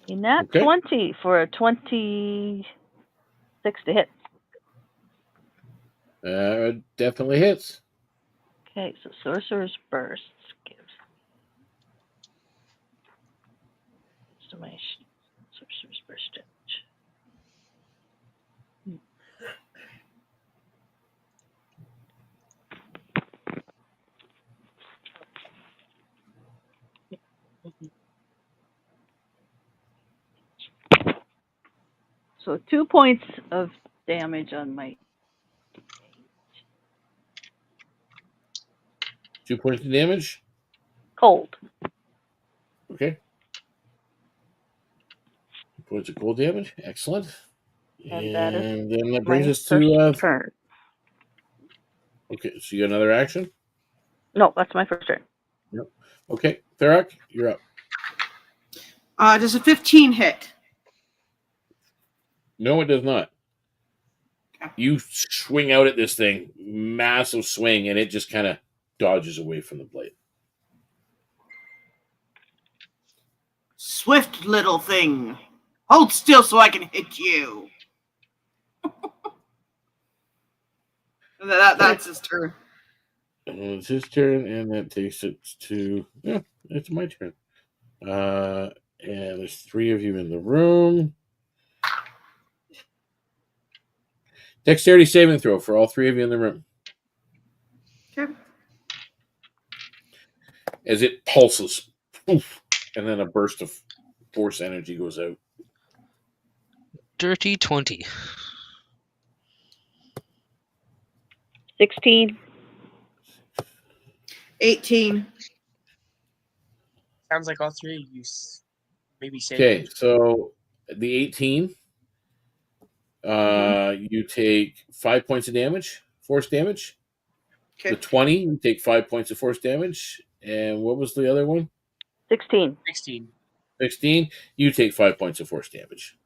[SPEAKER 5] A nat
[SPEAKER 3] Okay.
[SPEAKER 5] 20 for a 26 to hit.
[SPEAKER 3] Definitely hits.
[SPEAKER 5] Okay, so Sorcerer's Burst gives my Sorcerer's Burst damage. So 2 points of damage on my
[SPEAKER 3] 2 points of damage.
[SPEAKER 5] cold.
[SPEAKER 3] Okay. 2 points of cold damage. Excellent.
[SPEAKER 5] And that is
[SPEAKER 3] And then that brings
[SPEAKER 5] my
[SPEAKER 3] us
[SPEAKER 5] first
[SPEAKER 3] to
[SPEAKER 5] turn.
[SPEAKER 3] okay. So you got another action.
[SPEAKER 5] No, that's my first turn.
[SPEAKER 3] Yep. Okay, Therak, you're up.
[SPEAKER 8] Does a 15 hit?
[SPEAKER 3] No, it does not.
[SPEAKER 8] Okay.
[SPEAKER 3] You swing out at this thing, massive swing, and it just kind of dodges away from the blade.
[SPEAKER 8] Swift little thing. Hold still so I can hit you. That's his turn.
[SPEAKER 3] It's his turn, and that takes it to it's my turn. And there's 3 of you in the room. Dexterity saving throw for all 3 of you in the room.
[SPEAKER 8] Okay.
[SPEAKER 3] As it pulses, poof, and then a burst of force energy goes out.
[SPEAKER 4] Dirty 20.
[SPEAKER 5] 16.
[SPEAKER 8] 18.
[SPEAKER 7] Sounds like all 3 of you maybe saved.
[SPEAKER 3] Okay, so the 18, you take 5 points of damage, force damage.
[SPEAKER 8] Okay.
[SPEAKER 3] The 20, you take 5 points of force damage. And what was the other one?
[SPEAKER 5] 16.
[SPEAKER 7] 16.
[SPEAKER 3] 16, you take 5 points of force damage.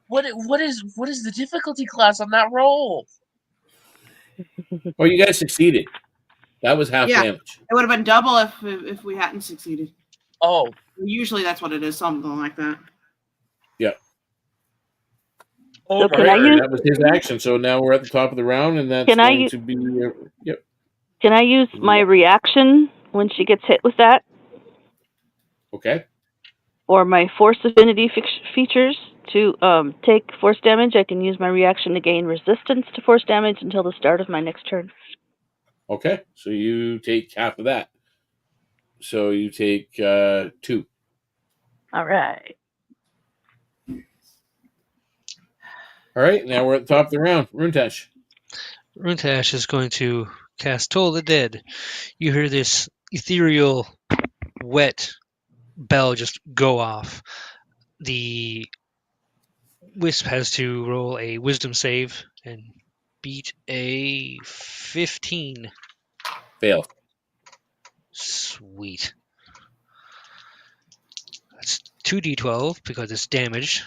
[SPEAKER 7] What is the difficulty class on that roll?
[SPEAKER 3] Oh, you guys succeeded. That was half
[SPEAKER 8] Yeah.
[SPEAKER 3] damage.
[SPEAKER 8] It would have been double if we hadn't succeeded.
[SPEAKER 7] Oh,
[SPEAKER 8] Usually that's what it is, something like that.
[SPEAKER 3] Yeah.
[SPEAKER 5] So can
[SPEAKER 7] right.
[SPEAKER 5] I use
[SPEAKER 3] That was his action. So now we're at the top of the round, and that's
[SPEAKER 5] Can I
[SPEAKER 3] going
[SPEAKER 5] u-
[SPEAKER 3] to be yep.
[SPEAKER 5] can I use my reaction when she gets hit with that,
[SPEAKER 3] Okay.
[SPEAKER 5] or my force affinity features to take force damage? I can use my reaction to gain resistance to force damage until the start of my next turn.
[SPEAKER 3] Okay. So you take half of that. So you take 2.
[SPEAKER 5] All right.
[SPEAKER 3] All right. Now we're at the top of the round. Runtash.
[SPEAKER 4] Runtash is going to cast Toll the Dead. You hear this ethereal, wet bell just go off. The Wisp has to roll a wisdom save and beat a 15.
[SPEAKER 3] Fail.
[SPEAKER 4] Sweet. That's 2d12 because it's damaged.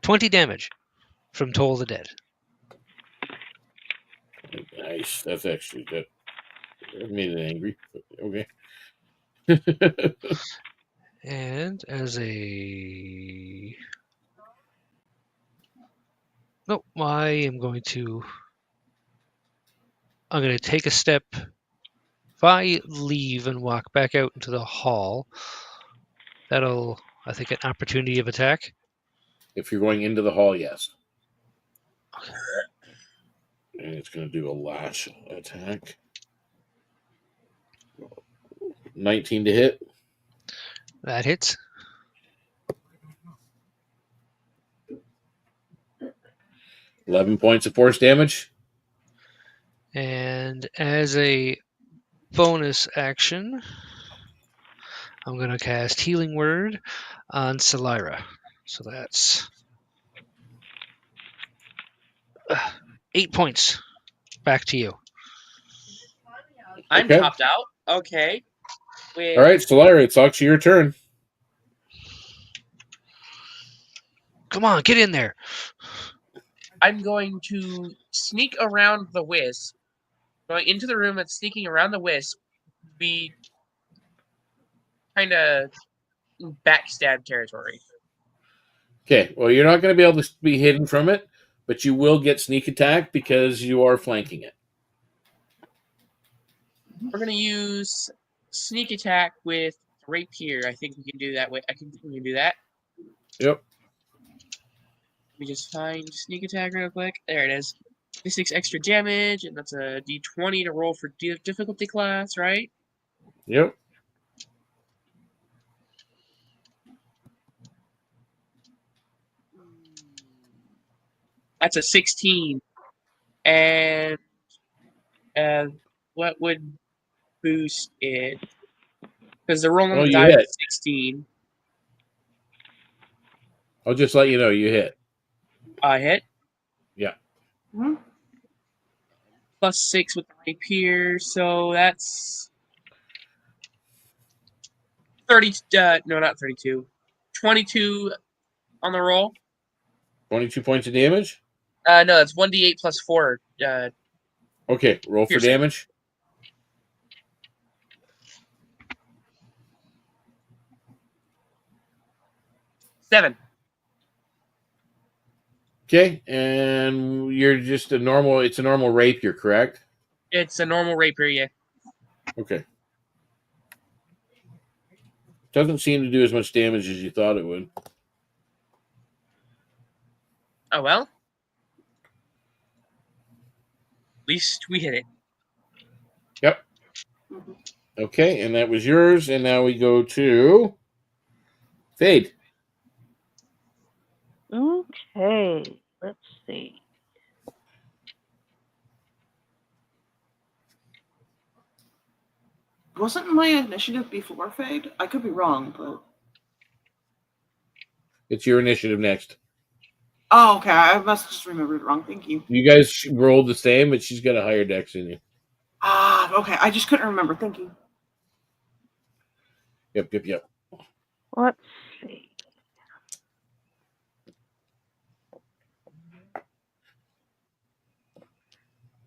[SPEAKER 4] 20 damage from Toll the Dead.
[SPEAKER 3] Nice. That's actually that made it angry. Okay.
[SPEAKER 4] And as a... Nope, I'm going to take a step. If I leave and walk back out into the hall, that'll, I think, an opportunity of attack.
[SPEAKER 3] If you're going into the hall, yes. And it's going to do a lash attack. 19 to hit.
[SPEAKER 4] That hits.
[SPEAKER 3] 11 points of force damage.
[SPEAKER 4] And as a bonus action, I'm going to cast Healing Word on Selira. So that's 8 points. Back to you.
[SPEAKER 7] I'm
[SPEAKER 3] Okay.
[SPEAKER 7] topped out. Okay. With,
[SPEAKER 3] All right, Solera, it's actually your turn.
[SPEAKER 4] Come on, get in there.
[SPEAKER 7] I'm going to sneak around the wisp, going into the room and sneaking around the wisp, be kind of backstab territory.
[SPEAKER 3] Okay, well, you're not going to be able to be hidden from it, but you will get sneak attack because you are flanking it.
[SPEAKER 7] We're going to use sneak attack with rapier. I think we can do that. We can do that.
[SPEAKER 3] Yep.
[SPEAKER 7] Let me just find sneak attack real quick. There it is. D6 extra damage, and that's a D20 to roll for difficulty class, right?
[SPEAKER 3] Yep.
[SPEAKER 7] That's a 16. And what would boost it? Because the roll on
[SPEAKER 3] Oh,
[SPEAKER 7] the
[SPEAKER 3] you
[SPEAKER 7] die
[SPEAKER 3] hit.
[SPEAKER 7] was 16.
[SPEAKER 3] I'll just let you know you hit.
[SPEAKER 7] I hit.
[SPEAKER 3] Yeah.
[SPEAKER 8] Mhm.
[SPEAKER 7] Plus 6 with the rapier, so that's 30. No, not 32. 22 on the roll.
[SPEAKER 3] 22 points of damage?
[SPEAKER 7] No, that's 1d8 plus 4.
[SPEAKER 3] Okay, roll for
[SPEAKER 7] Piercing.
[SPEAKER 3] damage. Okay, and you're just a normal. It's a normal rapier, correct?
[SPEAKER 7] It's a normal rapier, yeah.
[SPEAKER 3] Okay. Doesn't seem to do as much damage as you thought it would.
[SPEAKER 7] Oh well. At least we hit it.
[SPEAKER 3] Yep.
[SPEAKER 8] Mhm.
[SPEAKER 3] Okay, and that was yours, and now we go to Fade.
[SPEAKER 5] Okay, let's see.
[SPEAKER 8] Wasn't my initiative before Fade? I could be wrong, but
[SPEAKER 3] It's your initiative next.
[SPEAKER 8] oh, okay. I must have just remembered it wrong. Thank you.
[SPEAKER 3] You guys rolled the same, but she's got a higher dex than you.
[SPEAKER 8] Ah, okay. I just couldn't remember. Thank you.
[SPEAKER 3] Yep.
[SPEAKER 5] Let's see.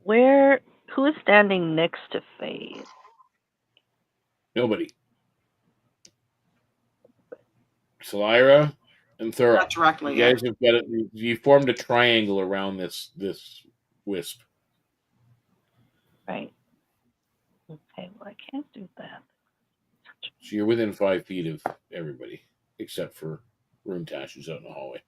[SPEAKER 5] Who is standing next to Fade?
[SPEAKER 3] Nobody. Selira and Thura.
[SPEAKER 8] Not directly,
[SPEAKER 3] You guys have got it. You formed a triangle around this wisp.
[SPEAKER 5] Right. Okay, well, I can't do that.
[SPEAKER 3] So you're within 5 feet of everybody, except for Runtash, who's out in the hallway.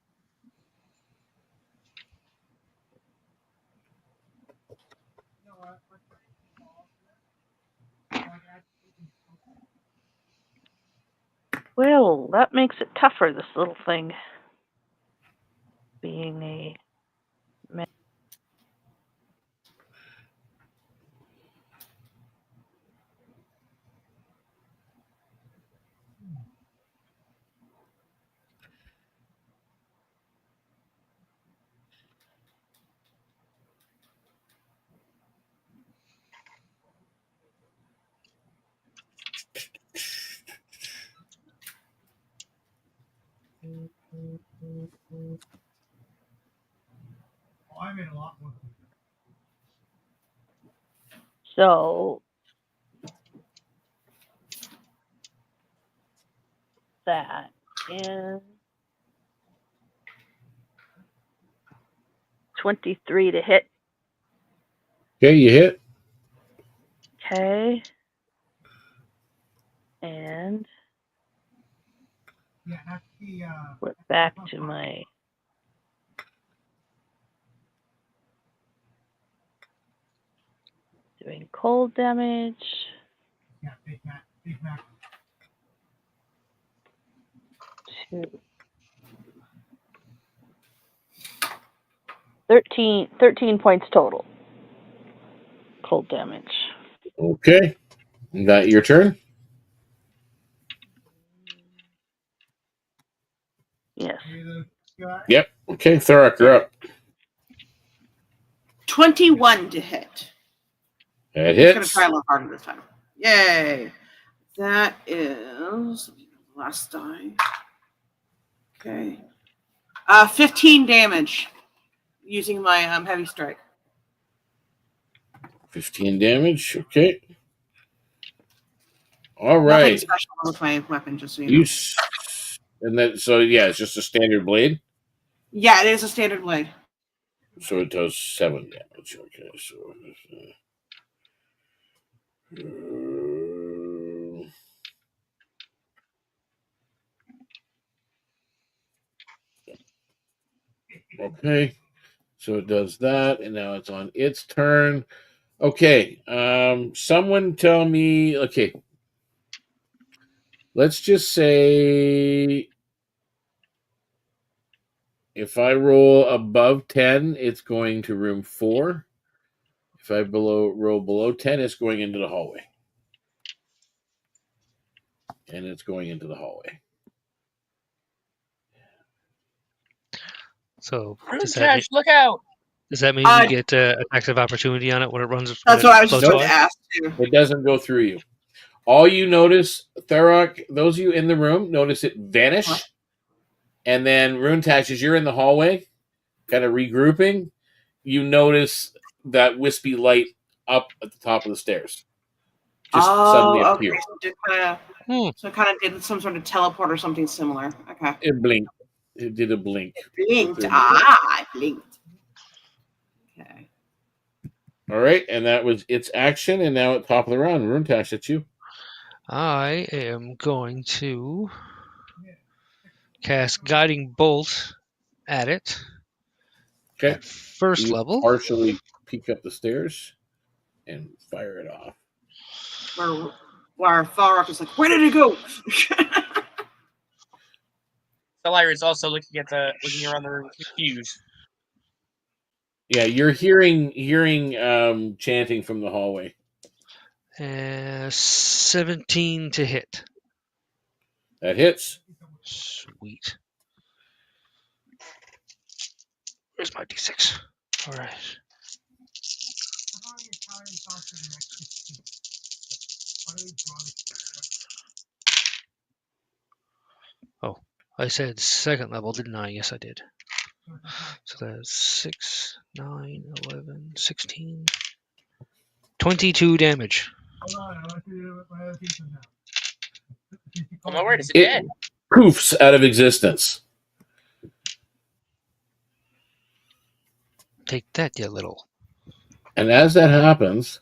[SPEAKER 5] Well, that makes it tougher, this little thing. Being a man. So that is 23 to hit.
[SPEAKER 3] Okay, you hit.
[SPEAKER 5] Okay. And flip back to my doing cold damage. Two. 13 points total. Cold damage.
[SPEAKER 3] Okay. Is that your turn?
[SPEAKER 5] Yes.
[SPEAKER 3] Yep. Okay, Thurak, you're up.
[SPEAKER 8] 21 to hit.
[SPEAKER 3] That
[SPEAKER 8] He's gonna
[SPEAKER 3] hits.
[SPEAKER 8] try a little harder this time. Yay! That is the last die. Okay. 15 damage using my heavy strike.
[SPEAKER 3] 15 damage. Okay. All
[SPEAKER 8] Nothing
[SPEAKER 3] right.
[SPEAKER 8] special with my weapon, just so you know.
[SPEAKER 3] And then, so yeah, it's just a standard blade.
[SPEAKER 8] Yeah, it is a standard blade.
[SPEAKER 3] So it does 7 damage. Okay, so. Okay, so it does that, and now it's on its turn. Okay, someone tell me. Okay, let's just say if I roll above 10, it's going to room 4. If I roll below 10, it's going into the hallway. And it's going into the hallway.
[SPEAKER 4] So
[SPEAKER 7] Runtash, look out!
[SPEAKER 4] does that mean we get attacks of opportunity on it when it runs?
[SPEAKER 8] That's what I was just
[SPEAKER 4] floats
[SPEAKER 8] going to
[SPEAKER 4] by?
[SPEAKER 8] ask too.
[SPEAKER 3] It doesn't go through you. All you notice, Thurok, those of you in the room, notice it vanish.
[SPEAKER 8] What?
[SPEAKER 3] And then Runtash, as you're in the hallway, kind of regrouping, you notice that wispy light up at the top of the stairs. Just suddenly appear.
[SPEAKER 8] Okay. So it kind of did some sort of teleport or something similar. Okay.
[SPEAKER 3] It blinked. It did a blink.
[SPEAKER 8] Blinked. I blinked. Okay.
[SPEAKER 3] All right, and that was its action, and now at top of the round, Runetash, it's you.
[SPEAKER 4] I am going to cast Guiding Bolt at it.
[SPEAKER 3] Okay.
[SPEAKER 4] At first
[SPEAKER 3] You
[SPEAKER 4] level.
[SPEAKER 3] partially peek up the stairs and fire it off.
[SPEAKER 8] Where Tharok is like, where did it go?
[SPEAKER 7] Lyra is also looking around the room confused.
[SPEAKER 3] Yeah, you're hearing chanting from the hallway.
[SPEAKER 4] 17 to hit.
[SPEAKER 3] That hits.
[SPEAKER 4] Sweet. Where's my d6? All right. Oh, I said second level, didn't I? Yes, I did. So that's 6, 9, 11, 16. 22 damage.
[SPEAKER 7] Oh my word, is it dead?
[SPEAKER 3] Poofs out of existence.
[SPEAKER 4] Take that, you little.
[SPEAKER 3] And as that happens,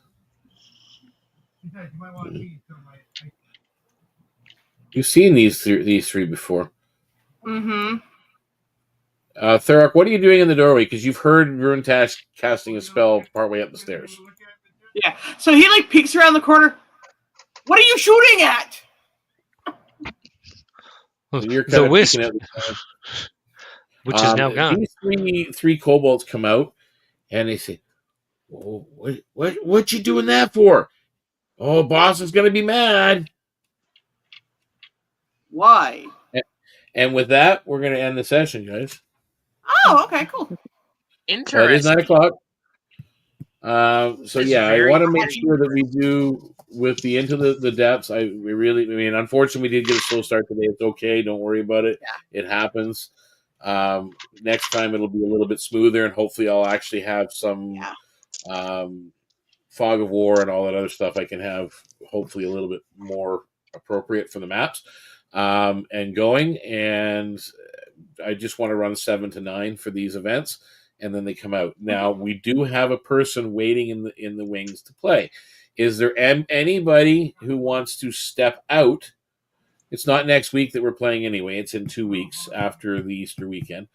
[SPEAKER 3] you've seen these three before.
[SPEAKER 8] Mm-hmm.
[SPEAKER 3] Thurok, what are you doing in the doorway? Because you've heard Runetash casting a spell partway up the stairs.
[SPEAKER 8] Yeah. So he like peeks around the corner. What are you shooting at?
[SPEAKER 3] So you're
[SPEAKER 4] The wisp,
[SPEAKER 3] out
[SPEAKER 4] which is now gone.
[SPEAKER 3] These three kobolds come out and they say, "Oh, what you doing that for? Oh, boss is gonna be mad."
[SPEAKER 8] Why?
[SPEAKER 3] And with that, we're gonna end the session, guys.
[SPEAKER 8] Oh, okay, cool.
[SPEAKER 7] Interesting.
[SPEAKER 3] It is 9 o'clock. So
[SPEAKER 7] This is
[SPEAKER 3] yeah, I
[SPEAKER 7] very
[SPEAKER 3] want to make
[SPEAKER 7] interesting.
[SPEAKER 3] sure that we do with the Into the Depths. Unfortunately, we did get a slow start today. It's okay. Don't worry about it.
[SPEAKER 8] Yeah.
[SPEAKER 3] It happens. Next time it'll be a little bit smoother, and hopefully I'll actually have some fog of war and all that other stuff I can have hopefully a little bit more appropriate for the maps and going. And I just want to run 7 to 9 for these events, and then they come out. Now we do have a person waiting in the wings to play. Is there anybody who wants to step out? It's not next week that we're playing anyway. It's in 2 weeks after the Easter weekend.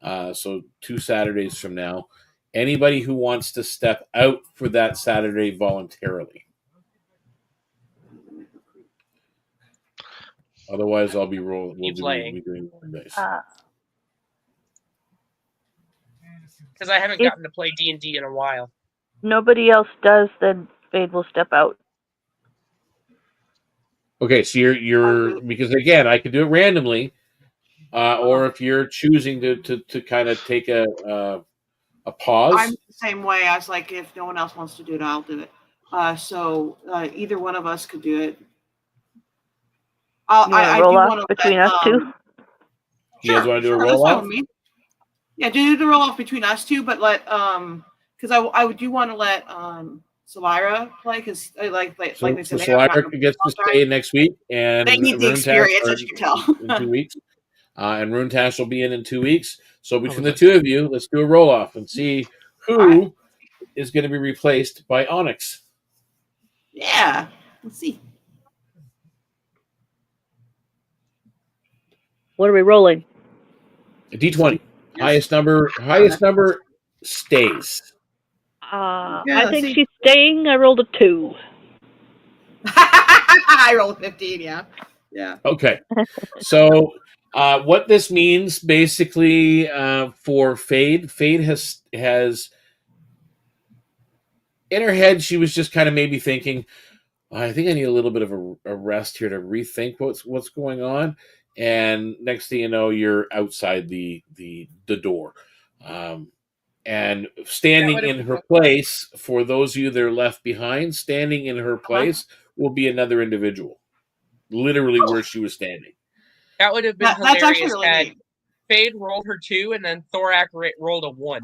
[SPEAKER 3] So 2 Saturdays from now. Anybody who wants to step out for that Saturday voluntarily? Otherwise, I'll be rolling. We'll be doing dice.
[SPEAKER 7] Because I haven't gotten to play D&D in a while.
[SPEAKER 5] Nobody else does, then Fade will step out.
[SPEAKER 3] Okay, so you're because again, I could do it randomly, or if you're choosing to kind of take a pause.
[SPEAKER 8] I'm the same way. I was like, if no one else wants to do it, I'll do it. So either one of us could do it. I
[SPEAKER 5] roll
[SPEAKER 8] do
[SPEAKER 5] off
[SPEAKER 8] want to
[SPEAKER 5] between us two.
[SPEAKER 3] You guys want to do a
[SPEAKER 8] that's
[SPEAKER 3] roll
[SPEAKER 8] fine
[SPEAKER 3] off?
[SPEAKER 8] with me. Yeah, do the roll off between us two, but let because I do want to let Solyra play because like they said,
[SPEAKER 3] Solyra gets to stay next week, and
[SPEAKER 8] they need the experience, as you can tell.
[SPEAKER 3] in 2 weeks. And Runetash will be in 2 weeks. So between the two of you, let's do a roll off and see who is going to be replaced by Onyx.
[SPEAKER 8] Yeah, let's see.
[SPEAKER 5] What are we rolling?
[SPEAKER 3] A D20. Highest number stays.
[SPEAKER 5] I think she's staying. I rolled a 2.
[SPEAKER 8] I rolled 15. Yeah.
[SPEAKER 3] Okay. So what this means basically for Fade has in her head, she was just kind of maybe thinking, I think I need a little bit of a rest here to rethink what's going on. And next thing you know, you're outside the door. And standing in her place, for those of you that are left behind, standing in her place will be another individual. Literally where she was standing.
[SPEAKER 7] That would have been
[SPEAKER 8] That's actually
[SPEAKER 7] hilarious
[SPEAKER 8] really
[SPEAKER 7] had
[SPEAKER 8] neat.
[SPEAKER 7] Fade rolled her 2 and then Thorak rolled a 1.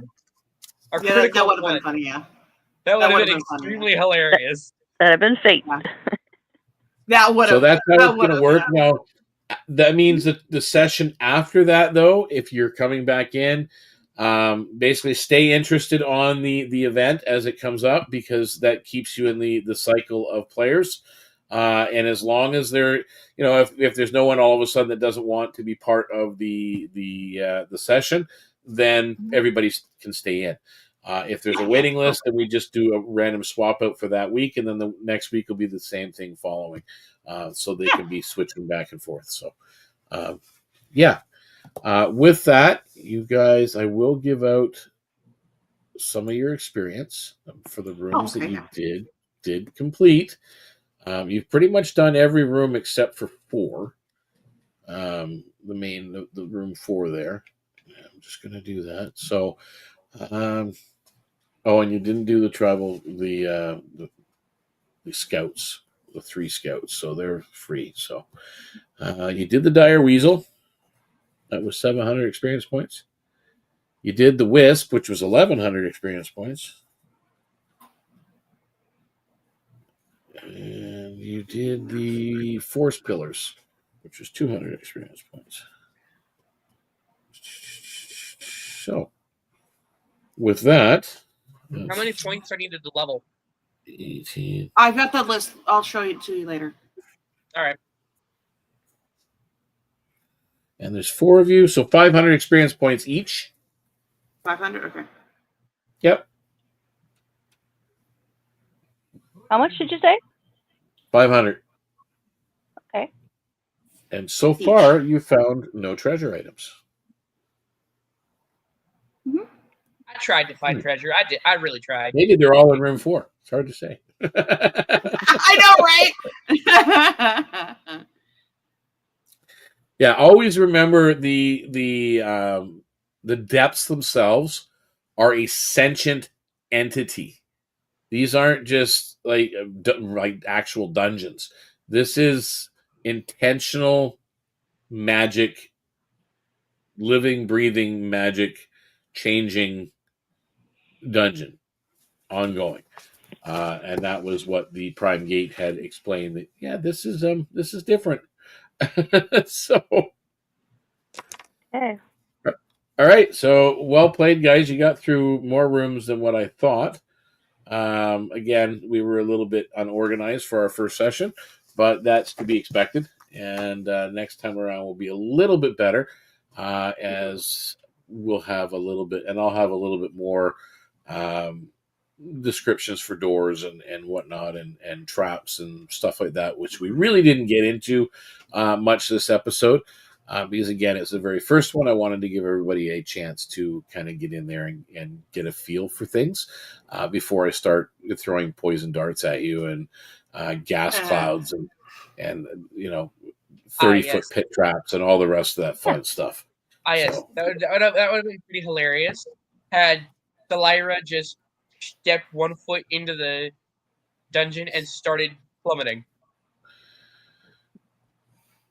[SPEAKER 8] Yeah, that would have been funny, yeah.
[SPEAKER 7] That would have been extremely hilarious.
[SPEAKER 5] That'd have been Fate.
[SPEAKER 8] That would have.
[SPEAKER 3] So that's how it's going to work. Now, That means that the session after that, though, if you're coming back in, basically stay interested on the event as it comes up, because that keeps you in the cycle of players. And as long as there, if there's no one all of a sudden that doesn't want to be part of the session, then everybody can stay in. If there's a waiting list, then we just do a random swap out for that week, and then the next week will be the same thing following, so they can be switching back and forth. So, yeah. With that, you guys, I will give out some of your experience for the rooms that you did complete. You've pretty much done every room except for 4. The room 4 there. I'm just going to do that. So, and you didn't do the tribal, the scouts, the 3 scouts, so they're free. So, you did the dire weasel. That was 700 experience points. You did the wisp, which was 1,100 experience points. And you did the force pillars, which was 200 experience points. So, with that,
[SPEAKER 7] How many points are needed to level?
[SPEAKER 3] 18.
[SPEAKER 8] I've got that list. I'll show it to you later.
[SPEAKER 7] All right.
[SPEAKER 3] And there's 4 of you, so 500 experience points each.
[SPEAKER 8] 500? Okay.
[SPEAKER 3] Yep.
[SPEAKER 5] How much did you say?
[SPEAKER 3] 500.
[SPEAKER 5] Okay.
[SPEAKER 3] And so far, you found no treasure items.
[SPEAKER 7] I tried to find treasure. I did. I really tried.
[SPEAKER 3] Maybe they're all in room 4. It's hard to say.
[SPEAKER 8] I know, right?
[SPEAKER 3] Yeah, always remember the depths themselves are a sentient entity. These aren't just like actual dungeons. This is intentional magic, living, breathing magic, changing dungeon, ongoing. And that was what the Prime Gate had explained. That this is different. So,
[SPEAKER 5] Okay.
[SPEAKER 3] all right. So, well played, guys. You got through more rooms than what I thought. Again, we were a little bit unorganized for our first session, but that's to be expected. And next time around will be a little bit better, as we'll have a little bit, and I'll have a little bit more descriptions for doors and whatnot, and traps and stuff like that, which we really didn't get into much this episode, because again, it's the very first one. I wanted to give everybody a chance to kind of get in there and get a feel for things before I start throwing poison darts at you and gas clouds and 30-foot pit traps and all the rest of that fun stuff.
[SPEAKER 7] Yes, that would have been pretty hilarious had Delira just stepped 1 foot into the dungeon and started plummeting.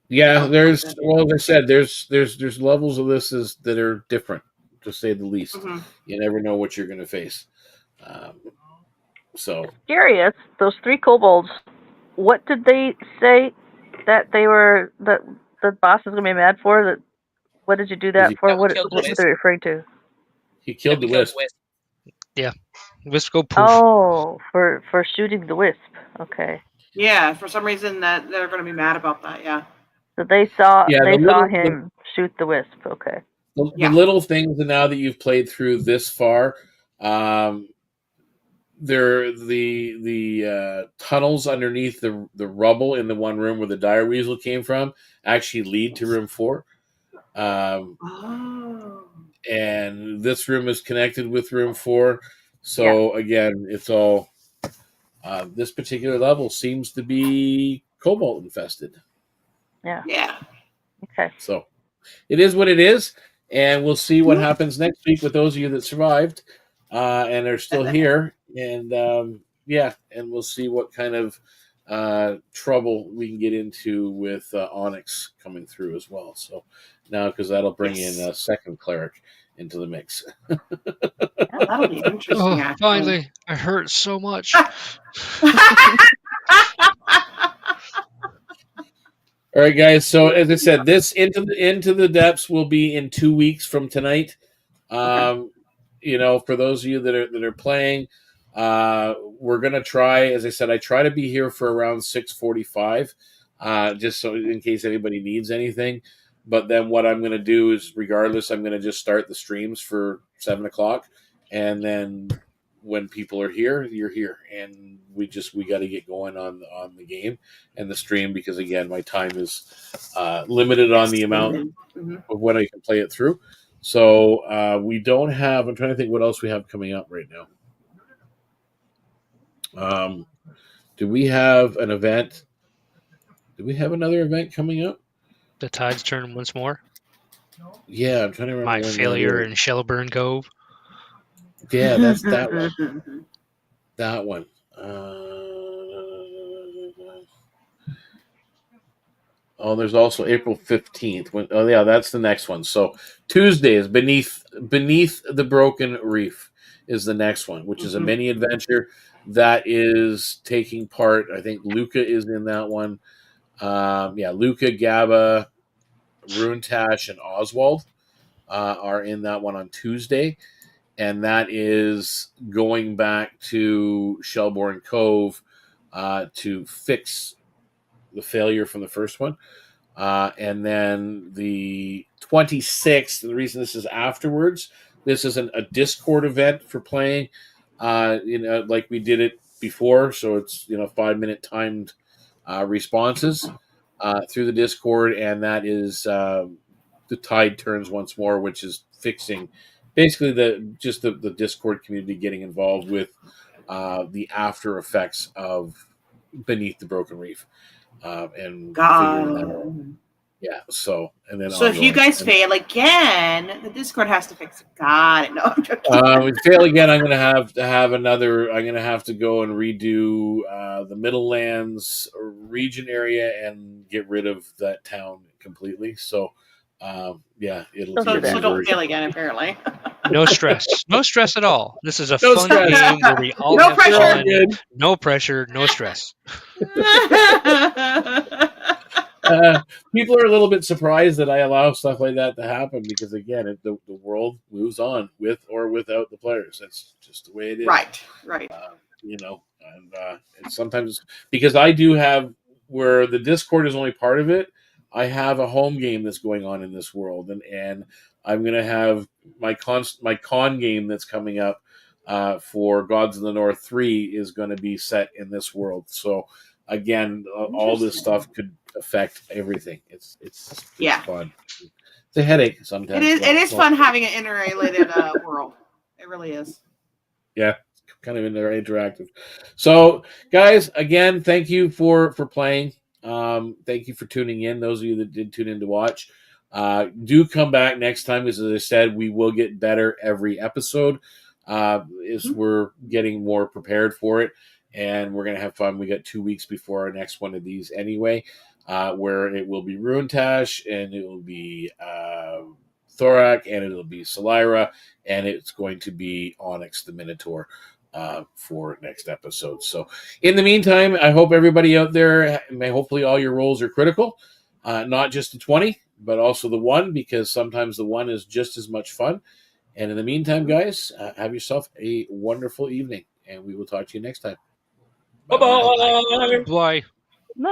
[SPEAKER 3] Yeah, as I said, there's levels of this that are different, to say the least.
[SPEAKER 8] Mm-hmm.
[SPEAKER 3] You never know what you're going to face. So
[SPEAKER 5] Curious, those 3 kobolds, what did they say that they were that the boss is going to be mad for? That what did you do that for? What were they referring to?
[SPEAKER 3] He killed the wisp.
[SPEAKER 4] Yeah, wisp go poof.
[SPEAKER 5] Oh, for shooting the wisp. Okay.
[SPEAKER 8] Yeah, for some reason that they're going to be mad about that. Yeah.
[SPEAKER 5] So they saw
[SPEAKER 3] saw
[SPEAKER 5] him shoot the wisp. Okay.
[SPEAKER 3] The little things now that you've played through this far, there the tunnels underneath the rubble in the one room where the dire weasel came from actually lead to room 4. And this room is connected with room 4. So again, it's all this particular level seems to be cobalt infested.
[SPEAKER 5] Yeah. Okay.
[SPEAKER 3] So it is what it is, and we'll see what happens next week with those of you that survived and are still here. And and we'll see what kind of trouble we can get into with Onyx coming through as well. So now, because that'll bring in a second cleric into the mix.
[SPEAKER 8] That'll be interesting.
[SPEAKER 4] Finally, I hurt so much.
[SPEAKER 3] All right, guys. So as I said, this into the depths will be in 2 weeks from tonight. Um, for those of you that are playing, we're gonna try. As I said, I try to be here for around 6:45, just so in case anybody needs anything. But then what I'm gonna do is, regardless, I'm gonna just start the streams for 7 o'clock, and then when people are here, you're here, and we got to get going on the game and the stream, because again, my time is limited on the amount of when I can play it through. So we don't have. I'm trying to think what else we have coming up right now. Do we have an event? Do we have another event coming up?
[SPEAKER 4] The tides turn once more.
[SPEAKER 3] Yeah, I'm trying to remember.
[SPEAKER 4] My
[SPEAKER 3] when
[SPEAKER 4] failure
[SPEAKER 3] that
[SPEAKER 4] in
[SPEAKER 3] is.
[SPEAKER 4] Shelburne Cove.
[SPEAKER 3] Yeah, that's that one. That one. Oh, there's also April 15th. Oh, yeah, that's the next one. So Tuesday is beneath the Broken Reef is the next one, which is a mini adventure that is taking part. I think Luca is in that one. Luca, Gaba, Runtash, and Oswald are in that one on Tuesday, and that is going back to Shelbourne Cove to fix the failure from the first one. And then the 26th, the reason this is afterwards, this isn't a Discord event for playing, like we did it before. So it's, 5-minute timed responses through the Discord. And that is the tide turns once more, which is fixing basically the Discord community getting involved with the after effects of Beneath the Broken Reef. And figuring that out. Yeah, so and then
[SPEAKER 8] So if you guys fail again, the Discord has to fix it. Got it. No, I'm joking.
[SPEAKER 3] we fail again, I'm gonna have to have another. I'm gonna have to go and redo the Middlelands region area and get rid of that town completely. So it'll
[SPEAKER 8] So
[SPEAKER 3] be
[SPEAKER 8] don't fail again. Apparently,
[SPEAKER 4] No stress. No stress at all. This is a
[SPEAKER 3] No
[SPEAKER 4] fun
[SPEAKER 3] stress.
[SPEAKER 4] game where we all
[SPEAKER 8] No
[SPEAKER 4] have
[SPEAKER 8] pressure.
[SPEAKER 4] fun. No pressure. No stress.
[SPEAKER 3] People are a little bit surprised that I allow stuff like that to happen because, again, the world moves on with or without the players. That's just the way it is.
[SPEAKER 8] Right.
[SPEAKER 3] And sometimes because I do have where the Discord is only part of it, I have a home game that's going on in this world, and I'm going to have my con game that's coming up for Gods of the North 3 is going to be set in this world. So again, all this stuff could affect everything. It's fun. It's a headache sometimes.
[SPEAKER 8] It is fun having an interrelated world. It really is.
[SPEAKER 3] Yeah, kind of interactive. So, guys, again, thank you for playing. Thank you for tuning in. Those of you that did tune in to watch, do come back next time. Because as I said, we will get better every episode. As we're getting more prepared for it, and we're gonna have fun. We got 2 weeks before our next one of these anyway, where it will be Runtash, and it will be Thorak, and it'll be Salira, and it's going to be Onyx the Minotaur for next episode. So in the meantime, I hope everybody out there, hopefully all your rolls are critical, not just the 20, but also the 1, because sometimes the 1 is just as much fun. And in the meantime, guys, have yourself a wonderful evening, and we will talk to you next time.
[SPEAKER 7] Bye-bye.
[SPEAKER 4] Bye.